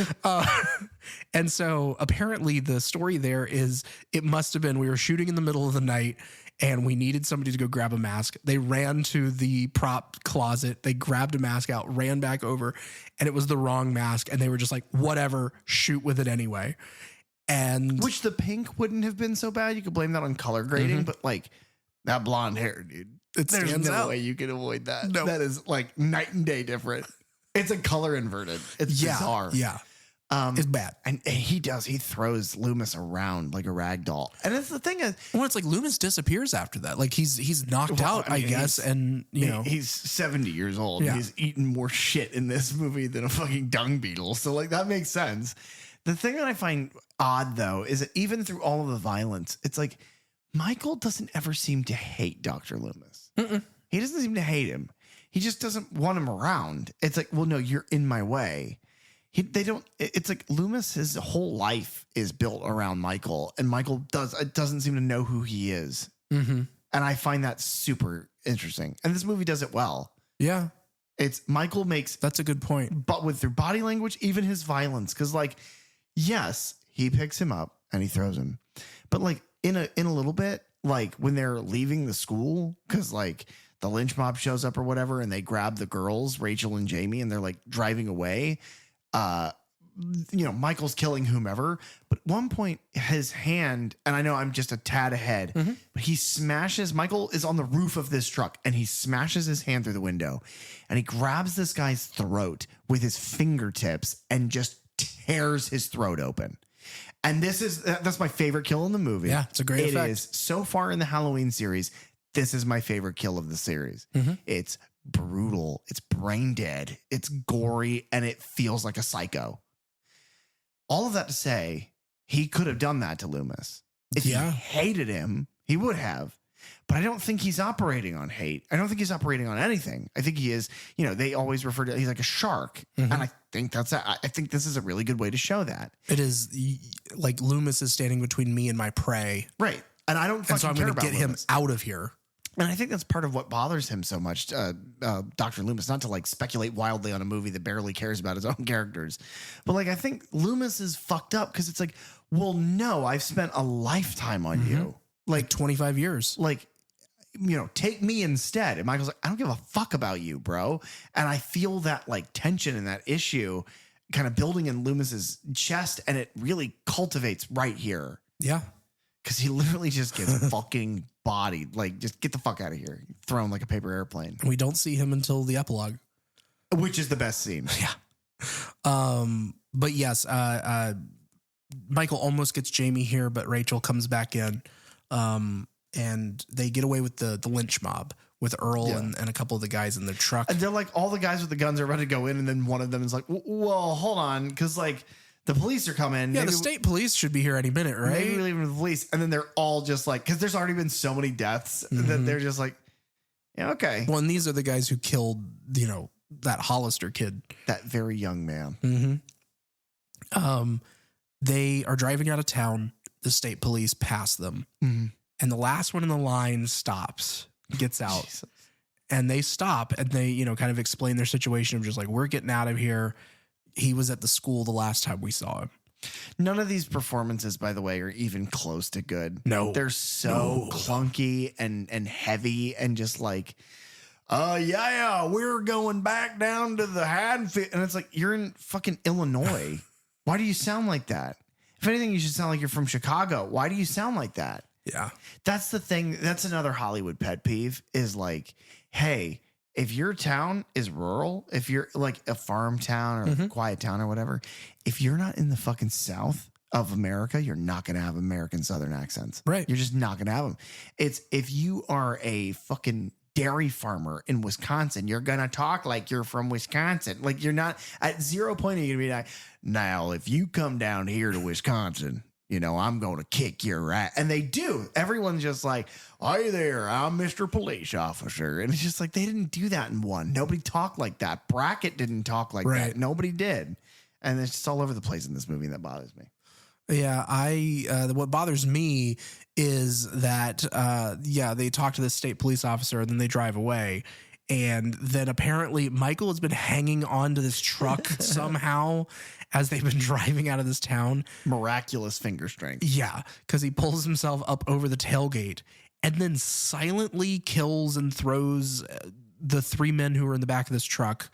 And so apparently the story there is it must have been we were shooting in the middle of the night and we needed somebody to go grab a mask. They ran to the prop closet. They grabbed a mask out, ran back over, and it was the wrong mask. And they were just like, whatever, shoot with it anyway. And which the pink wouldn't have been so bad. You could blame that on color grading, but like that blonde hair, dude. There's no way you can avoid that. No. That is like night and day different. It's a color inverted. It's bizarre. Yeah. It's bad. And he throws Loomis around like a rag doll. And it's the thing is, well, it's like Loomis disappears after that. Like he's knocked out, I guess. And he's 70 years old. Yeah. He's eaten more shit in this movie than a fucking dung beetle. So like that makes sense. The thing that I find odd though, is that even through all of the violence, it's like Michael doesn't ever seem to hate Dr. Loomis. He doesn't seem to hate him. He just doesn't want him around. It's like, well, no, you're in my way. It's like Loomis, his whole life is built around Michael, and Michael doesn't seem to know who he is. And I find that super interesting. And this movie does it well. Yeah. Michael makes. That's a good point. But through body language, even his violence. Cause like, yes, he picks him up and he throws him. But like in a little bit, like when they're leaving the school, cause like, the lynch mob shows up or whatever, and they grab the girls, Rachel and Jamie, and they're like driving away. Michael's killing whomever, but at one point his hand, and I know I'm just a tad ahead, but Michael is on the roof of this truck and he smashes his hand through the window and he grabs this guy's throat with his fingertips and just tears his throat open. And that's my favorite kill in the movie. Yeah, it's a great effect. It is so far in the Halloween series. This is my favorite kill of the series. It's brutal. It's brain dead. It's gory, and it feels like a psycho. All of that to say, he could have done that to Loomis. If he hated him, he would have. But I don't think he's operating on hate. I don't think he's operating on anything. I think he is, they always refer to, he's like a shark. And I think I think this is a really good way to show that. It is like Loomis is standing between me and my prey. Right. And I don't fucking so I'm care going to about get Loomis. him out of here. And I think that's part of what bothers him so much, Dr. Loomis, not to like speculate wildly on a movie that barely cares about his own characters. But like, I think Loomis is fucked up because it's like, well, no, I've spent a lifetime on you. Like 25 years. Like, take me instead. And Michael's like, I don't give a fuck about you, bro. And I feel that like tension and that issue kind of building in Loomis's chest. And it really cultivates right here. Yeah. Because he literally just gets fucking bodied. Like, just get the fuck out of here. Thrown like a paper airplane. We don't see him until the epilogue. Which is the best scene. Yeah. But yes, Michael almost gets Jamie here, but Rachel comes back in. And they get away with the lynch mob with Earl and a couple of the guys in their truck. And they're like, all the guys with the guns are ready to go in. And then one of them is like, well, hold on. Because, like, the police are coming. Yeah, maybe the state police should be here any minute, right? Maybe we're leaving with the police. And then they're all just like, because there's already been so many deaths that they're just like, yeah, okay. Well, and these are the guys who killed, that Hollister kid. That very young man. Mm-hmm. They are driving out of town. The state police pass them. Mm-hmm. And the last one in the line stops, gets out. Jesus. And they stop and they, kind of explain their situation of just like, we're getting out of here. He was at the school the last time we saw him. None of these performances, by the way, are even close to good. No. They're so clunky and heavy and just like, we're going back down to the Haddonfield. And it's like, you're in fucking Illinois. Why do you sound like that? If anything, you should sound like you're from Chicago. Why do you sound like that? Yeah. That's the thing. That's another Hollywood pet peeve is like, hey, if your town is rural, if you're like a farm town or a quiet town or whatever, if you're not in the fucking South of America, you're not going to have American Southern accents. Right. You're just not going to have them. It's if you are a fucking dairy farmer in Wisconsin, you're going to talk like you're from Wisconsin. Like you're not at 0 point. You're going to be like, now, if you come down here to Wisconsin, I'm going to kick your ass. And they do. Everyone's just like, hi there, I'm Mr. Police Officer. And it's just like, they didn't do that in one. Nobody talked like that. Brackett didn't talk like that. Nobody did. And it's just all over the place in this movie. And that bothers me. Yeah, what bothers me is that, they talk to the state police officer and then they drive away. And then apparently Michael has been hanging on to this truck somehow as they've been driving out of this town. Miraculous finger strength. Yeah, because he pulls himself up over the tailgate and then silently kills and throws the three men who are in the back of this truck.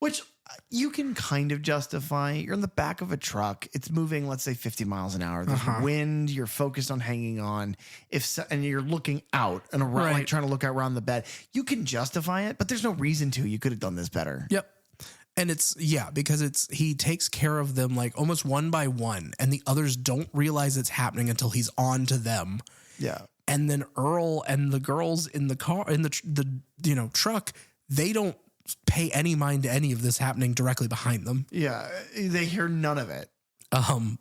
Which you can kind of justify. You're in the back of a truck. It's moving, let's say 50 miles an hour. There's wind. You're focused on hanging on. And you're looking out and around, like trying to look out around the bed. You can justify it, but there's no reason to. You could have done this better. Yep. And because he takes care of them like almost one by one, and the others don't realize it's happening until he's on to them. Yeah. And then Earl and the girls in the car, in the truck, they don't pay any mind to any of this happening directly behind them. Yeah, they hear none of it.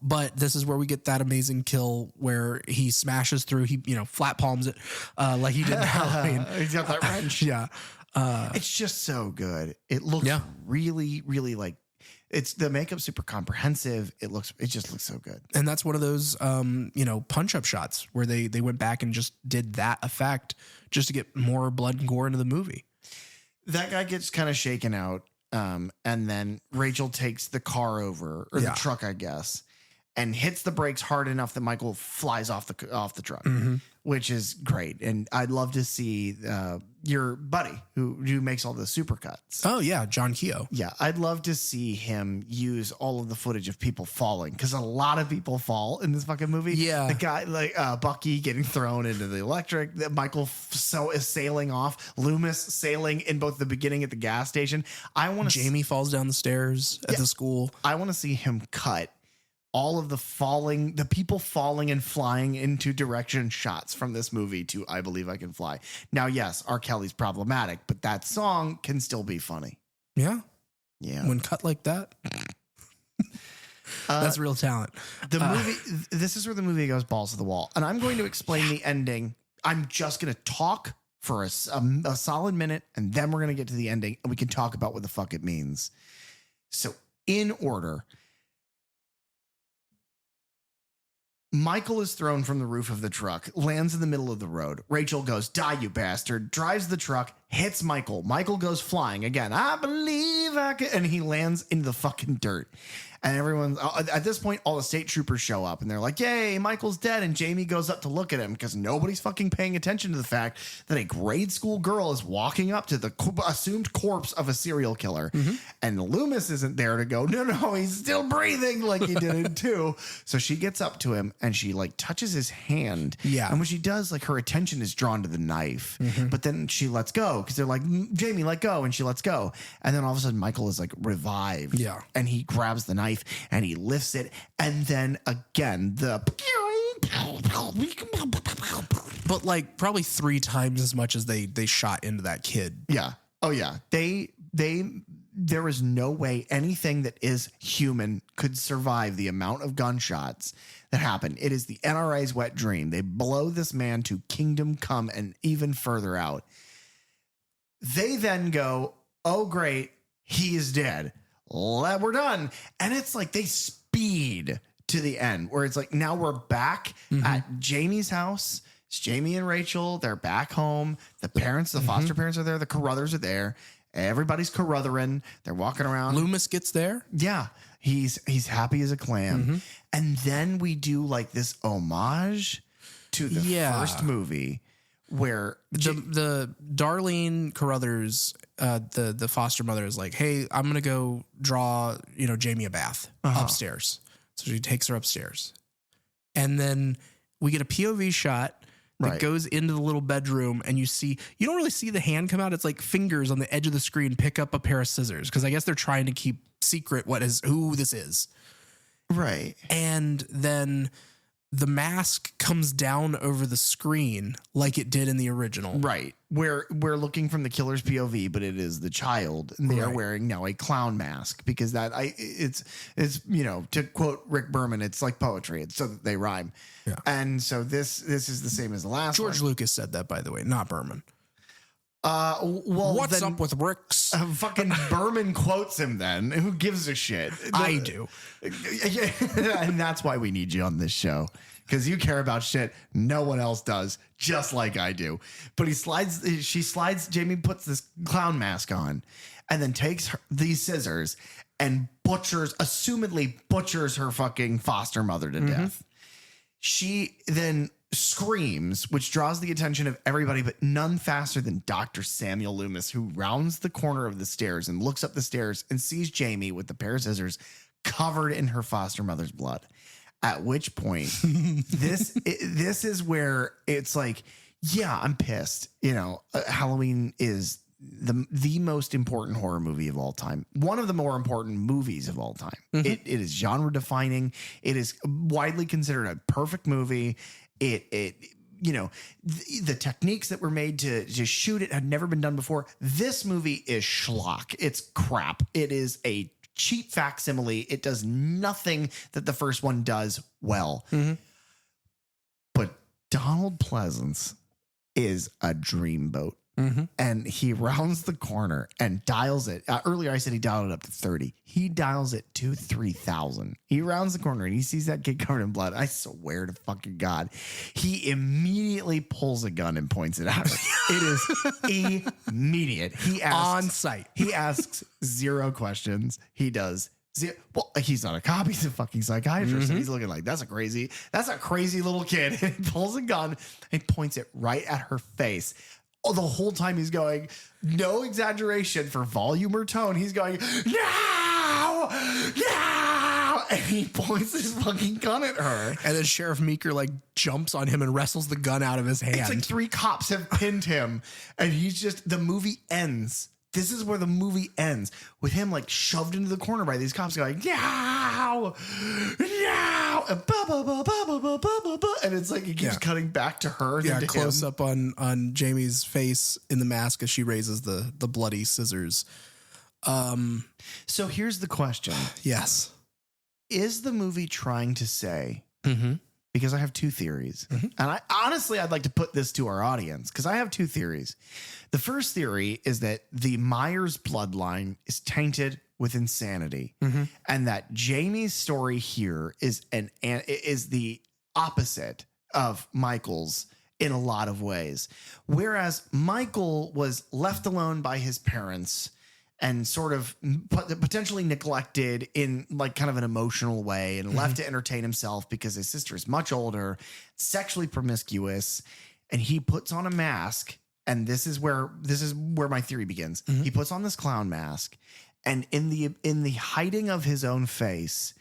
But this is where we get that amazing kill where he smashes through. He flat palms it like he did in Halloween. He's got that wrench. Yeah, it's just so good. It looks really, really like it's the makeup's super comprehensive. It just looks so good. And that's one of those punch up shots where they went back and just did that effect just to get more blood and gore into the movie. That guy gets kind of shaken out, and then Rachel takes the car over, or the truck, I guess, and hits the brakes hard enough that Michael flies off the truck, which is great. And I'd love to see your buddy who makes all the supercuts. Oh yeah, John Keogh. Yeah, I'd love to see him use all of the footage of people falling, because a lot of people fall in this fucking movie. Yeah, the guy like Bucky getting thrown into the electric, Michael is sailing off, Loomis sailing in both the beginning at the gas station. Jamie falls down the stairs at the school. I want to see him cut all of the people falling and flying into direction shots from this movie to I Believe I Can Fly. Now, yes, R. Kelly's problematic, but that song can still be funny. Yeah. Yeah. When cut like that, that's real talent. The movie, this is where the movie goes balls to the wall. And I'm going to explain the ending. I'm just going to talk for a solid minute, and then we're going to get to the ending, and we can talk about what the fuck it means. So, in order, Michael is thrown from the roof of the truck, lands in the middle of the road. Rachel goes, "Die, you bastard," drives the truck, hits Michael. Michael goes flying again. I believe I can. And he lands into the fucking dirt. And everyone's at this point, all the state troopers show up and they're like, yay, Michael's dead. And Jamie goes up to look at him because nobody's fucking paying attention to the fact that a grade school girl is walking up to the assumed corpse of a serial killer. And Loomis isn't there to go, no, he's still breathing like he did in 2. So she gets up to him and she like touches his hand. Yeah. And when she does, like her attention is drawn to the knife. But then she lets go because they're like, Jamie, let go. And she lets go. And then all of a sudden, Michael is like revived. Yeah. And he grabs the knife and he lifts it, and then again but like probably 3 times as much as they shot into that kid. Yeah. Oh yeah. There is no way anything that is human could survive the amount of gunshots that happen. It is the NRA's wet dream. They blow this man to kingdom come and even further out. They then go, oh great, he is dead. We're done. And it's like they speed to the end where it's like now we're back at Jamie's house. It's Jamie and Rachel. They're back home. The parents, the foster parents are there. The Carruthers are there. Everybody's Carruthering. They're walking around. Loomis gets there. Yeah. He's happy as a clam. And then we do like this homage to the first movie where the Darlene Carruthers, the foster mother is like, hey, I'm going to go draw, Jamie a bath upstairs. So she takes her upstairs. And then we get a POV shot that goes into the little bedroom and you don't really see the hand come out. It's like fingers on the edge of the screen pick up a pair of scissors. Cause I guess they're trying to keep secret who this is. Right. And then the mask comes down over the screen like it did in the original. Right. We're looking from the killer's POV, but it is the child. And they are wearing now a clown mask because it's to quote Rick Berman, it's like poetry. It's so that they rhyme. Yeah. And so this is the same as the last George one. Lucas said that, by the way, not Berman. What's up with Rick's? Fucking Berman quotes him then. Who gives a shit? I do. And that's why we need you on this show. Because you care about shit no one else does, just like I do. But Jamie puts this clown mask on and then takes these scissors and assumedly butchers her fucking foster mother to death. She then screams, which draws the attention of everybody, but none faster than Dr. Samuel Loomis, who rounds the corner of the stairs and looks up the stairs and sees Jamie with the pair of scissors covered in her foster mother's blood. At which point, this is where it's like, yeah, I'm pissed. Halloween is the most important horror movie of all time. One of the more important movies of all time. It is genre defining. It is widely considered a perfect movie. The techniques that were made to shoot it had never been done before. This movie is schlock. It's crap. It is a cheap facsimile. It does nothing that the first one does well. But Donald Pleasance is a dreamboat. And he rounds the corner and dials it. Earlier, I said he dialed it up to 30. He dials it to 3,000. He rounds the corner and he sees that kid covered in blood. I swear to fucking God. He immediately pulls a gun and points it at her. It is immediate. He asks, on site. He asks 0 questions. He does. Well, he's not a cop. He's a fucking psychiatrist. And he's looking like, that's a crazy little kid. And he pulls a gun and points it right at her face. The whole time he's going, no exaggeration for volume or tone. He's going, no, and he points his fucking gun at her. And then Sheriff Meeker jumps on him and wrestles the gun out of his hand. It's like 3 cops have pinned him, and the movie ends. This is where the movie ends with him shoved into the corner by these cops going, no, and and it's like it keeps cutting back to her. Yeah, close up on Jamie's face in the mask as she raises the bloody scissors. So here's the question. Yes. Is the movie trying to say, because I have 2 theories, and I'd like to put this to our audience because I have 2 theories. The first theory is that the Myers bloodline is tainted with insanity, and that Jamie's story here is the opposite of Michael's, in a lot of ways. Whereas Michael was left alone by his parents and sort of potentially neglected in like kind of an emotional way and left to entertain himself because his sister is much older, sexually promiscuous, and he puts on a mask. And this is where my theory begins. He puts on this clown mask, and in the hiding of his own face,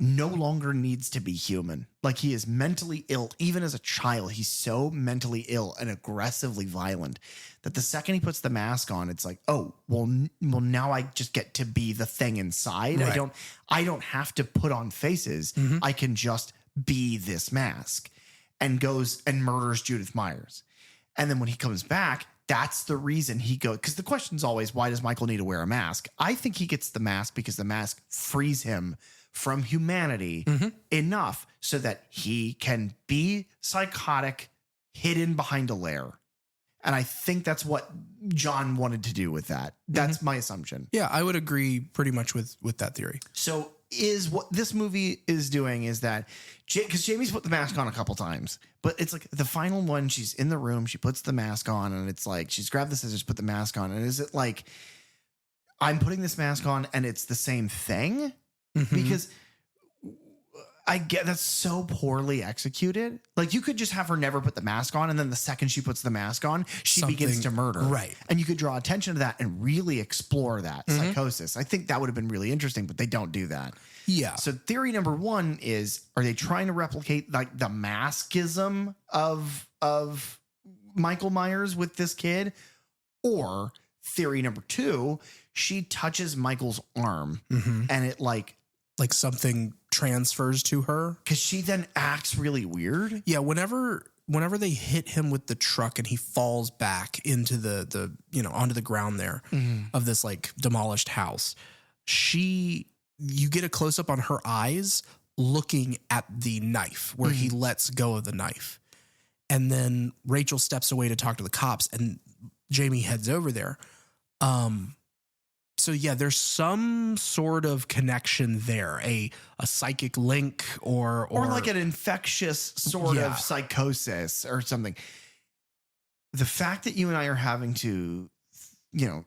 no longer needs to be human. Like, he is mentally ill. Even as a child, he's so mentally ill and aggressively violent that the second he puts the mask on, it's like, oh, well, now I just get to be the thing inside. Right. I don't have to put on faces. I can just be this mask, and goes and murders Judith Myers. And then when he comes back, that's the reason he goes. Because the question's always, why does Michael need to wear a mask? I think he gets the mask because the mask frees him from humanity enough so that he can be psychotic, hidden behind a lair. And I think that's what John wanted to do with that. That's my assumption. Yeah, I would agree pretty much with that theory. So is what this movie is doing is that, because Jamie's put the mask on a couple times, but it's like the final one, she's in the room, she puts the mask on, and it's like she's grabbed the scissors, put the mask on. And is it like, I'm putting this mask on and it's the same thing? Because I get that's so poorly executed. Like, you could just have her never put the mask on, and then the second she puts the mask on, she begins to murder. Right. And you could draw attention to that and really explore that psychosis. I think that would have been really interesting, but they don't do that. Yeah. So theory number one is, are they trying to replicate like the maskism of Michael Myers with this kid? Or theory number two, she touches Michael's arm and it like something transfers to her. Because she then acts really weird. Yeah, whenever they hit him with the truck and he falls back into the onto the ground there of this like demolished house, you get a close up on her eyes looking at the knife where he lets go of the knife. And then Rachel steps away to talk to the cops and Jamie heads over there. So yeah, there's some sort of connection there, a psychic link or like an infectious sort of psychosis or something. The fact that you and I are having to,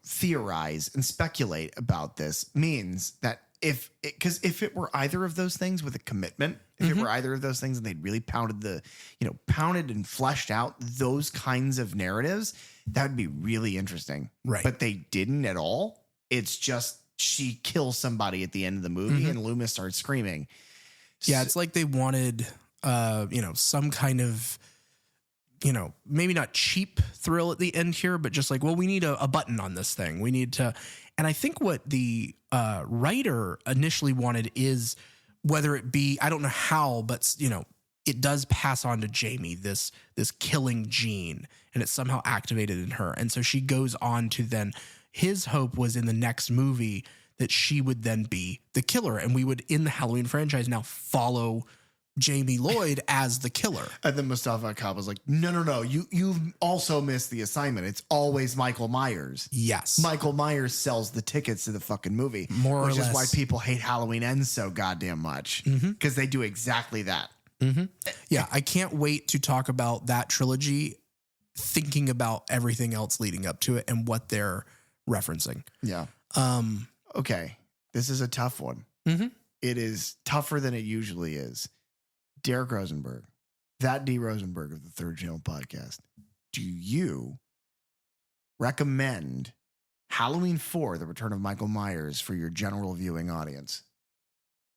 theorize and speculate about this means that if it were either of those things with a commitment, if it were either of those things and they'd really pounded and fleshed out those kinds of narratives, that would be really interesting. Right. But they didn't at all. It's just she kills somebody at the end of the movie and Loomis starts screaming. Yeah, it's like they wanted, some kind of, maybe not cheap thrill at the end here, but just like, well, we need a button on this thing. We need to. And I think what the writer initially wanted is, whether it be, I don't know how, but, it does pass on to Jamie, this killing gene, and it's somehow activated in her. And so she goes on to then, his hope was in the next movie that she would then be the killer, and we would, in the Halloween franchise, now follow Jamie Lloyd as the killer. And then Mustafa Akkad was like, no, you've also missed the assignment. It's always Michael Myers. Yes. Michael Myers sells the tickets to the fucking movie. More or less. Which is why people hate Halloween Ends so goddamn much. Because they do exactly that. Yeah, I can't wait to talk about that trilogy, thinking about everything else leading up to it and what they're referencing. Yeah. Okay. This is a tough one. It is tougher than it usually is. Derek Rosenberg, that D. Rosenberg of the Third Channel podcast. Do you recommend Halloween 4, The Return of Michael Myers, for your general viewing audience?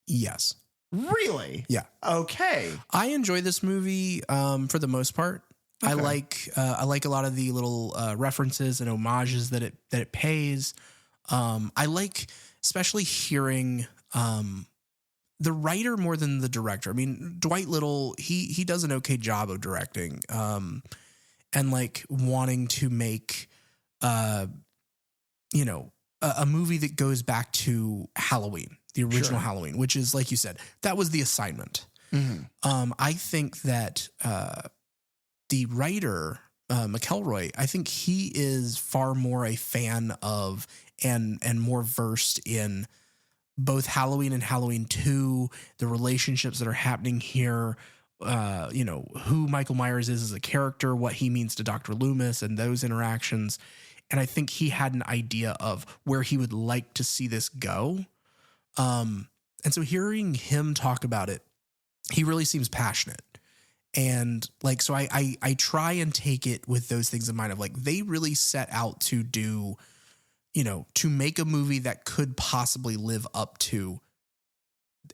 Yes. Really? Yeah. Okay. I enjoy this movie for the most part. Okay. I like a lot of the little references and homages that it pays. I like especially hearing the writer more than the director. I mean, Dwight Little, he does an okay job of directing and like wanting to make a movie that goes back to Halloween, the original Halloween, which is, like you said, that was the assignment. I think that the writer, McElroy, I think he is far more a fan of and more versed in both Halloween and Halloween 2, the relationships that are happening here, who Michael Myers is as a character, what he means to Dr. Loomis and those interactions. And I think he had an idea of where he would like to see this go. And so hearing him talk about it, he really seems passionate. And like, so I try and take it with those things in mind of like, they really set out to do, to make a movie that could possibly live up to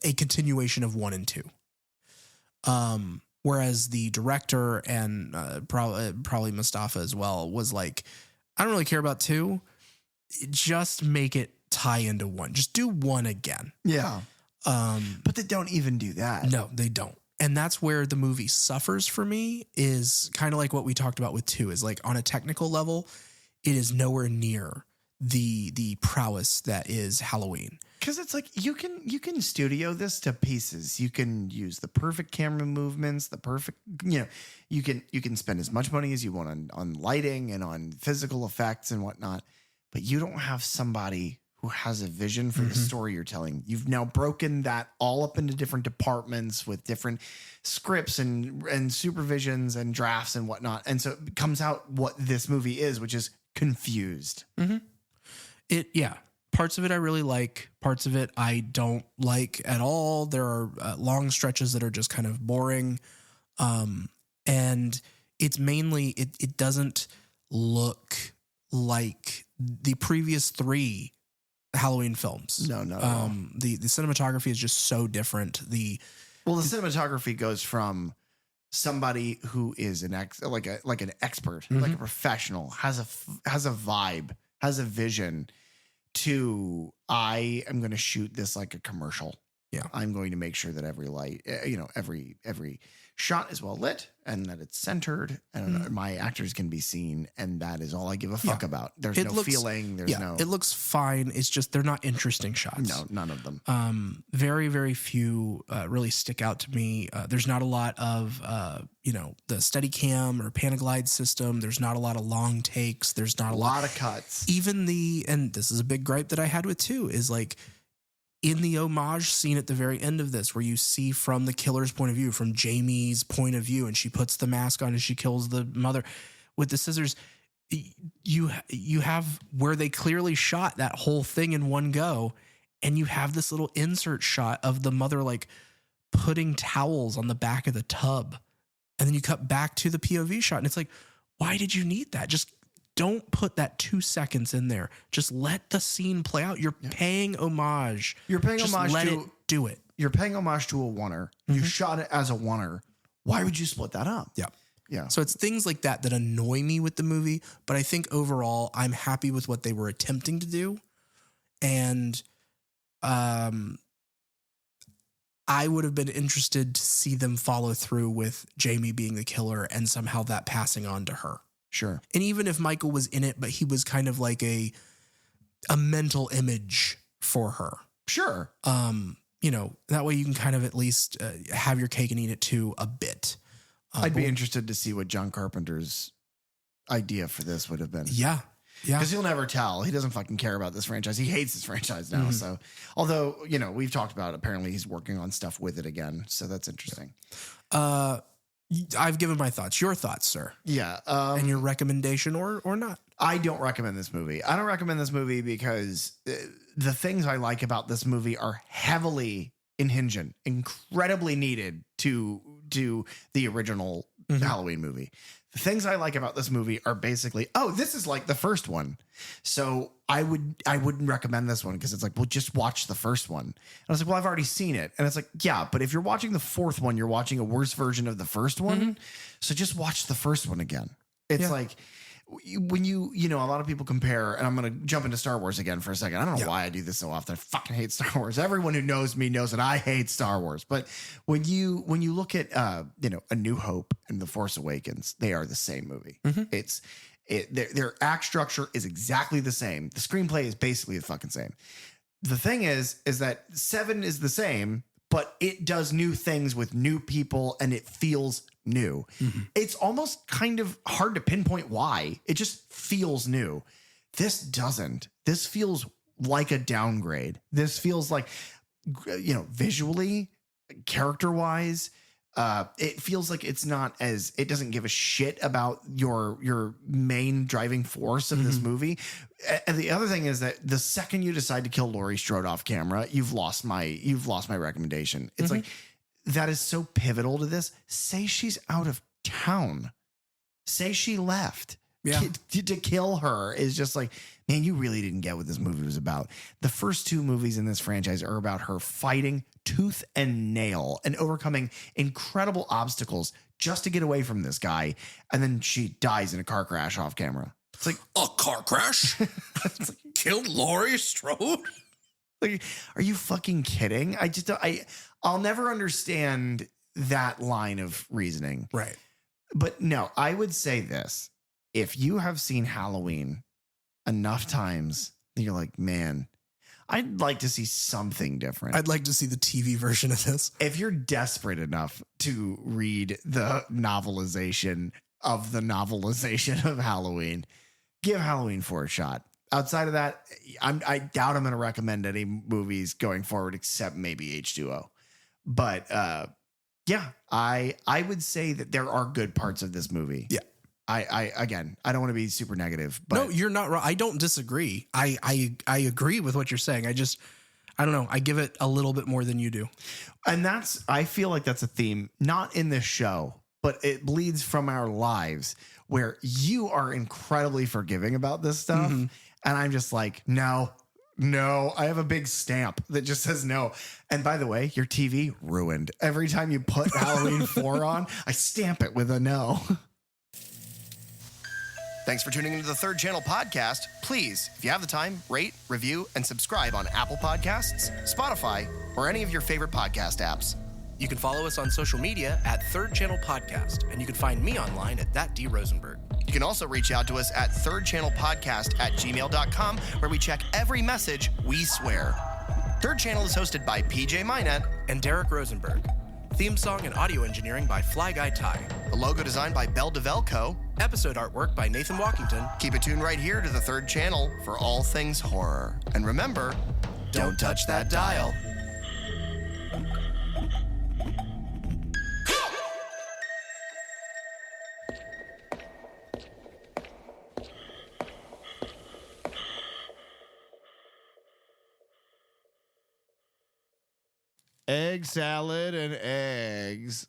a continuation of 1 and 2. Whereas the director and probably Mustafa as well was like, I don't really care about 2. Just make it tie into 1. Just do 1 again. Yeah. But they don't even do that. No, they don't. And that's where the movie suffers for me, is kind of like what we talked about with 2, is like on a technical level, it is nowhere near the prowess that is Halloween. Because it's like you can studio this to pieces. You can use the perfect camera movements, the perfect, you can spend as much money as you want on lighting and on physical effects and whatnot, but you don't have somebody who has a vision for the story you're telling. You've now broken that all up into different departments with different scripts and supervisions and drafts and whatnot. And so it comes out what this movie is, which is confused. Mm-hmm. Parts of it I really like. Parts of it I don't like at all. There are long stretches that are just kind of boring. And it's mainly, it doesn't look like the previous 3 Halloween films. No. The cinematography is just so different. The cinematography goes from somebody who is an expert, like a professional, has a vibe, has a vision, to I am going to shoot this like a commercial. Yeah, I'm going to make sure that every light, every shot is well lit and that it's centered and my actors can be seen, and that is all I give a fuck about. There's no feeling. It looks fine. It's just they're not interesting shots. No, none of them. Very, very few really stick out to me. There's not a lot of the Steadicam or Panaglide system. There's not a lot of long takes. There's not a lot of cuts. Even and this is a big gripe that I had with 2, is like, in the homage scene at the very end of this, where you see from the killer's point of view, from Jamie's point of view, and she puts the mask on and she kills the mother with the scissors, you have where they clearly shot that whole thing in one go, and you have this little insert shot of the mother like putting towels on the back of the tub, and then you cut back to the POV shot, and it's like, why did you need that? Just don't put that 2 seconds in there. Just let the scene play out. You're paying homage. Just let it do it. You're paying homage to a oneer. You shot it as a oneer. Why would you split that up? Yeah. So it's things like that that annoy me with the movie. But I think overall, I'm happy with what they were attempting to do. And I would have been interested to see them follow through with Jamie being the killer and somehow that passing on to her. Sure. And even if Michael was in it, but he was kind of like a mental image for her. Sure. That way you can kind of at least have your cake and eat it too a bit. I'd be interested to see what John Carpenter's idea for this would have been. Yeah. Because he'll never tell. He doesn't fucking care about this franchise. He hates this franchise now. So, although, we've talked about, apparently he's working on stuff with it again. So that's interesting. I've given my thoughts. Your thoughts, sir. Yeah. And your recommendation or not? I don't recommend this movie. I don't recommend this movie because the things I like about this movie are heavily unhinged, incredibly needed to the original Halloween movie. The things I like about this movie are basically, this is like the first one. So I wouldn't recommend this one because it's like, well, just watch the first one. And I was like, well, I've already seen it. And it's like, yeah, but if you're watching the fourth one, you're watching a worse version of the first one. So just watch the first one again. It's like when a lot of people compare, and I'm going to jump into Star Wars again for a second. I don't know why I do this so often. I fucking hate Star Wars. Everyone who knows me knows that I hate Star Wars. But when you look at, A New Hope and The Force Awakens, they are the same movie. Their act structure is exactly the same. The screenplay is basically the fucking same. The thing is that 7 is the same, but it does new things with new people and it feels new. It's almost kind of hard to pinpoint why. It just feels new. This doesn't. This feels like a downgrade. This feels like, visually, character-wise, It feels like it doesn't give a shit about your main driving force of this movie. And the other thing is that the second you decide to kill Laurie Strode off camera, you've lost my recommendation. It's like, that is so pivotal to this. Say she's out of town. Say she left. Yeah. To kill her is just like, man, you really didn't get what this movie was about. The first two movies in this franchise are about her fighting tooth and nail and overcoming incredible obstacles just to get away from this guy. And then she dies in a car crash off camera. It's like, a car crash? Killed Laurie Strode? Like, are you fucking kidding? I'll never understand that line of reasoning. Right. But no, I would say this. If you have seen Halloween enough times, you're like, man, I'd like to see something different. I'd like to see the TV version of this. If you're desperate enough to read the novelization of Halloween, give Halloween 4 a shot. Outside of that, I doubt I'm going to recommend any movies going forward except maybe H2O. But yeah, I would say that there are good parts of this movie. Yeah. I don't want to be super negative, but no, you're not wrong. I don't disagree. I agree with what you're saying. I don't know. I give it a little bit more than you do. And I feel like that's a theme, not in this show, but it bleeds from our lives where you are incredibly forgiving about this stuff. And I'm just like, no, I have a big stamp that just says no. And by the way, your TV ruined. Every time you put Halloween 4 on, I stamp it with a no. Thanks for tuning into the Third Channel Podcast. Please, if you have the time, rate, review, and subscribe on Apple Podcasts, Spotify, or any of your favorite podcast apps. You can follow us on social media at Third Channel Podcast, and you can find me online at thatdrosenberg. You can also reach out to us at thirdchannelpodcast@gmail.com, where we check every message we swear. Third Channel is hosted by PJ Minette and Derek Rosenberg. Theme song and audio engineering by Fly Guy Ty. The logo designed by Bell DeVelco. Episode artwork by Nathan Walkington. Keep it tuned right here to the Third Channel for all things horror. And remember, don't touch that dial. Egg salad and eggs.